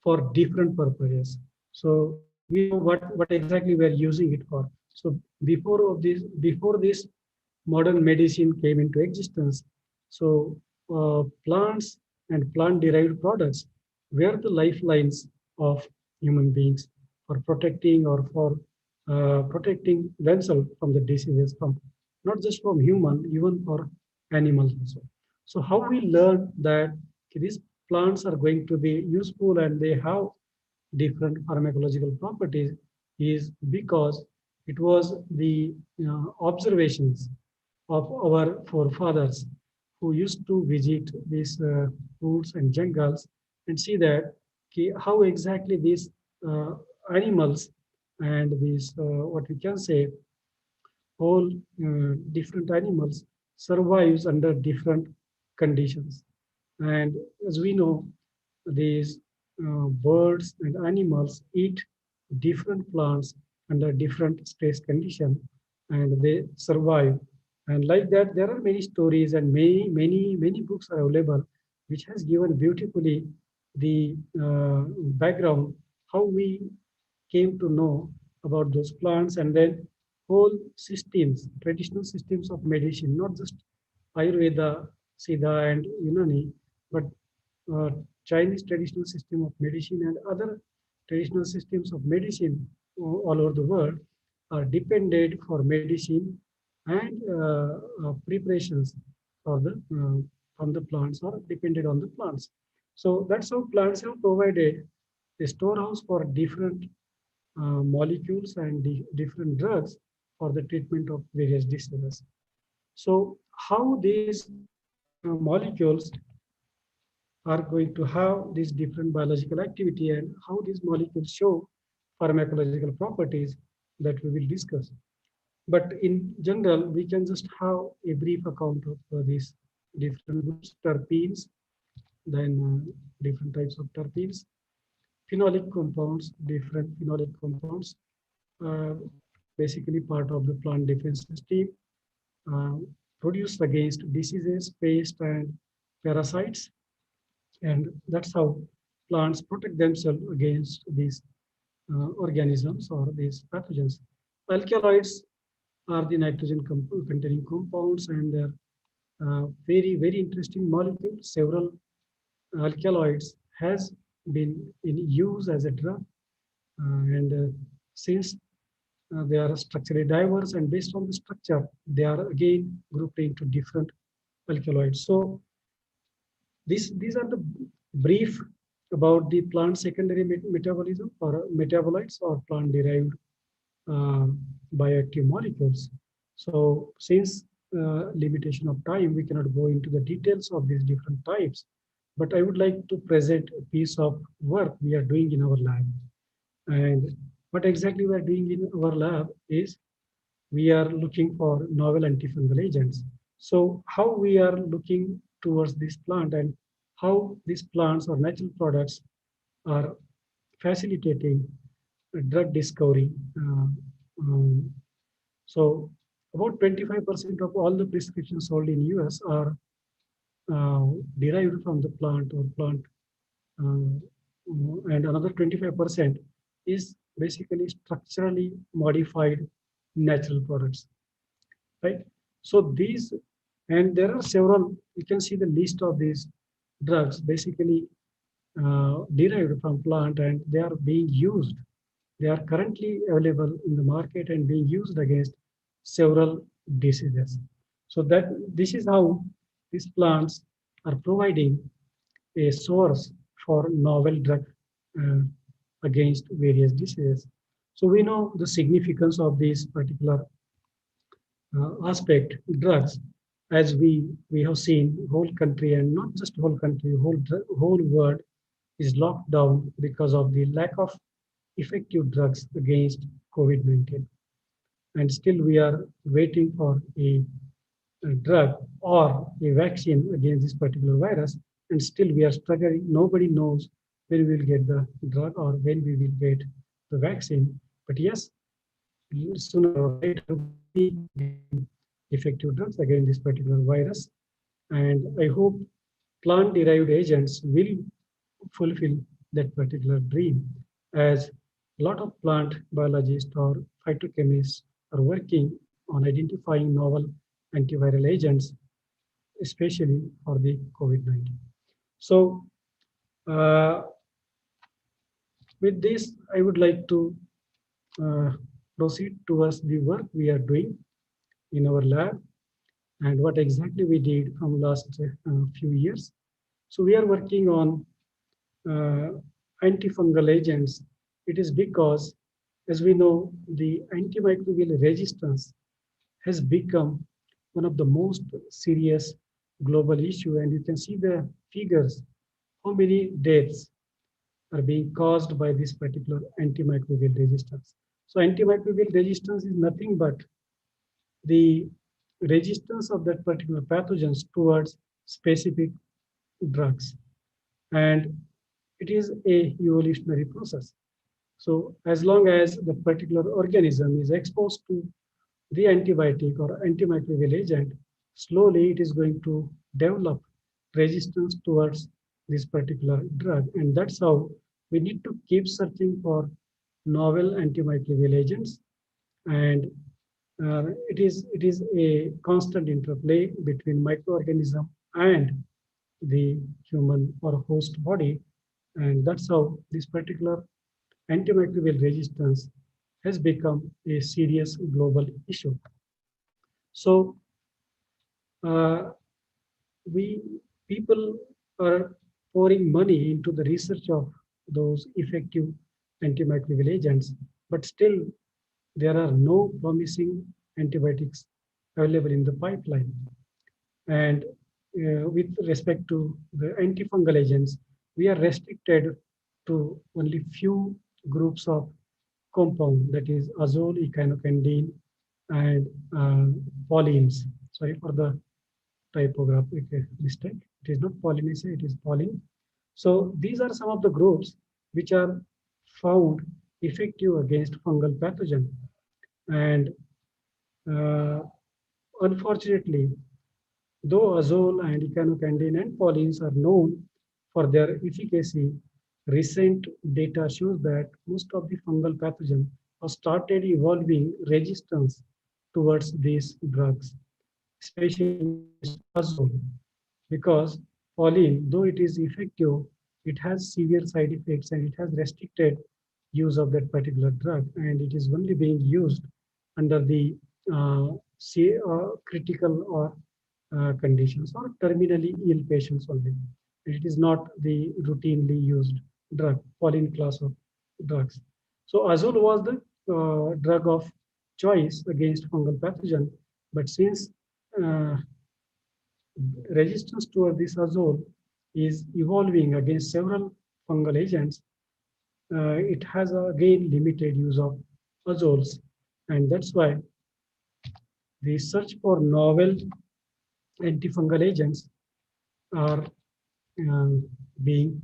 for different purposes. So we know what exactly we are using it for. So before this modern medicine came into existence, so plants and plant-derived products were the lifelines of human beings for protecting or for protecting themselves from the diseases, from not just from human, even for animals also. So how we learn that these plants are going to be useful and they have different pharmacological properties is because it was the observations of our forefathers who used to visit these woods and jungles and see that how exactly these animals and these what we can say all different animals survives under different conditions. And as we know, these birds and animals eat different plants under different stress condition and they survive. And like that, there are many stories and many books are available which has given beautifully the background how we came to know about those plants, and then whole systems, traditional systems of medicine, not just Ayurveda, Siddha, and Unani, but uh, Chinese traditional system of medicine and other traditional systems of medicine all over the world are dependent for medicine and preparations for the from the plants or depended on the plants. So that's how plants have provided a storehouse for different molecules and different drugs for the treatment of various diseases. So how these molecules are going to have these different biological activity and how these molecules show pharmacological properties that we will discuss. But in general, we can just have a brief account of these different groups, terpenes, then different types of terpenes, phenolic compounds, different phenolic compounds, uh, basically part of the plant defense system, uh, produced against diseases, pests, and parasites. And that's how plants protect themselves against these organisms or these pathogens. Alkaloids are the nitrogen containing compounds, and they're very, very interesting molecule. Several alkaloids has been in use as a drug, and since they are structurally diverse, and based on the structure, they are again grouped into different alkaloids. So these are the brief about the plant secondary metabolism or metabolites or plant derived uh, bioactive molecules. So since limitation of time, we cannot go into the details of these different types, but I would like to present a piece of work we are doing in our lab. And what exactly we are doing in our lab is we are looking for novel antifungal agents. So how we are looking towards this plant and how these plants or natural products are facilitating drug discovery. Um, so about 25% of all the prescriptions sold in US are derived from the plant or plant, and another 25% is basically structurally modified natural products, right? So these, and there are several, you can see the list of these drugs basically derived from plant, and they are being used. They are currently available in the market and being used against several diseases. So that this is how these plants are providing a source for novel drug uh, against various diseases. So we know the significance of these particular aspect drugs, as we have seen whole country, and not just whole country, whole world is locked down because of the lack of effective drugs against COVID-19. And still we are waiting for a drug or a vaccine against this particular virus, and still we are struggling. Nobody knows when we will get the drug or when we will get the vaccine. But yes, sooner or later, we effective drugs against this particular virus. And I hope plant-derived agents will fulfill that particular dream, as a lot of plant biologists or phytochemists are working on identifying novel antiviral agents, especially for the COVID-19. So with this, I would like to proceed towards the work we are doing in our lab and what exactly we did from last few years. So we are working on antifungal agents. It is because, as we know, the antimicrobial resistance has become one of the most serious global issue, and you can see the figures, how many deaths are being caused by this particular antimicrobial resistance. So antimicrobial resistance is nothing but the resistance of that particular pathogens towards specific drugs. And it is a evolutionary process. So as long as the particular organism is exposed to the antibiotic or antimicrobial agent, slowly it is going to develop resistance towards this particular drug. And that's how we need to keep searching for novel antimicrobial agents, and it is a constant interplay between microorganism and the human or host body, and that's how this particular antimicrobial resistance has become a serious global issue. So uh, we people are pouring money into the research of those effective antimicrobial agents, but still there are no promising antibiotics available in the pipeline. And with respect to the antifungal agents, we are restricted to only few groups of compound, that is azole, echinocandin, and polines. Sorry for the typographic mistake. It is not pollinaceae, it is pollen. So these are some of the groups which are found effective against fungal pathogen. And uh, unfortunately, though azole and echinocandin and pollines are known for their efficacy, recent data shows that most of the fungal pathogens have started evolving resistance towards these drugs, especially against azole, because pollen, though it is effective, it has severe side effects and it has restricted use of that particular drug, and it is only being used under the critical or conditions or terminally ill patients only. It is not the routinely used drug, pollen class of drugs. So azole was the drug of choice against fungal pathogen, but since uh, resistance toward this azole is evolving against several fungal agents, it has again limited use of azoles, and that's why the search for novel antifungal agents are being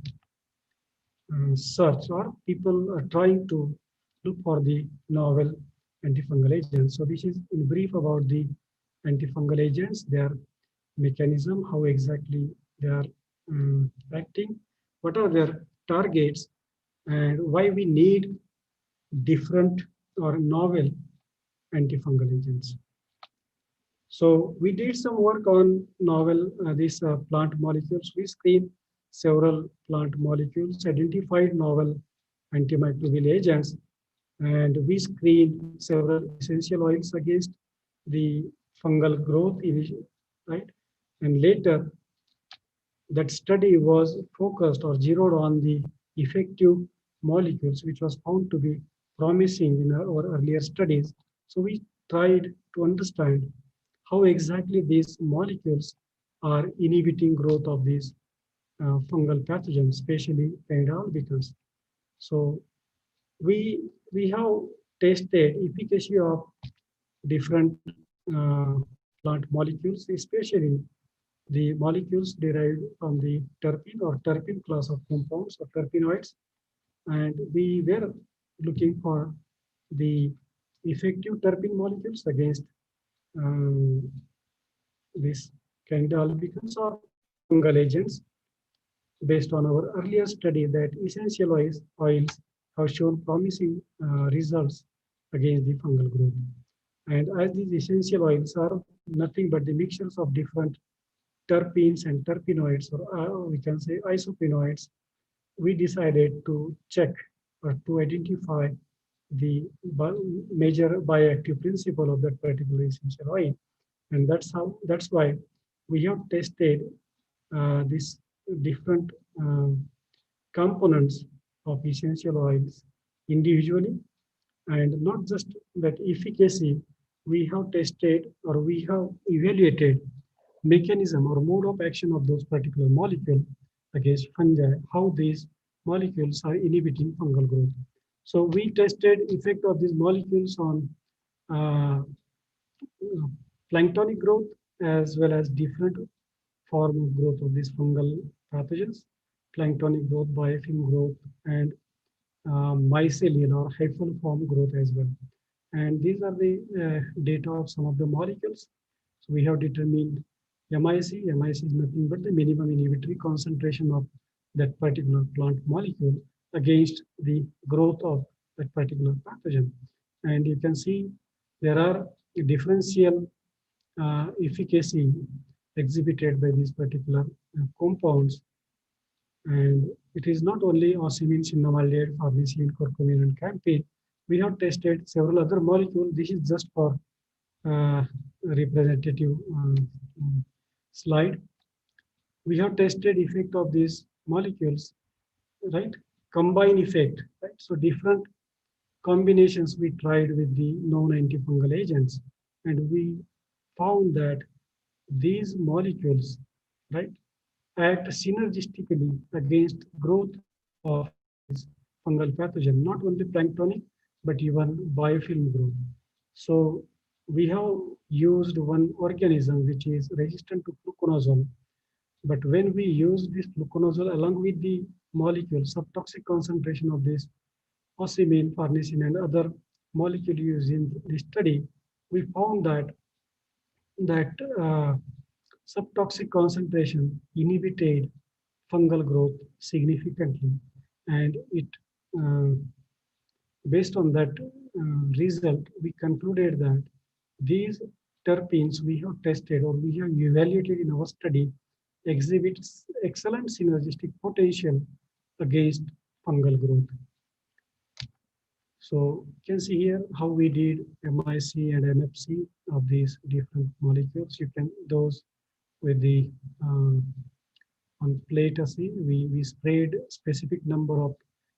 searched, or people are trying to look for the novel antifungal agents. So this is in brief about the antifungal agents, their mechanism, how exactly they are acting, what are their targets, and why we need different or novel antifungal agents. So we did some work on novel these plant molecules. We screened several plant molecules, identified novel antimicrobial agents, and we screened several essential oils against the fungal growth, right? And later, that study was focused or zeroed on the effective molecules, which was found to be promising in our earlier studies. So we tried to understand how exactly these molecules are inhibiting growth of these fungal pathogens, especially Candida albicans. So we have tested efficacy of different plant molecules, especially the molecules derived from the terpene or terpene class of compounds or terpenoids, and we were looking for the effective terpene molecules against um, this Candida albicans or fungal agents, based on our earlier study that essential oils have shown promising results against the fungal growth. And as these essential oils are nothing but the mixtures of different terpenes and terpenoids, or we can say isopenoids, we decided to check or to identify the major bioactive principle of that particular essential oil. And that's why we have tested these different components of essential oils individually, and not just that efficacy, we have tested or we have evaluated mechanism or mode of action of those particular molecule against fungi, how these molecules are inhibiting fungal growth. So we tested effect of these molecules on uh, planktonic growth as well as different form of growth of these fungal pathogens, planktonic growth, biofilm growth, and mycelial or hyphal form growth as well. And these are the data of some of the molecules. So we have determined MIC. MIC is nothing but the minimum inhibitory concentration of that particular plant molecule against the growth of that particular pathogen. And you can see there are differential efficacy exhibited by these particular compounds. And it is not only osmium, cinnamaldehyde, farnesene, curcumin, and campane. We have tested several other molecules. This is just for representative slide. We have tested effect of these molecules, right? Combine effect, right? So different combinations we tried with the known antifungal agents, and we found that these molecules, right, act synergistically against growth of this fungal pathogen, not only planktonic, but even biofilm growth. So we have used one organism which is resistant to fluconazole. But when we use this fluconazole along with the molecule, subtoxic concentration of this osmium, farnesene, and other molecule used in the study, we found that subtoxic concentration inhibited fungal growth significantly, and it based on that result, we concluded that these terpenes we have tested or we have evaluated in our study exhibits excellent synergistic potential against fungal growth. So you can see here how we did MIC and MFC of these different molecules. You can those with the on plate AC, we sprayed specific number of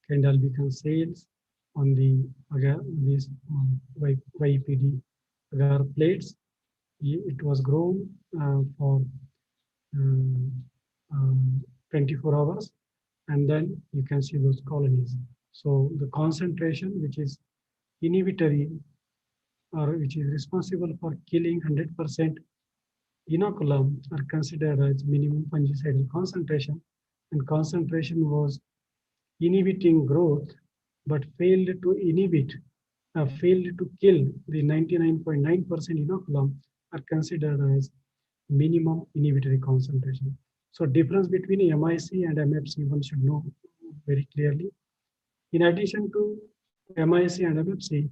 candalbecan cells on the these YPD agar plates. It was grown for 24 hours, and then you can see those colonies. So the concentration which is inhibitory or which is responsible for killing 100% inoculum are considered as minimum fungicidal concentration, and concentration was inhibiting growth but failed to kill the 99.9% inoculum are considered as minimum inhibitory concentration. So difference between MIC and MFC one should know very clearly. In addition to MIC and MFC,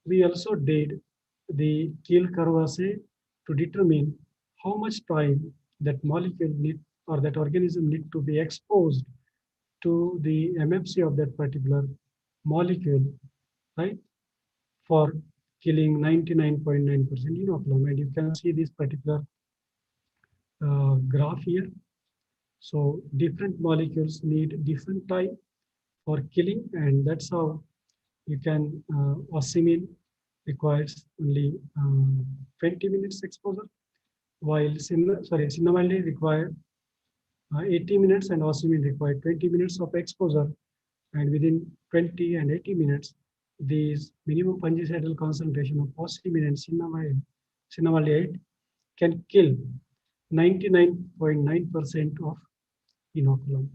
we also did the kill curve assay to determine how much time that molecule need or that organism need to be exposed to the MFC of that particular molecule, right, for killing 99.9% inoculum. And you can see this particular graph here. So different molecules need different time for killing, and that's how you can osmium requires only 20 minutes exposure, while cinnamaldehyde require 80 minutes and osmium required 20 minutes of exposure, and within 20 and 80 minutes, these minimum fungicidal concentration of osmium and cinnamaldehyde can kill 99.9% of inoculum,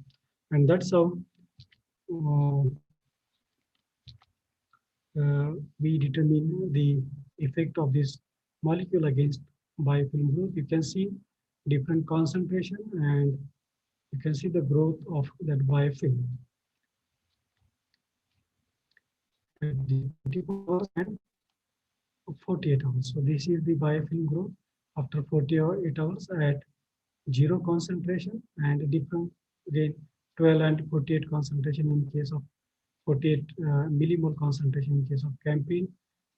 and that's how we determine the effect of this molecule against biofilm growth. You can see different concentration, and you can see the growth of that biofilm at the 24 hours and 48 hours. So this is the biofilm growth after 48 hours at 0 concentration, and different again 12 and 48 concentration in case of 48 millimole concentration in case of campane,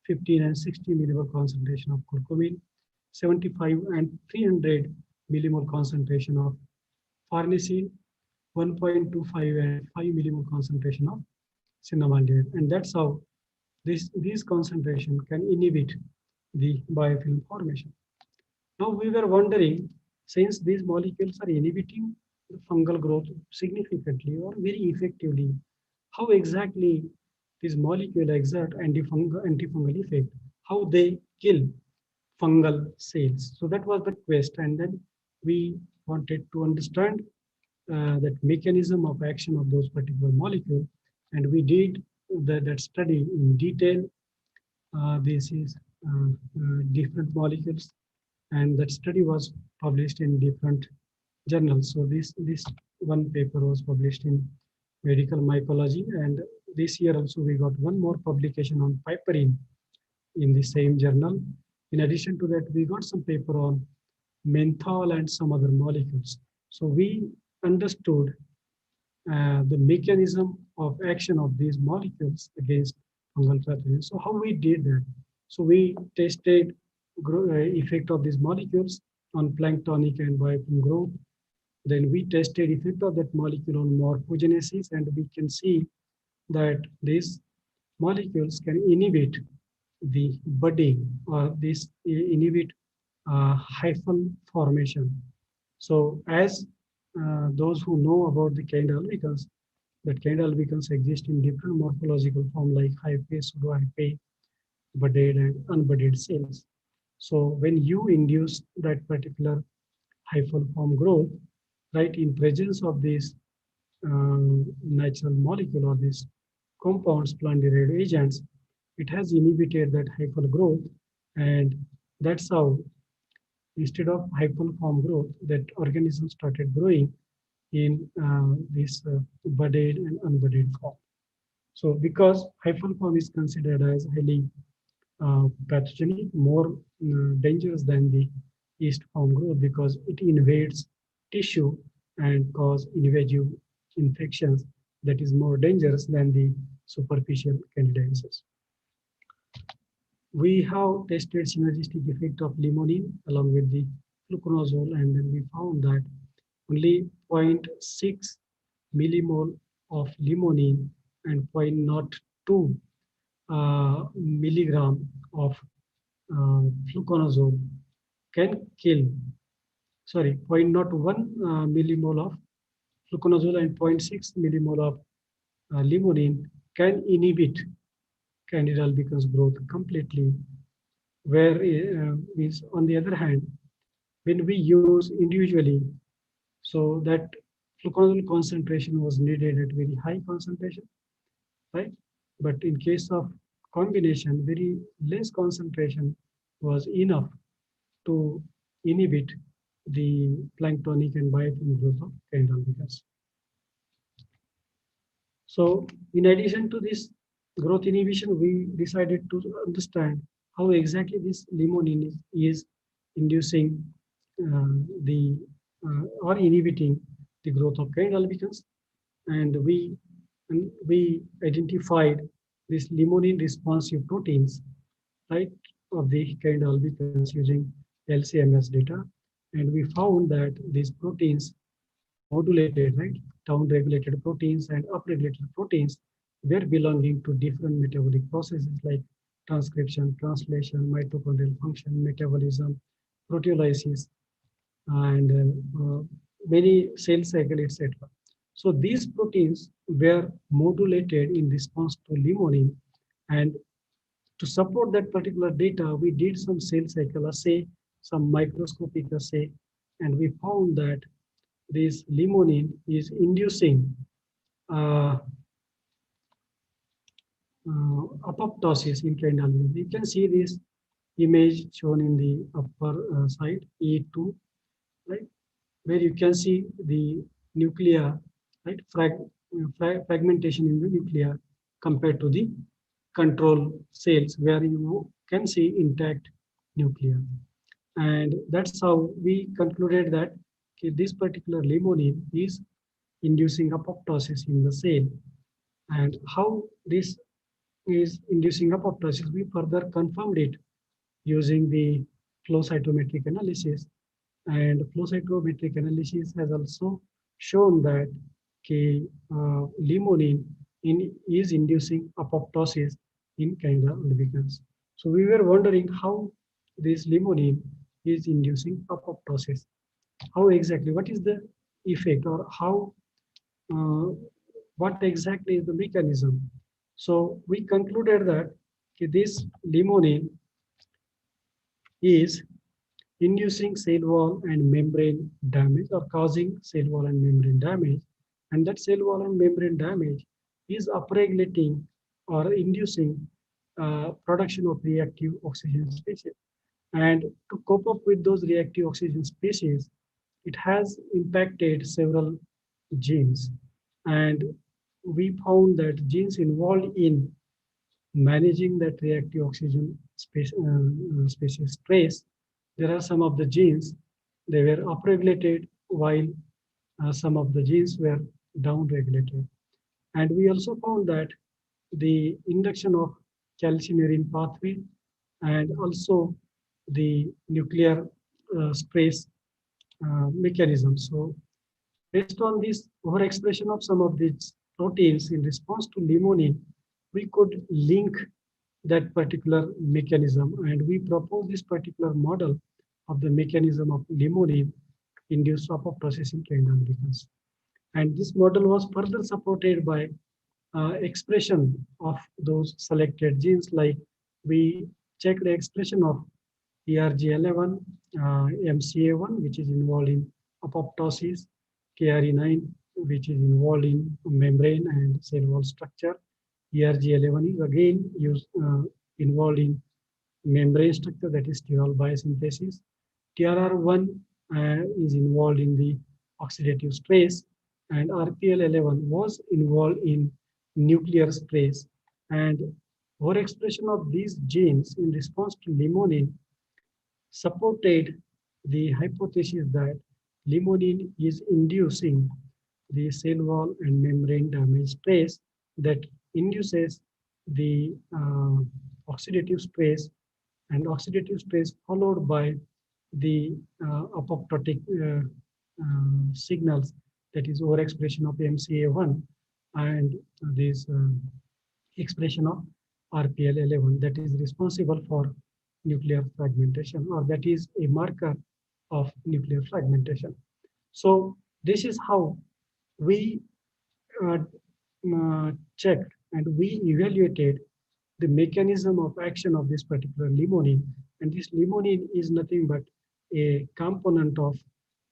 15 and 60 millimole concentration of curcumin, 75 and 300 millimole concentration of farnesene, 1.25 and 5 millimole concentration of cinnamaldehyde, and that's how these concentration can inhibit the biofilm formation. Now we were wondering, since these molecules are inhibiting the fungal growth significantly or very effectively, how exactly these molecules exert antifungal effect, how they kill fungal cells. So that was the quest, and then we wanted to understand that mechanism of action of those particular molecules, and we did that study in detail. This is different molecules, and that study was published in different journals. So this one paper was published in Medical Mycology, and this year also we got one more publication on piperine in the same journal. In addition to that, we got some paper on menthol and some other molecules. So we understood the mechanism of action of these molecules against fungal pathogens. So how we did that? So we tested effect of these molecules on planktonic and biofilm growth. Then we tested effect of that molecule on morphogenesis, and we can see that these molecules can inhibit the budding or this inhibit hyphal formation. So as those who know about the kind albicans, that kind albicans exist in different morphological form like hyphae, pseudohyphae, budded and unbudded cells. So when you induce that particular hyphal form growth, right, in presence of this natural molecule or these compounds, plant-derived agents, it has inhibited that hyphal growth, and that's how instead of hyphal form growth, that organism started growing in this budded and unbudded form. So because hyphal form is considered as highly pathogenic, more dangerous than the yeast form growth because it invades tissue and cause invasive infections that is more dangerous than the superficial candidiasis. We have tested synergistic effect of limonene along with the fluconazole, and then we found that only 0.6 millimole of limonene and 0.02 milligram of fluconazole can kill, 0.01 millimole of fluconazole and 0.6 millimole of limonene can inhibit Candida albicans growth completely. Where is on the other hand, when we use individually, so that fluconazole concentration was needed at very high concentration, right? But in case of combination, very less concentration was enough to inhibit the planktonic and biofilm growth of Candida albicans. So in addition to this growth inhibition, we decided to understand how exactly this limonene is inducing or inhibiting the growth of Candida albicans, and we identified this limonene responsive proteins, right, of the Candida albicans using LCMS data, and we found that these proteins modulated, right, down-regulated proteins and up-regulated proteins were belonging to different metabolic processes like transcription, translation, mitochondrial function, metabolism, proteolysis, and many cell cycle, etc. So these proteins were modulated in response to limonene, and to support that particular data, we did some cell cycle assay, some microscopic assay, and we found that this limonene is inducing apoptosis in Candida albicans. You can see this image shown in the upper side, E2, right, where you can see the nuclear, right, fragmentation in the nuclear compared to the control cells where you can see intact nuclear. And that's how we concluded that this particular limonene is inducing apoptosis in the cell. And how this is inducing apoptosis, we further confirmed it using the flow cytometric analysis. And flow cytometric analysis has also shown that limonene is inducing apoptosis in Candida albicans. So we were wondering how this limonene is inducing apoptosis. How exactly? What is the effect, or how? What exactly is the mechanism? So we concluded that this limonene is inducing cell wall and membrane damage, or causing cell wall and membrane damage, and that cell wall and membrane damage is upregulating or inducing production of reactive oxygen species. And to cope up with those reactive oxygen species, it has impacted several genes. And we found that genes involved in managing that reactive oxygen species trace, there are some of the genes, they were upregulated while some of the genes were downregulated. And we also found that the induction of calcineurin pathway and also the nuclear stress mechanism. So based on this overexpression of some of these proteins in response to limonene, we could link that particular mechanism, and we propose this particular model of the mechanism of limonene induced apoptosis in candle beacons. And this model was further supported by expression of those selected genes, like we check the expression of ERG11, MCA1, which is involved in apoptosis, KRE9, which is involved in membrane and cell wall structure. ERG11 is again involved in membrane structure, that is sterol biosynthesis. TRR1 is involved in the oxidative stress, and RPL11 was involved in nuclear stress. And overexpression of these genes in response to limonene supported the hypothesis that limonene is inducing the cell wall and membrane damage stress that induces the oxidative stress, and oxidative stress followed by the apoptotic signals, that is overexpression of MCA1 and this expression of RPL11 that is responsible for nuclear fragmentation, or that is a marker of nuclear fragmentation. So this is how we checked and we evaluated the mechanism of action of this particular limonene. And this limonene is nothing but a component of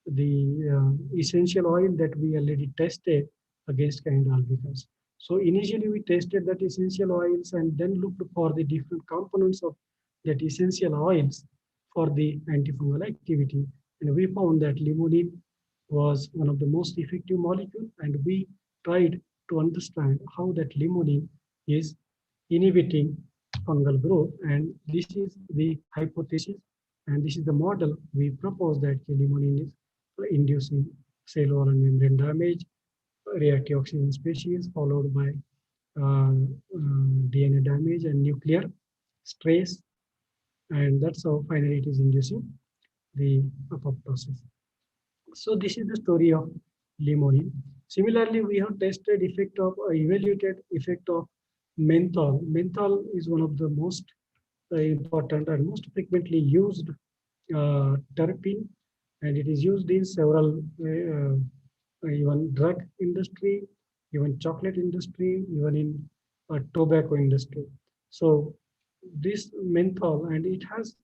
the essential oil that we already tested against candle beacons. So initially we tested that essential oils and then looked for the different components of that essential oils for the antifungal activity. And we found that limonene was one of the most effective molecules, and we tried to understand how that limonene is inhibiting fungal growth. And this is the hypothesis, and this is the model we propose, that limonene is inducing cell wall and membrane damage, reactive oxygen species, followed by DNA damage and nuclear stress. And that's how finally it is inducing the apoptosis. So this is the story of limonene. Similarly, we have tested effect of evaluated effect of menthol. Menthol is one of the most important and most frequently used terpene, and it is used in several even drug industry, even chocolate industry, even in tobacco industry. So this menthol, and it has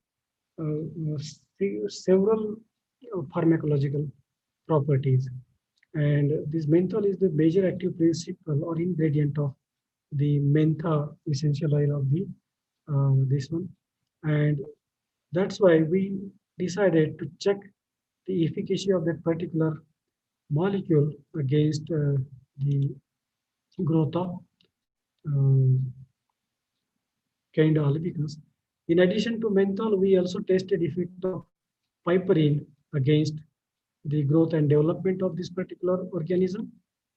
several pharmacological properties. And this menthol is the major active principle or ingredient of the mentha essential oil of the this one. And that's why we decided to check the efficacy of that particular molecule against the growth of candida albicans. In addition to menthol, we also tested effect of piperine against the growth and development of this particular organism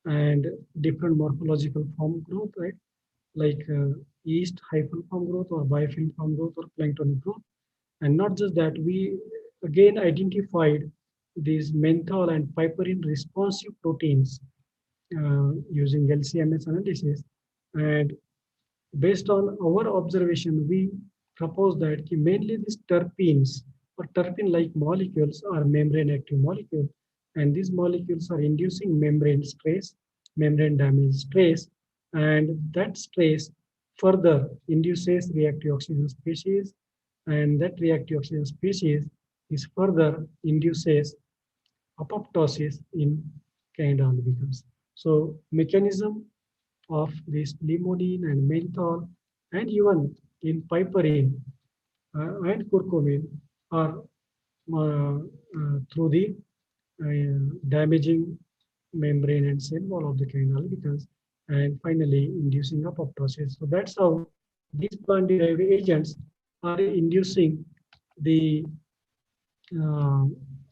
and different morphological form growth, right? Like yeast hyphal form growth or biofilm form growth or planktonic growth. And not just that, we again identified these menthol and piperine responsive proteins using LCMS analysis. And based on our observation, we propose that mainly these terpenes or terpene-like molecules are membrane-active molecules, and these molecules are inducing membrane stress, membrane damage stress, and that stress further induces reactive oxygen species, and that reactive oxygen species is further induces apoptosis in candida albicans. So mechanism of this limonene and menthol and even in piperine and curcumin are through the damaging membrane and cell wall of the candida albicans, and finally inducing apoptosis. So that's how these plant-derived agents are inducing the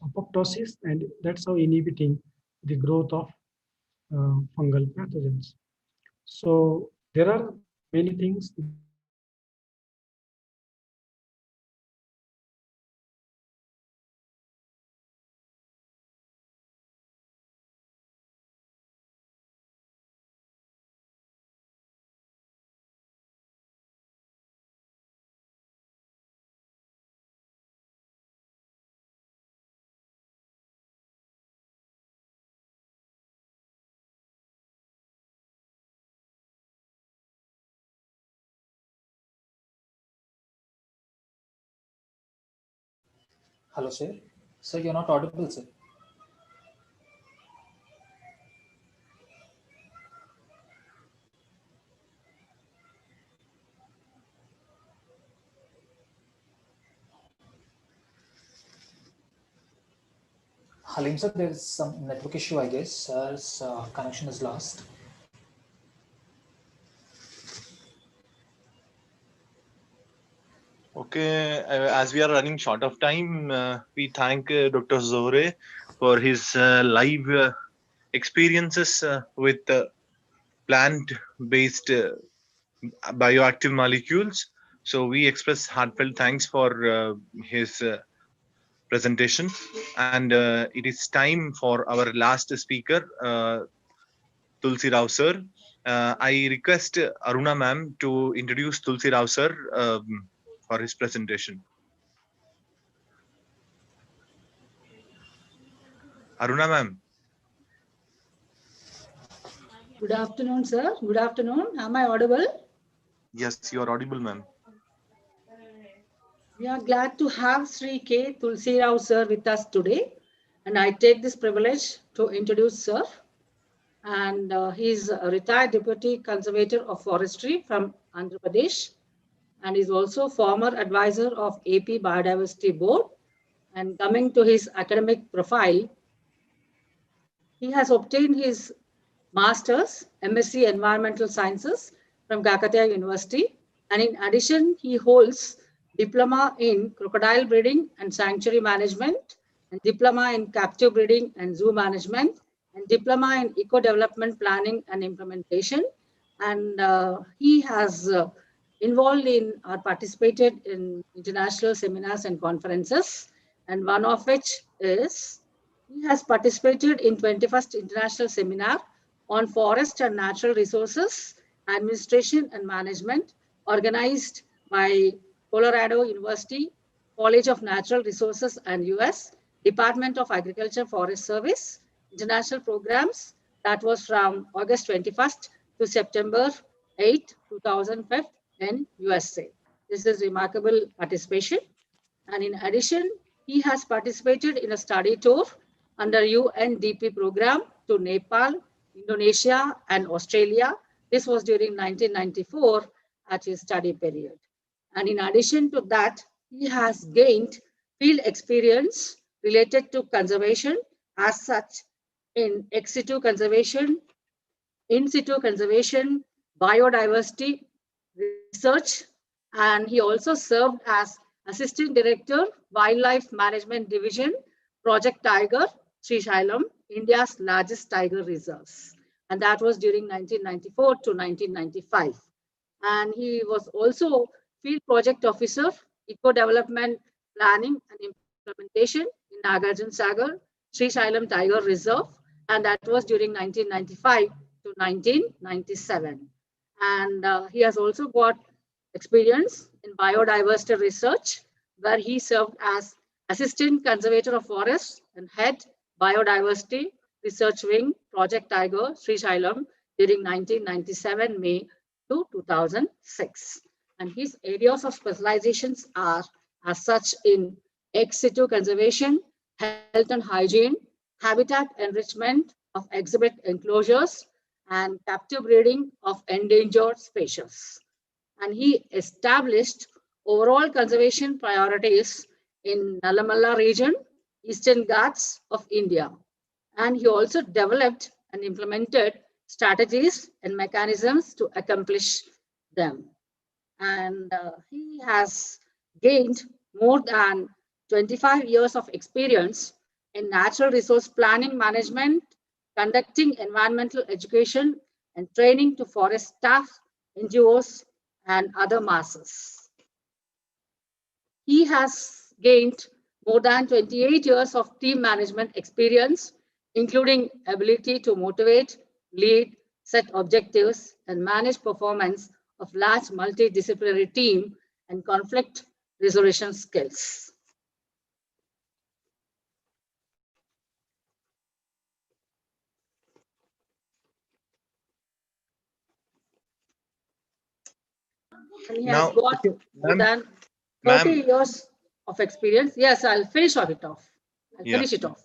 apoptosis, and that's how inhibiting the growth of fungal pathogens. So there are many things that Hello, sir. Sir, you're not audible, sir. Halim, sir, there's some network issue, I guess. Sir's connection is lost. Okay, as we are running short of time, we thank Dr. Zohre for his live experiences with plant-based bioactive molecules. So we express heartfelt thanks for his presentation. And it is time for our last speaker, Tulsi Rao sir. I request Aruna ma'am to introduce Tulsi Rao sir for his presentation. Aruna ma'am. Good afternoon, sir. Good afternoon. Am I audible? Yes, you are audible, ma'am. We are glad to have Sri K. Tulsi Rao sir with us today. And I take this privilege to introduce sir. And he's a retired Deputy Conservator of Forestry from Andhra Pradesh. And he's also former advisor of AP Biodiversity Board. And coming to his academic profile, he has obtained his Master's, MSc Environmental Sciences from Kakatiya University. And in addition, he holds Diploma in Crocodile Breeding and Sanctuary Management, and Diploma in Captive Breeding and Zoo Management, and Diploma in Eco-Development Planning and Implementation. And he has involved in or participated in international seminars and conferences. And one of which is, he has participated in 21st International Seminar on Forest and Natural Resources, Administration and Management, organized by Colorado University, College of Natural Resources and US, Department of Agriculture Forest Service, international programs. That was from August 21st to September 8, 2005 in USA. This is remarkable participation. And in addition, he has participated in a study tour under UNDP program to Nepal, Indonesia, and Australia. This was during 1994 at his study period. And in addition to that, he has gained field experience related to conservation as such in ex-situ conservation, in-situ conservation, biodiversity research, and he also served as Assistant Director, Wildlife Management Division, Project Tiger, Srisailam, India's largest tiger reserves. And that was during 1994 to 1995. And he was also Field Project Officer, Eco Development Planning and Implementation in Nagarjun Sagar, Srisailam Tiger Reserve. And that was during 1995 to 1997. And he has also got experience in biodiversity research, where he served as Assistant Conservator of Forests and Head Biodiversity Research Wing, Project Tiger, Srisailam, during 1997 May to 2006. And his areas of specializations are as such in ex-situ conservation, health and hygiene, habitat enrichment of exhibit enclosures, and captive breeding of endangered species. And he established overall conservation priorities in Nalamala region, Eastern Ghats of India. And he also developed and implemented strategies and mechanisms to accomplish them. And he has gained more than 25 years of experience in natural resource planning management, conducting environmental education and training to forest staff, NGOs, and other masses. He has gained more than 28 years of team management experience, including ability to motivate, lead, set objectives, and manage performance of large multidisciplinary team and conflict resolution skills. And he has got more than 30 years of experience. Yes, I'll finish it off. Finish it off.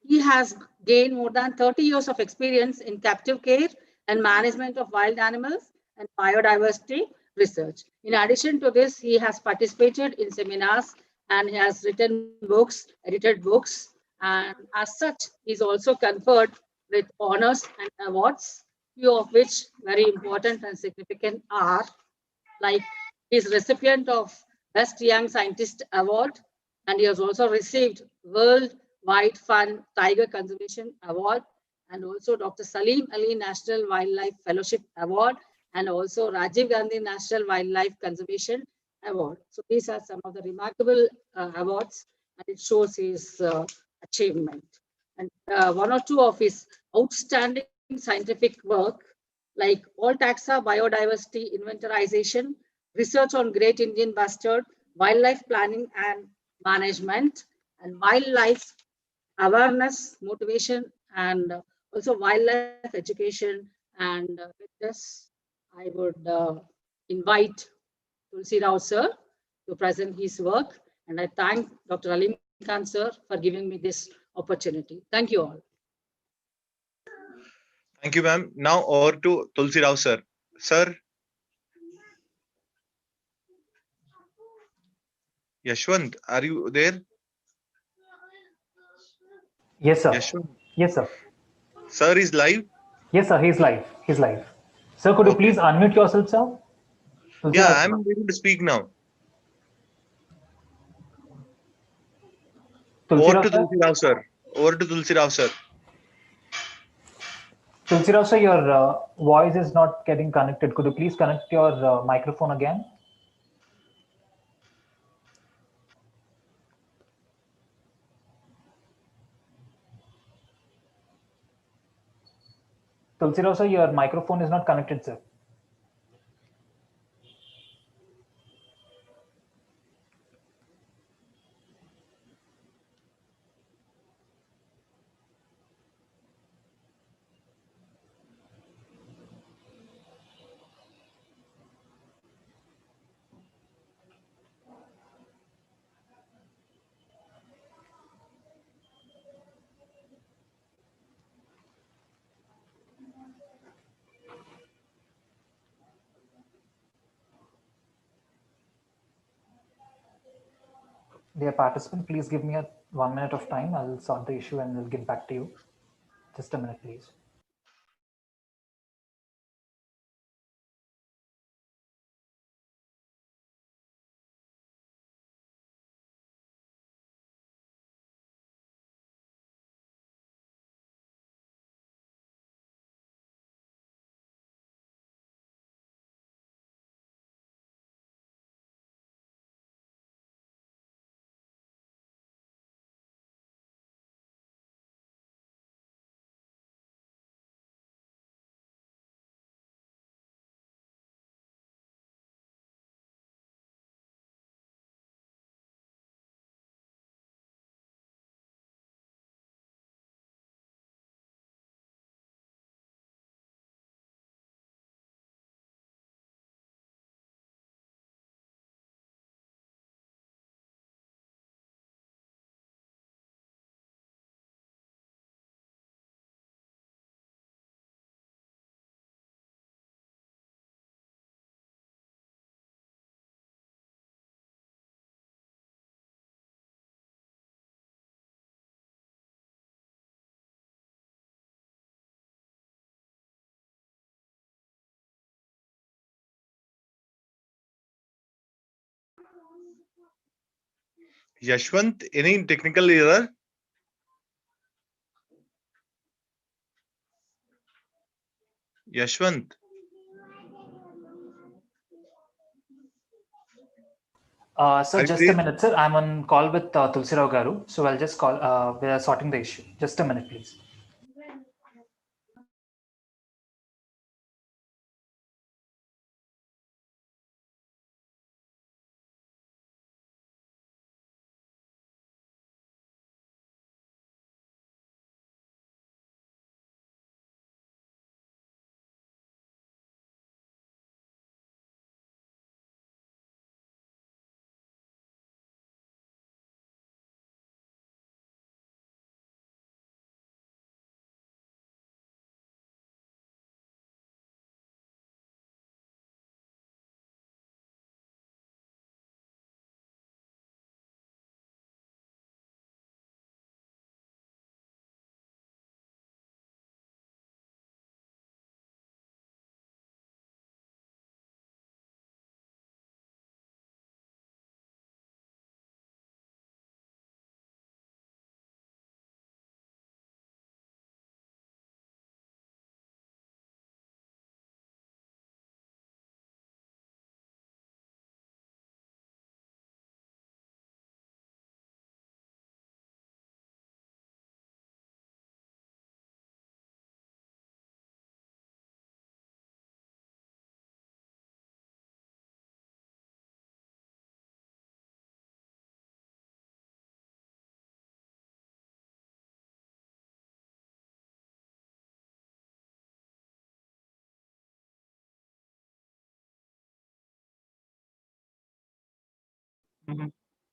He has gained more than 30 years of experience in captive care and management of wild animals and biodiversity research. In addition to this, he has participated in seminars and he has written books, edited books, and as such, he's also conferred with honors and awards, few of which very important and significant are like he's recipient of Best Young Scientist Award, and he has also received Worldwide Fund Tiger Conservation Award, and also Dr. Salim Ali National Wildlife Fellowship Award, and also Rajiv Gandhi National Wildlife Conservation Award. So these are some of the remarkable awards, and it shows his achievement. And one or two of his outstanding scientific work, like all taxa biodiversity inventorization, research on Great Indian Bustard, wildlife planning and management, and wildlife awareness, motivation, and also wildlife education. And with this, I would invite Tulsi Rao sir to present his work. And I thank Dr. Alim Khan sir for giving me this opportunity. Thank you all. Thank you, ma'am. Now over to Tulsi Rao sir. Sir. Yashwant, are you there? Yes, sir. Yashwant. Yes, sir. Sir is live? Yes, sir. He's live. He's live. Sir, could you please unmute yourself, sir? Tulsi Yeah, Rao, I'm able to speak now. Over to Tulsi Rao sir. Over to Tulsi Rao sir. Tulsi Rao sir, your voice is not getting connected. Could you please connect your microphone again? Tulsi Rao sir, your microphone is not connected, sir. Dear participant, please give me 1 minute of time. I'll solve the issue and we'll get back to you. Just a minute, please. Yashwant, any technical error? Yashwant. Sir, Are you just a there? minute, sir. I'm on call with Tulsirao Garu, so I'll just call. We are sorting the issue. Just a minute, please.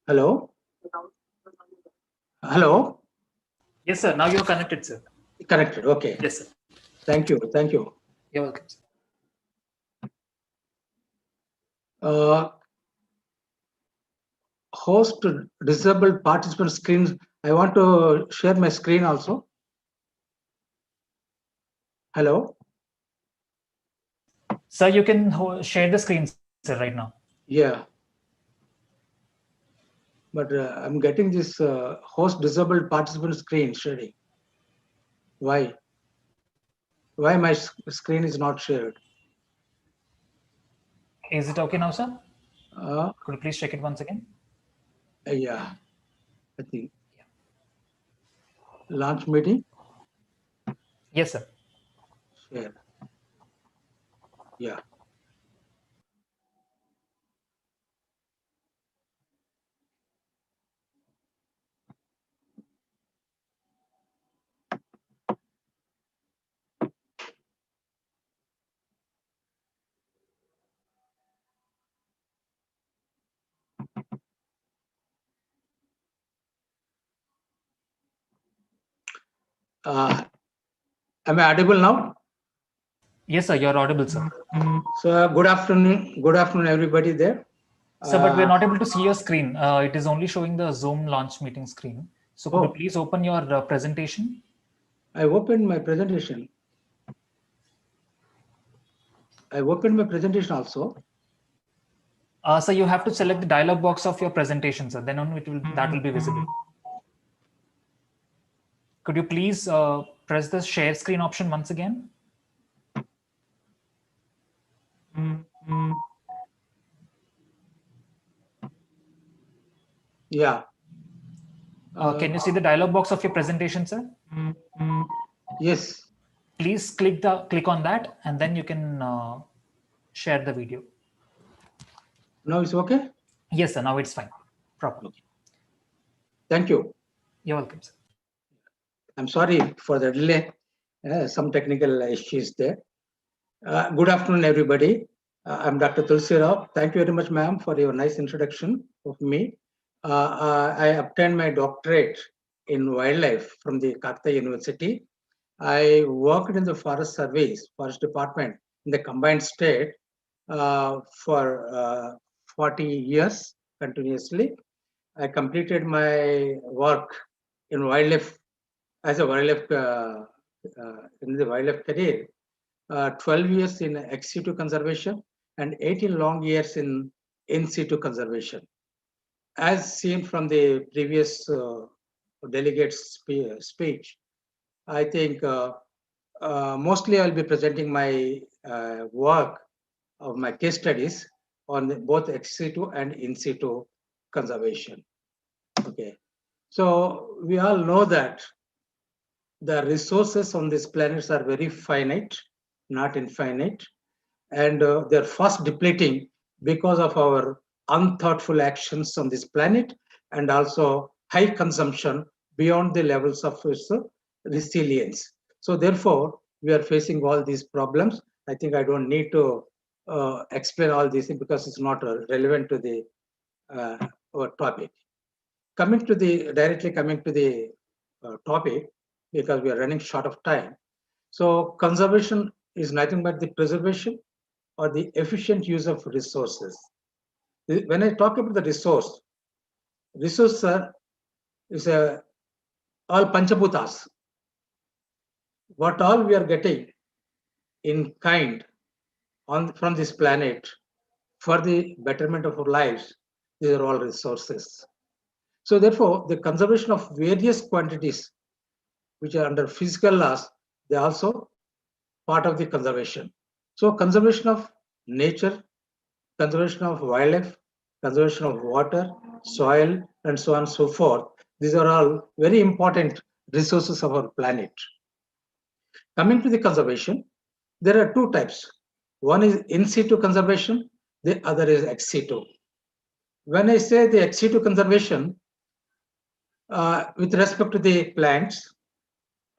Hello? Hello? Yes, sir. Now you're connected, sir. Connected. Okay. Yes, sir. Thank you. Thank you. You're welcome, sir. Host disabled participant screens. I want to share my screen also. Hello? Sir, you can share the screen, sir, right now. Yeah. But I'm getting this host disabled participant screen sharing. Why? Why my screen is not shared? Is it okay now, sir? Uh, Could you please check it once again? Yeah, I think. Launch meeting? Yes, sir. Share. Yeah. Am I audible now? Yes, sir. You're audible, sir. So good afternoon, everybody there. Sir, but we're not able to see your screen. It is only showing the Zoom launch meeting screen. So could you please open your presentation? I opened my presentation. I opened my presentation also. So you have to select the dialog box of your presentation, sir. Then only that will be visible. Could you please press the share screen option once again? Yeah. Can you see the dialog box of your presentation, sir? Yes. Please click on that, and then you can share the video. Now it's okay? Yes, sir. Now it's fine. Proper. Okay. Thank you. You're welcome, sir. I'm sorry for the delay. Some technical issues there. Good afternoon, everybody. I'm Dr. Tulsi Rao. Thank you very much, ma'am, for your nice introduction of me. I obtained my doctorate in wildlife from the Calcutta University. I worked in the Forest Service, Forest Department in the combined state for 40 years continuously. I completed my work in wildlife as a wildlife in the wildlife career. 12 years in ex-situ conservation and 18 long years in in-situ conservation. as seen from the previous delegate's speech, I think mostly I'll be presenting my work of my case studies on both ex-situ and in-situ conservation. Okay, so we all know that the resources on these planets are very finite, not infinite, and they're fast depleting because of our unthoughtful actions on this planet and also high consumption beyond the levels of resilience. So therefore, we are facing all these problems. I think I don't need to explain all these things because it's not relevant to the our topic. Directly coming to the topic, because we are running short of time. So conservation is nothing but the preservation or the efficient use of resources. When I talk about the resource is all panchabhutas. What all we are getting in kind from this planet for the betterment of our lives, these are all resources. So therefore, the conservation of various quantities which are under physical laws, they are also part of the conservation. So conservation of nature, conservation of wildlife, conservation of water, soil, and so on and so forth. These are all very important resources of our planet. Coming to the conservation, there are two types. One is in-situ conservation, the other is ex-situ. When I say the ex-situ conservation, with respect to the plants,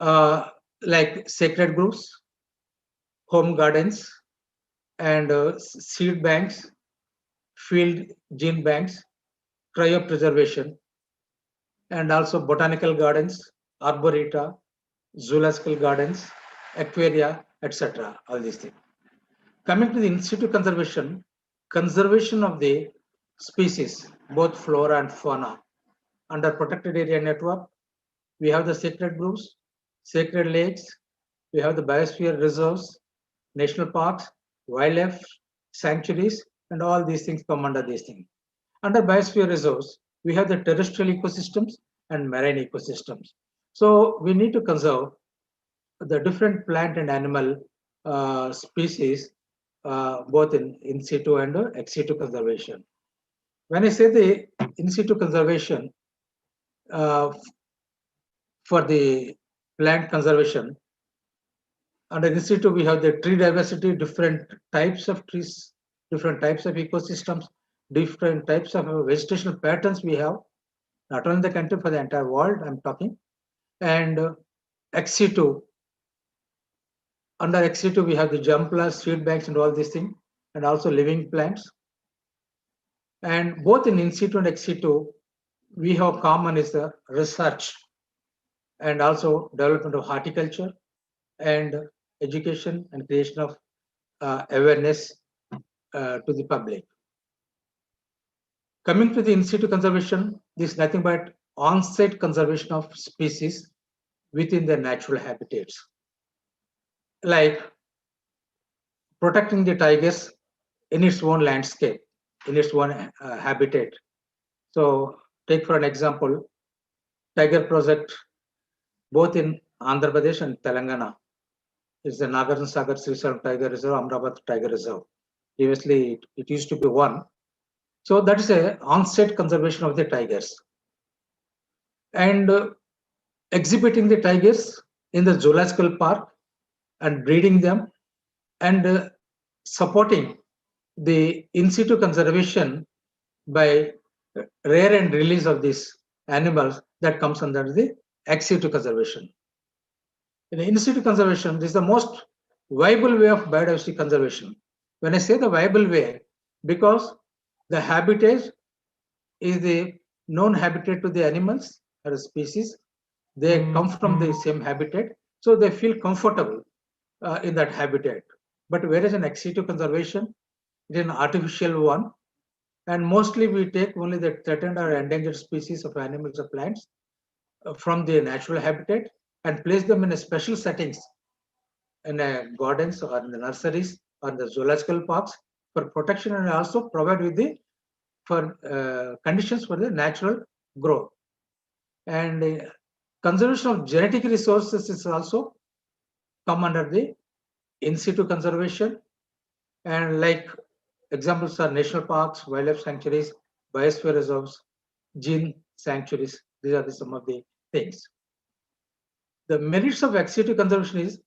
like sacred groves, home gardens, and seed banks, field gene banks, cryopreservation, and also botanical gardens, arboreta, zoological gardens, aquaria, etc. All these things. Coming to the in-situ conservation, conservation of the species, both flora and fauna. Under protected area network, we have the sacred groves, sacred lakes, we have the biosphere reserves, national parks, wildlife sanctuaries, and all these things come under these things. Under biosphere reserves, we have the terrestrial ecosystems and marine ecosystems. So we need to conserve the different plant and animal species, both in situ and ex situ conservation. When I say the in situ conservation for the plant conservation, under in situ we have the tree diversity, different types of trees, different types of ecosystems, different types of vegetational patterns we have, not only in the country, for the entire world I'm talking. And ex situ, under ex situ we have the jumplas, seed banks, and all these things, and also living plants. And both in situ and ex situ, we have common is the research and also development of horticulture and education and creation of awareness to the public. Coming to the in situ conservation, this is nothing but on-site conservation of species within their natural habitats, like protecting the tigers in its own landscape, in its own habitat. So take for an example, tiger project both in Andhra Pradesh and Telangana. It's the Nagarjuna Sagar Srisaram Tiger Reserve, Amrabat Tiger Reserve. Previously, it used to be one. So that is a on-site conservation of the tigers. And exhibiting the tigers in the zoological park and breeding them and supporting the in-situ conservation by rear and release of these animals that comes under the ex-situ conservation. In in-situ conservation, this is the most viable way of biodiversity conservation. When I say the viable way, because the habitat is the known habitat to the animals or species. They come from the same habitat, so they feel comfortable in that habitat. But whereas in ex situ conservation, it is an artificial one, and mostly we take only the threatened or endangered species of animals or plants from their natural habitat and place them in a special settings in gardens or in the nurseries or in the zoological parks for protection, and also provide with the for conditions for the natural growth. And conservation of genetic resources is also come under the in-situ conservation. And like examples are national parks, wildlife sanctuaries, biosphere reserves, gene sanctuaries. These are some of the things. The merits of ex-situ conservation is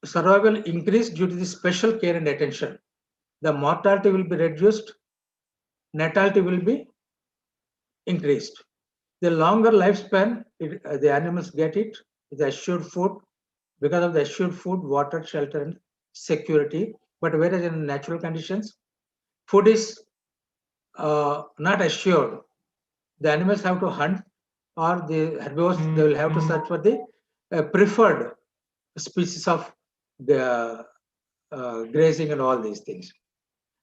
survival increased due to the special care and attention. The mortality will be reduced, natality will be increased. The longer lifespan, the animals get it, the assured food, because of the assured food, water, shelter, and security. But whereas in natural conditions, food is not assured. The animals have to hunt, or the herbivores, they will have to search for the preferred species of the grazing and all these things.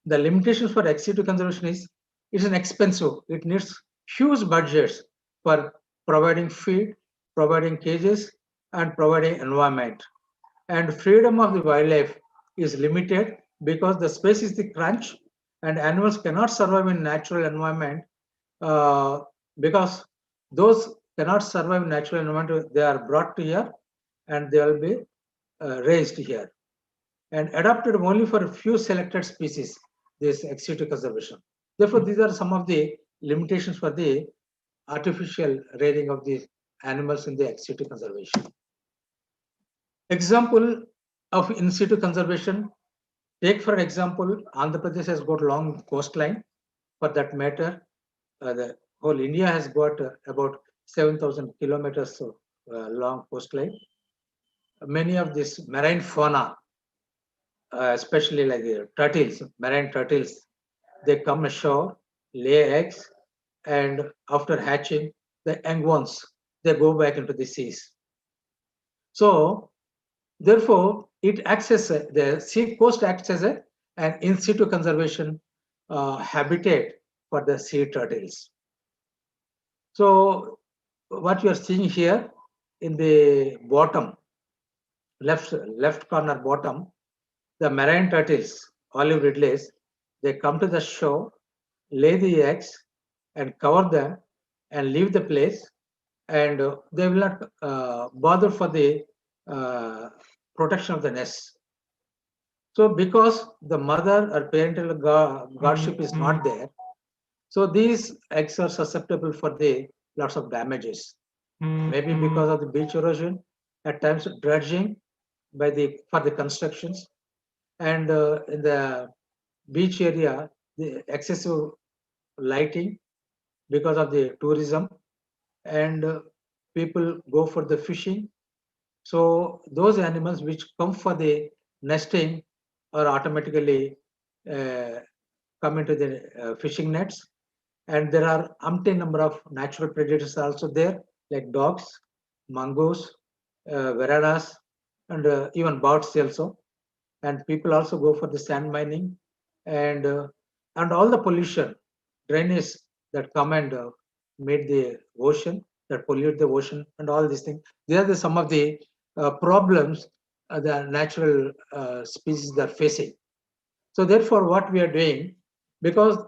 The limitations for ex-situ conservation is it's an expensive. It needs huge budgets for providing feed, providing cages, and providing environment. And freedom of the wildlife is limited because the space is the crunch, and animals cannot survive in natural environment because those cannot survive in natural environment. They are brought to here, and they will be raised here and adapted only for a few selected species, this ex-situ conservation. Therefore, these are some of the limitations for the artificial rearing of the animals in the ex-situ conservation. Example of in-situ conservation, take for example, Andhra Pradesh has got long coastline. For that matter, the whole India has got about 7,000 kilometers of long coastline. Many of these marine fauna, especially like the turtles, marine turtles, they come ashore, lay eggs, and after hatching, the young ones, they go back into the seas. So, therefore, it acts as the sea coast acts as an in-situ conservation habitat for the sea turtles. So, what you are seeing here in the bottom, left corner bottom, the marine turtles, olive ridleys, they come to the shore, lay the eggs, and cover them, and leave the place, and they will not bother for the protection of the nest. So, because the mother or parental guardianship is not there, so these eggs are susceptible for the lots of damages. Maybe because of the beach erosion, at times dredging for the constructions, and in the beach area, the excessive lighting because of the tourism, and people go for the fishing. So those animals which come for the nesting are automatically come into the fishing nets. And there are umpteen number of natural predators also there, like dogs, mongoose, veredas, and even birds also. And people also go for the sand mining, and all the pollution, drainage that come and made the ocean, that pollute the ocean, and all these things. These are some of the problems the natural species are facing. So therefore, what we are doing, because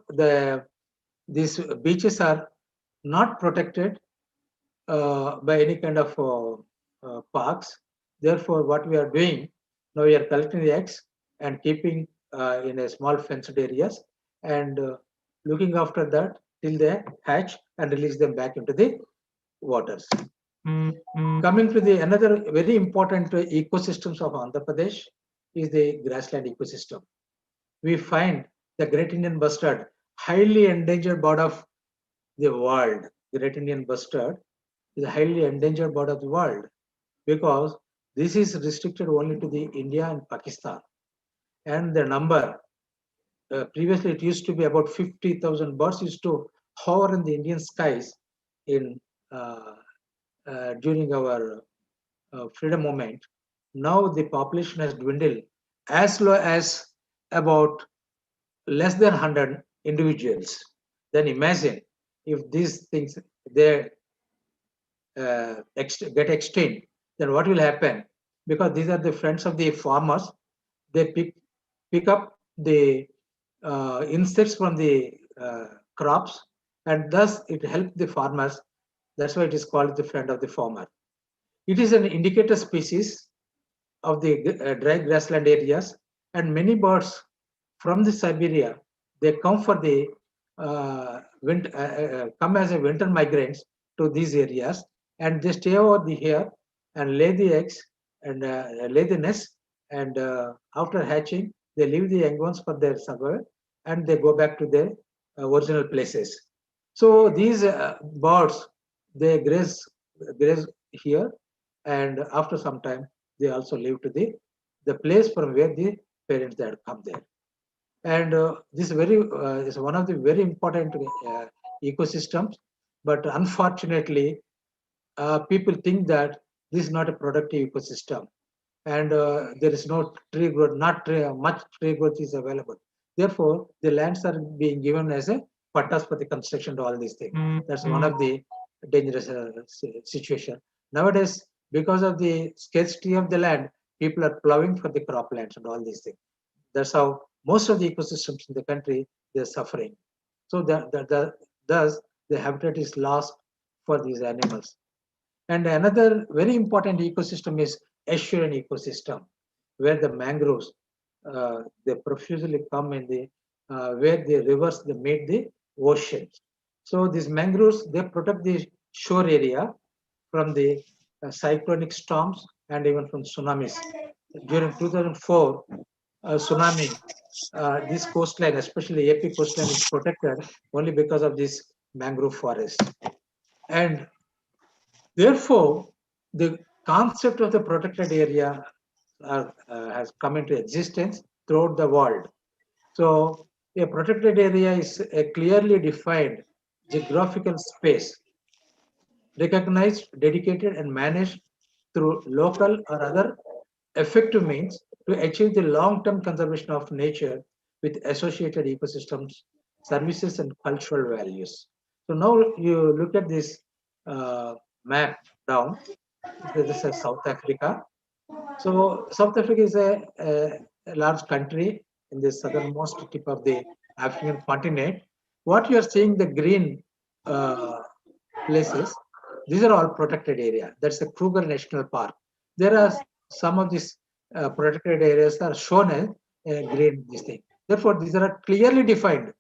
these beaches are not protected by any kind of parks. Therefore, what we are doing now, we are collecting the eggs and keeping in a small fenced areas, and looking after that till they hatch and release them back into the waters. Coming to the another very important ecosystems of Andhra Pradesh is the grassland ecosystem. We find the Great Indian Bustard, highly endangered bird of the world. Great Indian Bustard is a highly endangered bird of the world because this is restricted only to the India and Pakistan. And the number, previously it used to be about 50,000 birds used to hover in the Indian skies in during our freedom movement. Now the population has dwindled as low as about less than 100 individuals. Then imagine if these things they get extinct, then what will happen? Because these are the friends of the farmers, they pick up the insects from the crops, and thus it helps the farmers. That's why it is called the friend of the farmer. It is an indicator species of the dry grassland areas, and many birds from the Siberia, they come for the come as a winter migrants to these areas, and they stay over here and lay the eggs and lay the nest, and after hatching, they leave the young ones for their survival, and they go back to their original places. So these birds, they graze here, and after some time, they also leave to the place from where the parents they had come there. And this is one of the very important ecosystems, but unfortunately, people think that this is not a productive ecosystem, and there is no tree growth, much tree growth is available. Therefore, the lands are being given as a pattas for the construction to all these things. That's one of the dangerous situation. Nowadays, because of the scarcity of the land, people are plowing for the croplands and all these things. That's how most of the ecosystems in the country, they're suffering. So thus the habitat is lost for these animals. And another very important ecosystem is estuarine ecosystem, where the mangroves, they profusely come in the, where the rivers, they meet the oceans. So these mangroves, they protect the shore area from the cyclonic storms and even from tsunamis. During 2004 tsunami, this coastline, especially AP coastline, is protected only because of this mangrove forest. And therefore, the concept of the protected area has come into existence throughout the world. So a protected area is a clearly defined geographical space, recognized, dedicated, and managed through local or other effective means to achieve the long-term conservation of nature with associated ecosystems, services, and cultural values. So now you look at this map down. This is South Africa. So South Africa is a large country in the southernmost tip of the African continent. What you are seeing, the green places, these are all protected area. That's the Kruger National Park. There are some of these protected areas are shown as green, this thing. Therefore, these are clearly defined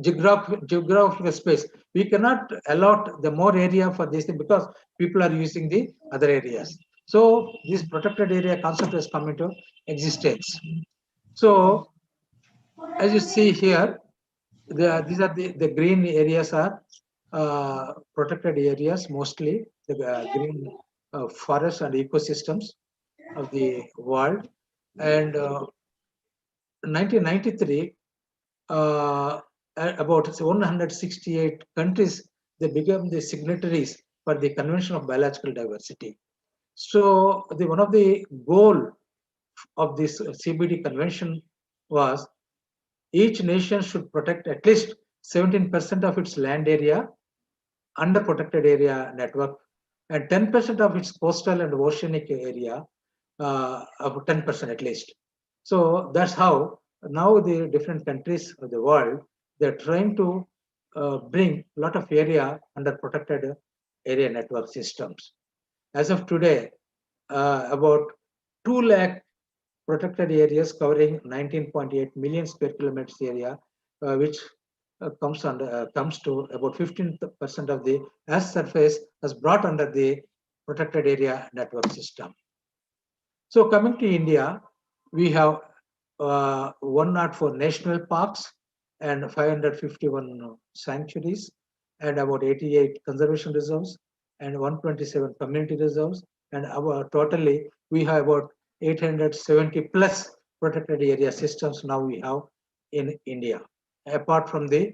geographical space. We cannot allot the more area for this thing because people are using the other areas. So this protected area concept has come into existence. So as you see here, these are the green areas are protected areas, mostly the green forests and ecosystems of the world. And 1993, about 168 countries, they became the signatories for the Convention of Biological Diversity. So one of the goal of this CBD convention was each nation should protect at least 17% of its land area under protected area network and 10% of its coastal and oceanic area, of 10% at least. So that's how now the different countries of the world, they're trying to bring a lot of area under protected area network systems. As of today, about 2 lakh protected areas covering 19.8 million square kilometers area, which comes to about 15% of the Earth's surface as brought under the protected area network system. So coming to India, we have 104 national parks and 551 sanctuaries and about 88 conservation reserves and 127 community reserves, and totally we have about 870 plus protected area systems now we have in India, apart from the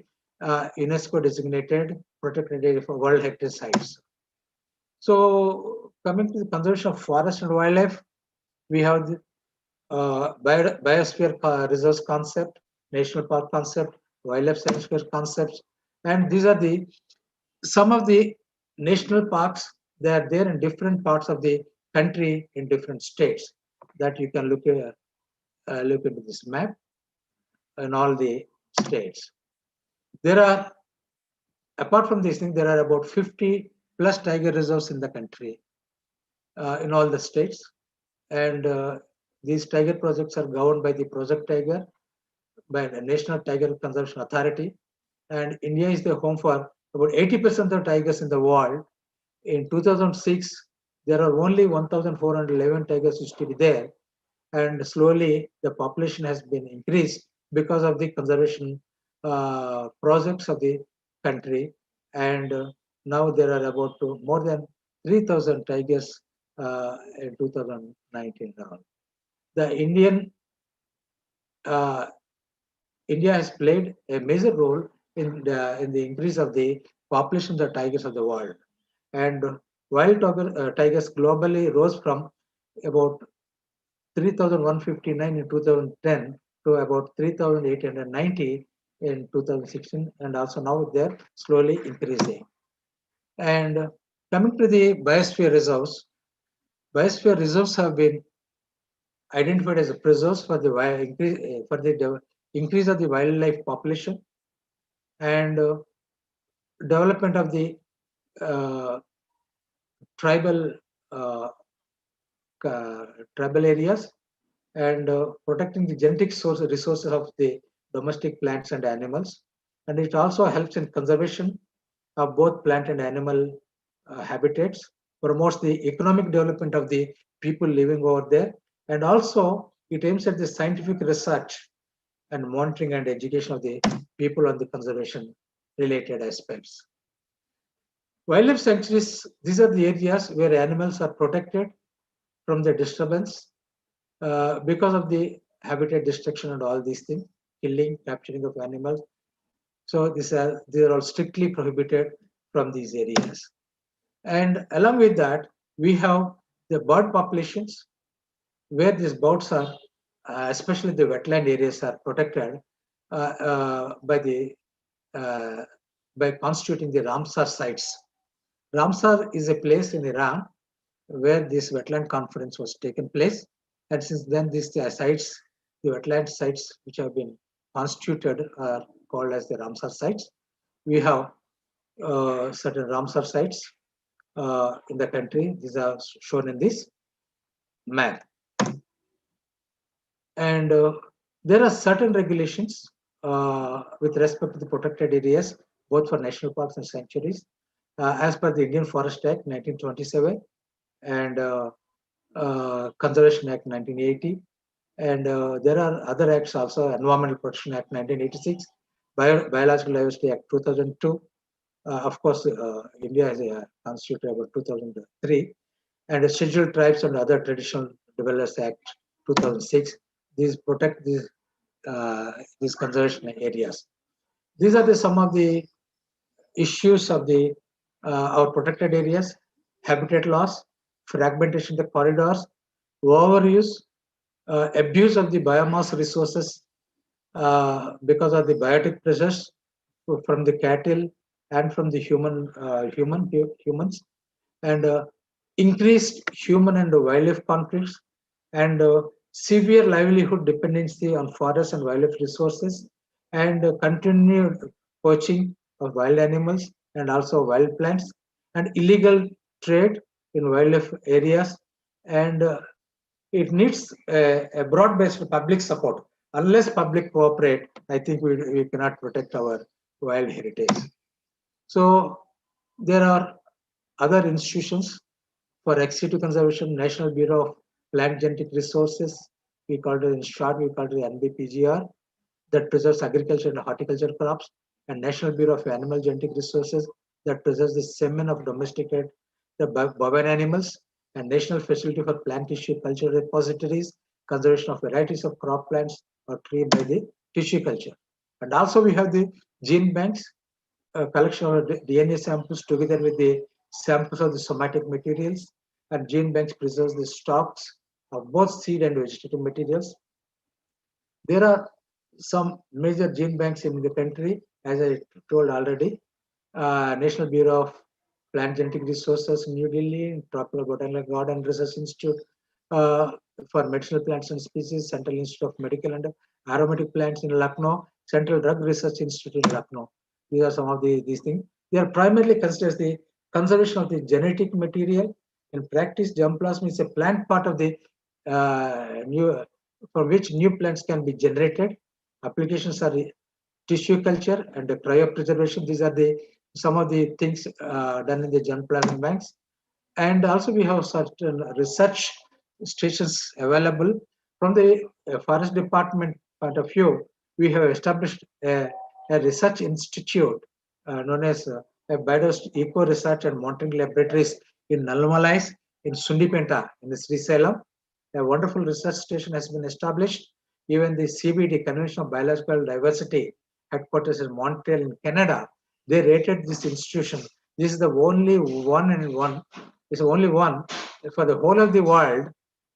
UNESCO designated protected area for World Heritage Sites. So coming to the conservation of forest and wildlife, we have the biosphere reserves concept, national park concept, wildlife sanctuary concepts, and these are some of the national parks. They are there in different parts of the country in different states that you can look into this map and all the states. There are, apart from these things, there are about 50 plus tiger reserves in the country, in all the states. And these tiger projects are governed by the Project Tiger, by the National Tiger Conservation Authority. And India is the home for about 80% of the tigers in the world. In 2006, there are only 1,411 tigers used to be there. And slowly the population has been increased because of the conservation projects of the country. And now there are about more than 3,000 tigers in 2019 now. The India has played a major role in the increase of the population of the tigers of the world. And wild tigers globally rose from about 3,159 in 2010 to about 3,890 in 2016, and also now they're slowly increasing. And coming to the biosphere reserves have been identified as preserves for the increase of the wildlife population and development of the tribal areas, and protecting the genetic resources of the domestic plants and animals. And it also helps in conservation of both plant and animal habitats, promotes the economic development of the people living over there, and also it aims at the scientific research and monitoring and education of the people on the conservation related aspects. Wildlife sanctuaries, these are the areas where animals are protected from the disturbance because of the habitat destruction and all these things, killing, capturing of animals. So they are all strictly prohibited from these areas. And along with that, we have the bird populations where these birds are, especially the wetland areas, are protected by constituting the Ramsar sites. Ramsar is a place in Iran where this wetland conference was taken place. And since then, these sites, the wetland sites which have been constituted, are called as the Ramsar sites. We have certain Ramsar sites in the country. These are shown in this map. And there are certain regulations with respect to the protected areas, both for national parks and sanctuaries, as per the Indian Forest Act 1927 and Conservation Act 1980. And there are other acts also, Environmental Protection Act 1986, Biological Diversity Act 2002. Of course, India has a constituted about 2003, and the Scheduled Tribes and Other Traditional Developers Act 2006. These protect these conservation areas. These are some of the issues of the our protected areas: habitat loss, fragmentation of the corridors, overuse, abuse of the biomass resources because of the biotic pressures from the cattle and from the humans, and increased human and wildlife conflicts, and severe livelihood dependency on forest and wildlife resources, and continued poaching of wild animals and also wild plants, and illegal trade in wildlife areas. And it needs a broad-based public support. Unless public cooperate, I think we cannot protect our wild heritage. So there are other institutions for ex-situ conservation: National Bureau of Plant Genetic Resources, we call it in short, we call it NBPGR, that preserves agriculture and horticulture crops, and National Bureau of Animal Genetic Resources, that preserves the semen of domesticated bovine animals, and National Facility for Plant Tissue Culture Repositories, conservation of varieties of crop plants or tree by the tissue culture. And also we have the gene banks, collection of DNA samples together with the samples of the somatic materials, and gene banks preserves the stocks of both seed and vegetative materials. There are some major gene banks in the country, as I told already. National Bureau of Plant Genetic Resources in New Delhi, Tropical Botanical Garden Research Institute for Medicinal Plants and Species, Central Institute of Medical and Aromatic Plants in Lucknow, Central Drug Research Institute in Lucknow. These are some of these things. They are primarily considered as the conservation of the genetic material. In practice, germplasm is a plant part of the from which new plants can be generated. Applications are tissue culture and the cryopreservation. These are some of the things done in the germplasm banks. And also we have certain research stations available. From the forest department point of view, we have established a research institute known as Biodiversity Eco Research and Monitoring Laboratories in Nalmalais, in Sundipenta, in the Srisalem. A wonderful research station has been established. Even the CBD, Convention of Biological Diversity, headquarters in Montreal in Canada, they rated this institution. This is the only one and one. It's the only one for the whole of the world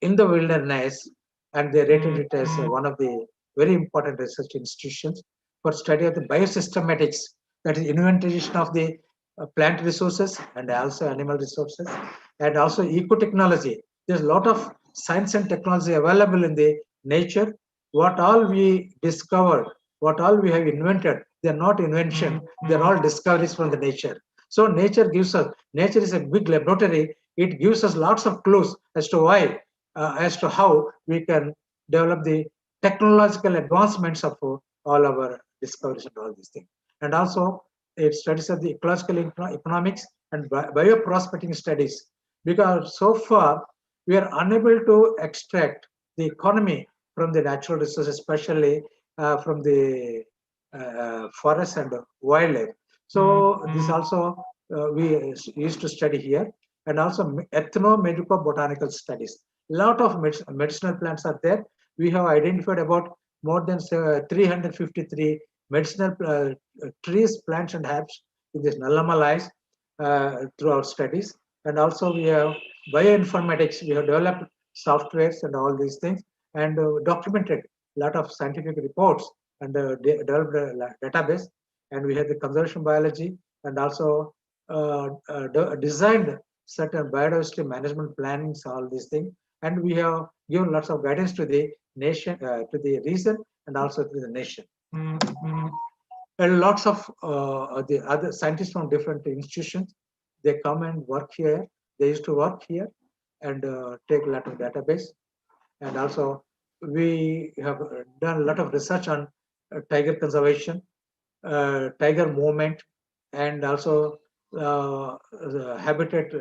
in the wilderness, and they rated it as one of the very important research institutions for study of the biosystematics, that is inventorization of the plant resources and also animal resources, and also ecotechnology. There's a lot of science and technology available in the nature. What all we discovered, what all we have invented, they're not invention, they're all discoveries from the nature. So nature is a big laboratory. It gives us lots of clues as to why, as to how we can develop the technological advancements of all our discoveries and all these things. And also it studies of the ecological economics and bioprospecting studies, because so far we are unable to extract the economy from the natural resources, especially from the forests and wildlife. So this also we used to study here, and also ethno-medico-botanical studies. A lot of medicinal plants are there. We have identified about more than 353 medicinal trees, plants, and herbs in this Nalamalais through our studies. And also we have bioinformatics. We have developed softwares and all these things, and documented a lot of scientific reports, and developed a database. And we have the conservation biology, and also designed certain biodiversity management plannings, all these things. And we have given lots of guidance to the nation, to the region, and also to the nation. And lots of the other scientists from different institutions, they come and work here. They used to work here and take a lot of database. And also we have done a lot of research on tiger conservation, tiger movement, and also habitat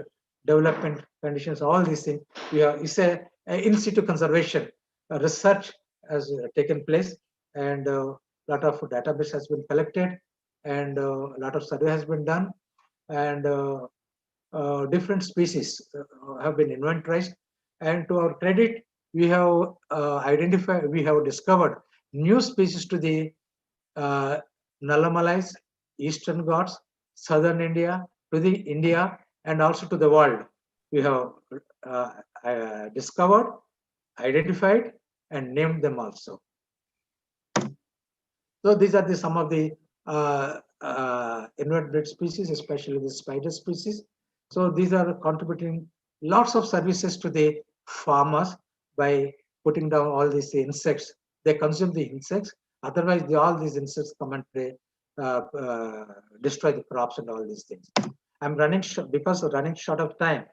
development conditions, all these things. It's a in-situ conservation research has taken place, and a lot of database has been collected, and a lot of survey has been done, and different species have been inventorized. And to our credit, we have discovered new species to the Nalamalais, Eastern Ghats, Southern India, to the India, and also to the world. We have discovered, identified, and named them also. So these are some of the invertebrate species, especially the spider species. So these are contributing lots of services to the farmers by putting down all these insects. They consume the insects. Otherwise, all these insects come and destroy the crops and all these things. I'm running because of running short of time.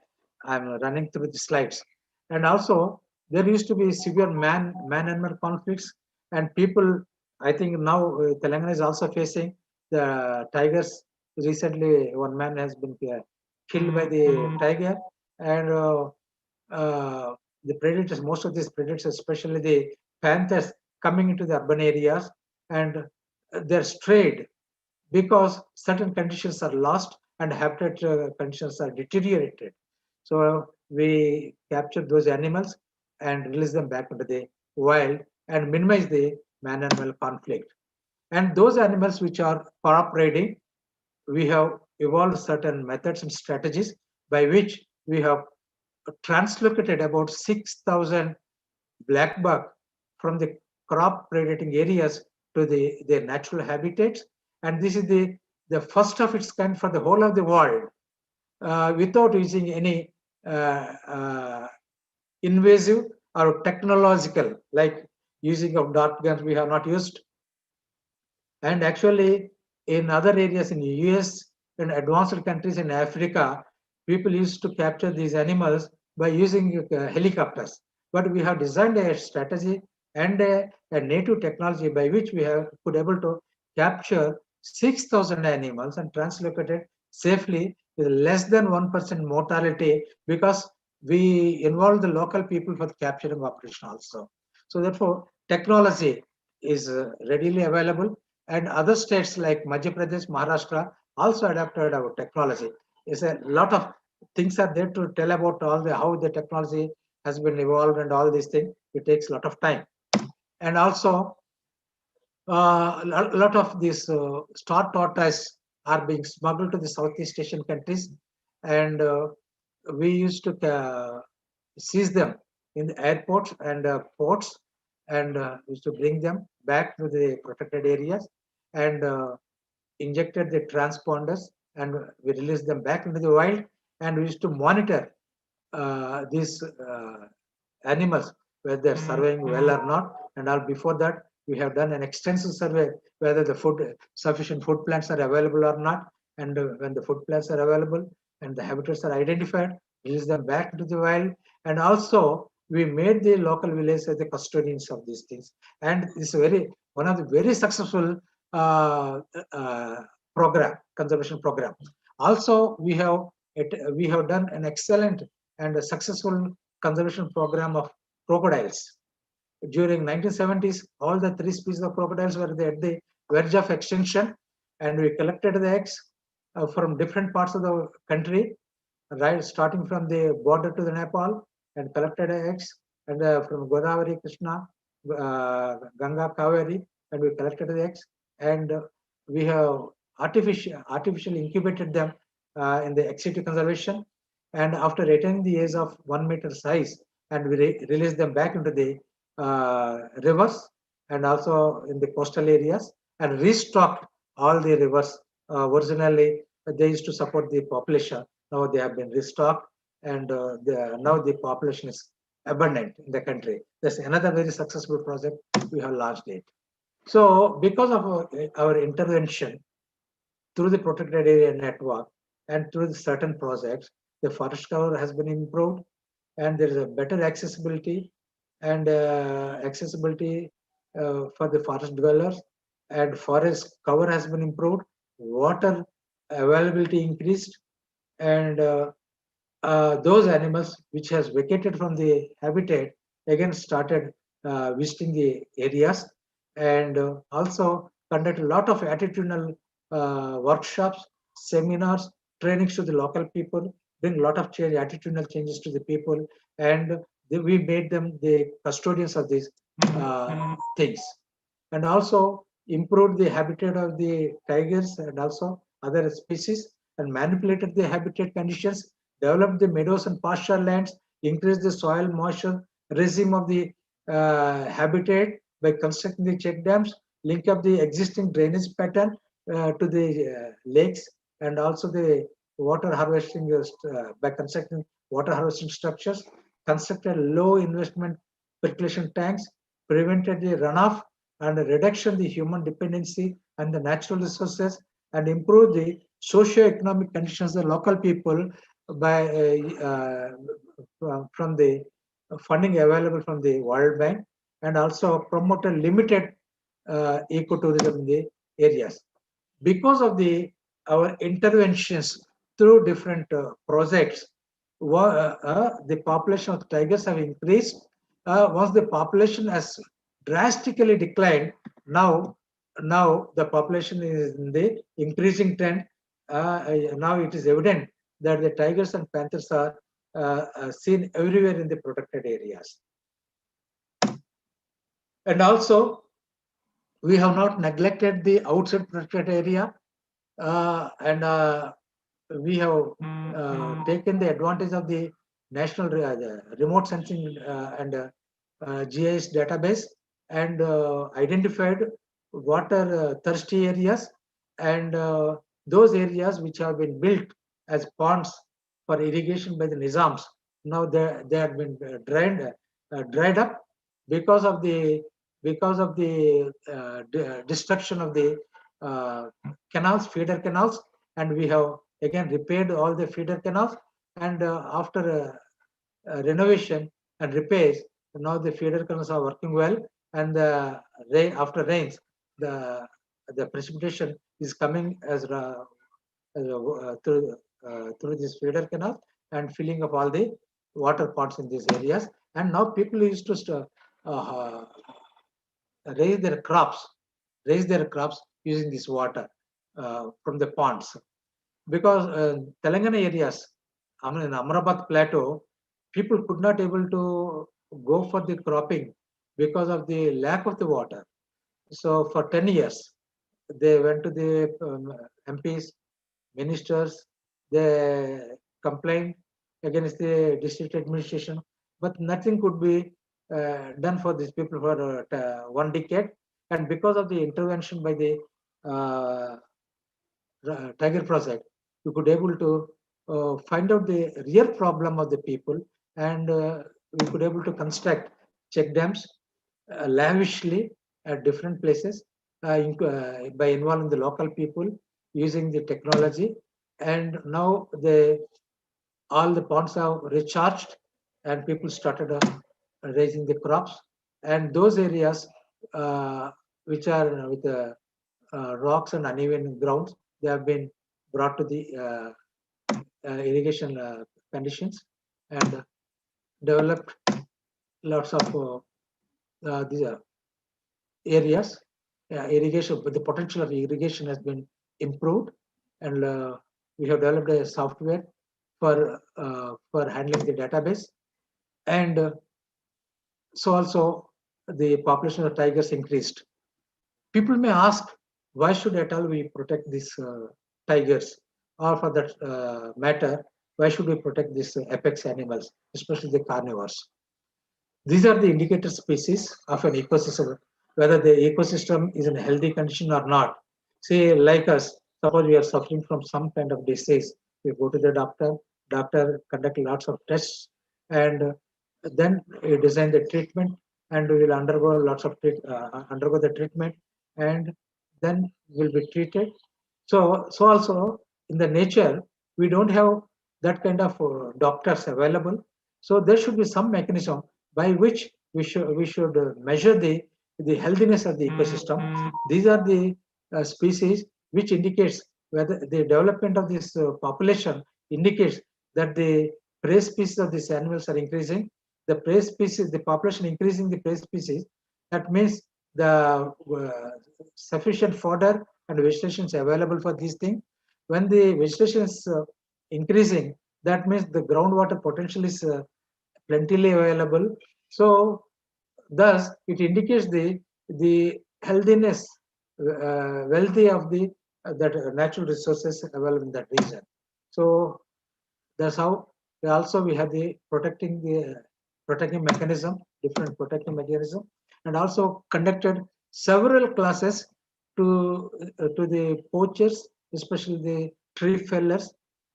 I'm running through the slides. And also, there used to be severe man-animal conflicts, and people. I think now Telangana is also facing the tigers. Recently, one man has been killed by the tiger, and the predators, most of these predators, especially the panthers, coming into the urban areas, and they're strayed because certain conditions are lost and habitat conditions are deteriorated. So we capture those animals and release them back into the wild and minimize the man-animal conflict. And those animals which are cooperating, we have evolved certain methods and strategies by which we have translocated about 6,000 black buck from the crop predating areas to their natural habitats. And this is the first of its kind for the whole of the world, without using any invasive or technological, like using of dart guns we have not used, And actually, in other areas in the US and advanced countries in Africa, people used to capture these animals by using helicopters. But we have designed a strategy and a native technology by which we have could able to capture 6,000 animals and translocate it safely with less than 1% mortality, because we involve the local people for the capturing operation also. So therefore, technology is readily available, and other states like Madhya Pradesh, Maharashtra also adapted our technology. It's a lot of things are there to tell about all the how the technology has been evolved and all these things. It takes a lot of time, and also a lot of these star tortoise are being smuggled to the Southeast Asian countries, and we used to seize them in the airports and ports, and used to bring them back to the protected areas, and injected the transponders, and we released them back into the wild, and we used to monitor these animals, whether they're surviving well or not. And all before that, we have done an extensive survey whether the sufficient food plants are available or not. And when the food plants are available and the habitats are identified, release them back into the wild. And also, we made the local villages as the custodians of these things. And it's one of the very successful conservation program. Also, we have done an excellent and a successful conservation program of crocodiles. During 1970s, all the 3 species of crocodiles were at the verge of extinction, and we collected the eggs from different parts of the country, right, starting from the border to the Nepal, and collected eggs, and from Godavari, Krishna, Ganga, Kaveri, and we collected the eggs, and we have artificially incubated them in the In-Situ conservation, and after attaining the age of 1 meter size, and we release them back into the rivers and also in the coastal areas, and restocked all the rivers. Originally, they used to support the population. Now they have been restocked, and now the population is abundant in the country. That's another very successful project we have launched it. So because of our intervention through the protected area network and through the certain projects, the forest cover has been improved, and there is a better accessibility and for the forest dwellers, and forest cover has been improved, water availability increased, and those animals which has vacated from the habitat again started visiting the areas, and also conduct a lot of attitudinal workshops, seminars, trainings to the local people, bring a lot of attitudinal changes to the people, and we made them the custodians of these things, and also improved the habitat of the tigers and also other species, and manipulated the habitat conditions, developed the meadows and pasture lands, increased the soil moisture regime of the habitat by constructing the check dams, link up the existing drainage pattern to the lakes, and also the water harvesting by constructing water harvesting structures, constructed low investment percolation tanks, prevented the runoff and reduction the human dependency and the natural resources, and improved the socio-economic conditions of the local people by from the funding available from the World Bank, and also promoted limited ecotourism in the areas. Because of our interventions through different projects, the population of tigers have increased. Once the population has drastically declined, now the population is in the increasing trend. Now it is evident that the tigers and panthers are seen everywhere in the protected areas. And also, we have not neglected the outside protected area, and we have taken the advantage of the national remote sensing and GIS database, and identified water thirsty areas, and those areas which have been built as ponds for irrigation by the Nizams. Now they have been dried up because of the destruction of the canals, feeder canals, and we have again repaired all the feeder canals. And after renovation and repairs, now the feeder canals are working well. And after rains, the precipitation is coming as through this feeder canal and filling up all the water pots in these areas. And now people used to raise their crops using this water from the ponds. Because Telangana areas, I mean in Amrabad Plateau, people could not able to go for the cropping because of the lack of the water. So for 10 years, they went to the MPs, ministers, they complained against the district administration, but nothing could be done for these people for 1 decade. And because of the intervention by the Tiger Project, we could able to find out the real problem of the people, and we could able to construct check dams lavishly at different places by involving the local people using the technology. And now all the ponds are recharged and people started raising the crops. And those areas which are with rocks and uneven grounds, they have been brought to the irrigation conditions and developed lots of these areas. Irrigation, but the potential of irrigation has been improved, and we have developed a software for handling the database. And so also the population of tigers increased. People may ask, why should at all we protect these tigers, or for that matter, why should we protect these apex animals, especially the carnivores? These are the indicator species of an ecosystem, whether the ecosystem is in a healthy condition or not. Say, like us, suppose we are suffering from some kind of disease, we go to the doctor conduct lots of tests, and then we design the treatment, and we will undergo lots of undergo the treatment, and then will be treated. So also in the nature, we don't have that kind of doctors available. So there should be some mechanism by which we should measure the healthiness of the ecosystem. These are the species which indicates whether the development of this population indicates that the prey species of these animals are increasing. The prey species, the population increasing the prey species, that means the sufficient fodder and vegetation is available for these things. When the vegetation is increasing, that means the groundwater potential is plentifully available. So thus it indicates the healthiness, wealthy of the that natural resources available in that region. So that's how we have the protecting mechanism, different protecting mechanism, and also conducted several classes to the poachers, especially the tree fellers.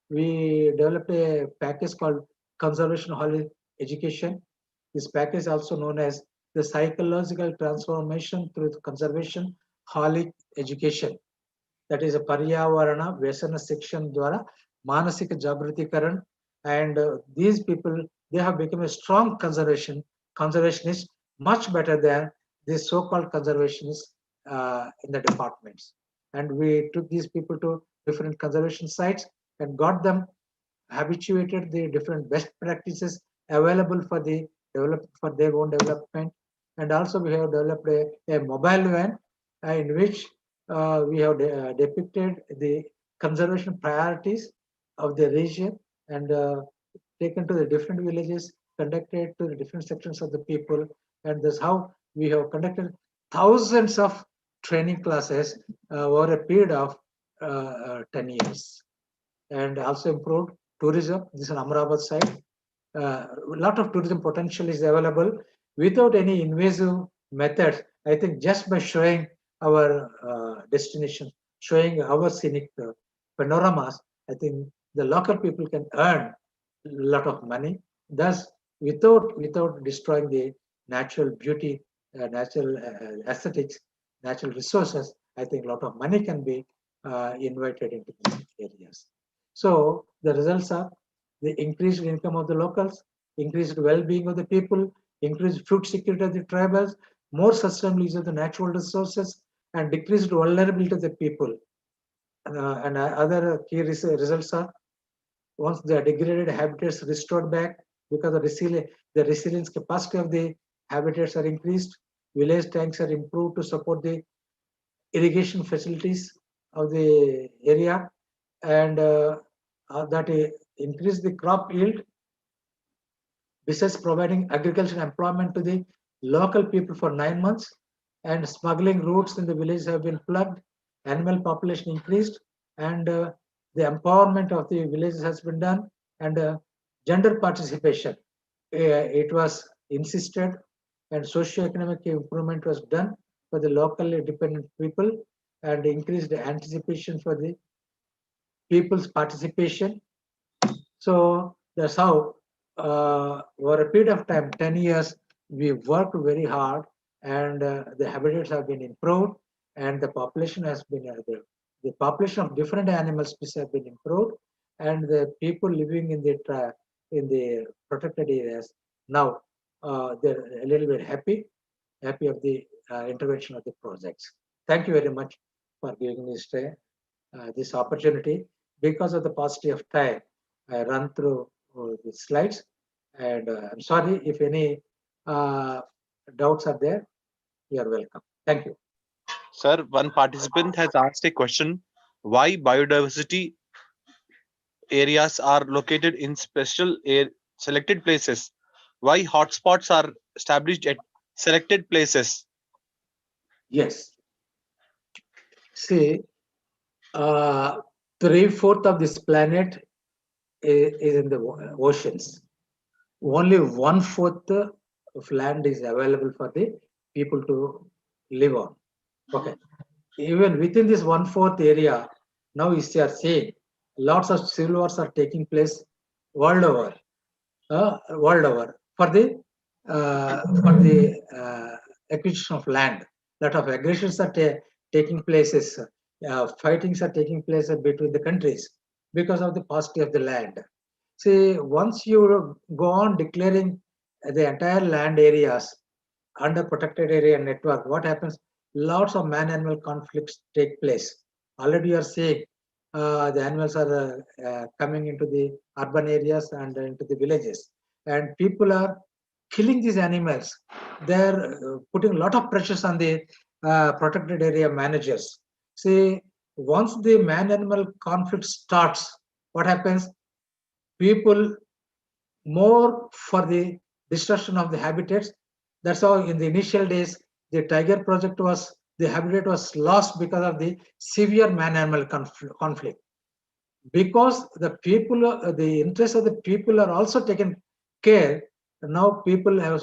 We developed a package called Conservation Holistic Education. This package is also known as the Psychological Transformation through Conservation Holistic Education. That is a Paryavarana Vyasana section Dwara Manasika Jagriti Karan. And these people, they have become a strong conservationist, much better than the so-called conservationists in the departments. And we took these people to different conservation sites and got them habituated the different best practices available for their own development. And also we have developed a mobile van in which we have depicted the conservation priorities of the region and taken to the different villages, conducted to the different sections of the people. And that's how we have conducted thousands of training classes over a period of 10 years. And also improved tourism. This is an Amrabad side. A lot of tourism potential is available without any invasive methods. I think just by showing our destination, showing our scenic panoramas, I think the local people can earn a lot of money. Thus, without destroying the natural beauty, natural aesthetics, natural resources, I think a lot of money can be invited into these areas. So the results are the increased income of the locals, increased well-being of the people, increased food security of the tribals, more sustainable use of the natural resources, and decreased vulnerability of the people. And other key results are, once the degraded habitats restored back, because the resilience capacity of the habitats are increased, village tanks are improved to support the irrigation facilities of the area, and that increase the crop yield. Besides providing agricultural employment to the local people for 9 months, and smuggling routes in the village have been plugged, animal population increased, and the empowerment of the villages has been done, and gender participation, it was insisted, and socio-economic improvement was done for the locally dependent people, and increased anticipation for the people's participation. So that's how, over a period of time, 10 years, we worked very hard, and the habitats have been improved, and the population has been, the population of different animal species have been improved, and the people living in the protected areas now, they're a little bit happy of the intervention of the projects. Thank you very much for giving me this opportunity. Because of the paucity of time, I run through the slides, and I'm sorry if any doubts are there. You are welcome. Thank you. Sir, one participant has asked a question: why biodiversity areas are located in selected places? Why hotspots are established at selected places? Yes. See, 3/4 of this planet is in the oceans. Only 1/4 of land is available for the people to live on. Okay. Even within this 1/4 area, now you are seeing lots of civil wars are taking place world over for the acquisition of land. Lot of aggressions are taking places. Fightings are taking place between the countries because of the paucity of the land. See, once you go on declaring the entire land areas under protected area network, what happens? Lots of man-animal conflicts take place. Already you are seeing the animals are coming into the urban areas and into the villages, and people are killing these animals. They're putting a lot of pressures on the protected area managers. See, once the man-animal conflict starts, what happens? People more for the destruction of the habitats. That's how in the initial days, the tiger project the habitat was lost because of the severe man-animal conflict. Because the people, the interests of the people are also taken care. Now people have,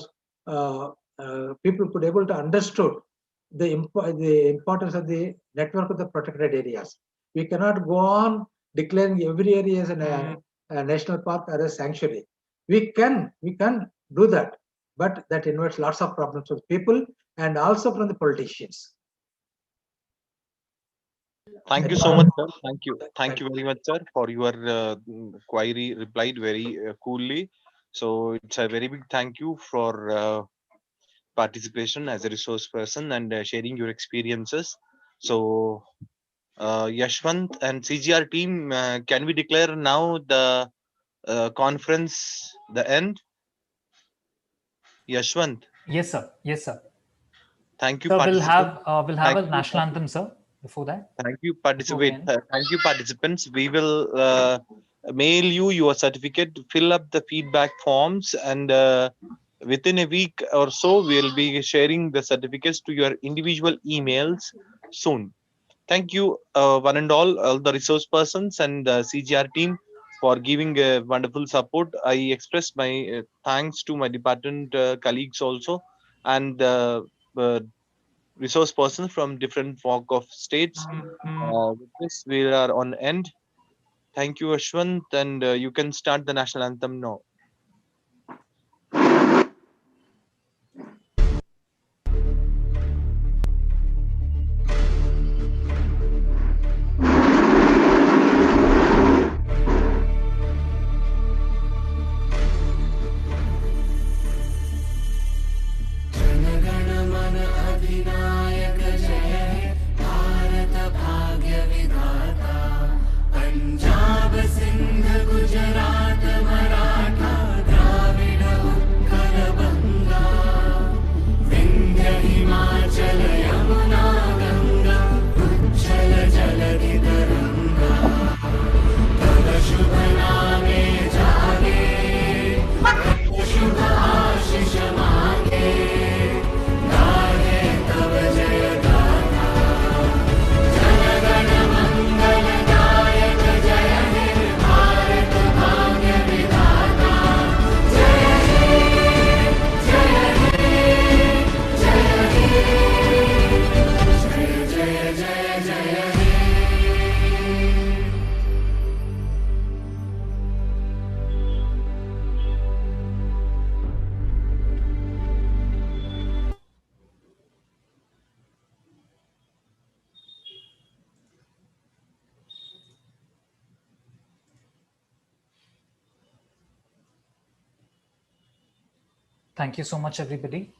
people could able to understood the importance of the network of the protected areas. We cannot go on declaring every area as a national park or a sanctuary. We can do that, but that invites lots of problems with people and also from the politicians. Thank you so much, sir. Thank you very much, sir, for your query replied very coolly. So it's a very big thank you for participation as a resource person and sharing your experiences. So Yashwant and CGR team, can we declare now the conference the end? Yashwant. Yes, sir. Yes, sir. Thank you. So Participants. we'll have a national anthem, sir. Before that. Thank you, thank you, participants. We will mail you your certificate. Fill up the feedback forms, and within a week or so, we'll be sharing the certificates to your individual emails soon. Thank you, one and all the resource persons and the CGR team for giving wonderful support. I express my thanks to my department colleagues also, and resource persons from different walk of states. With this, we are on end. Thank you, Ashwant, and you can start the national anthem now. Thank you so much, everybody.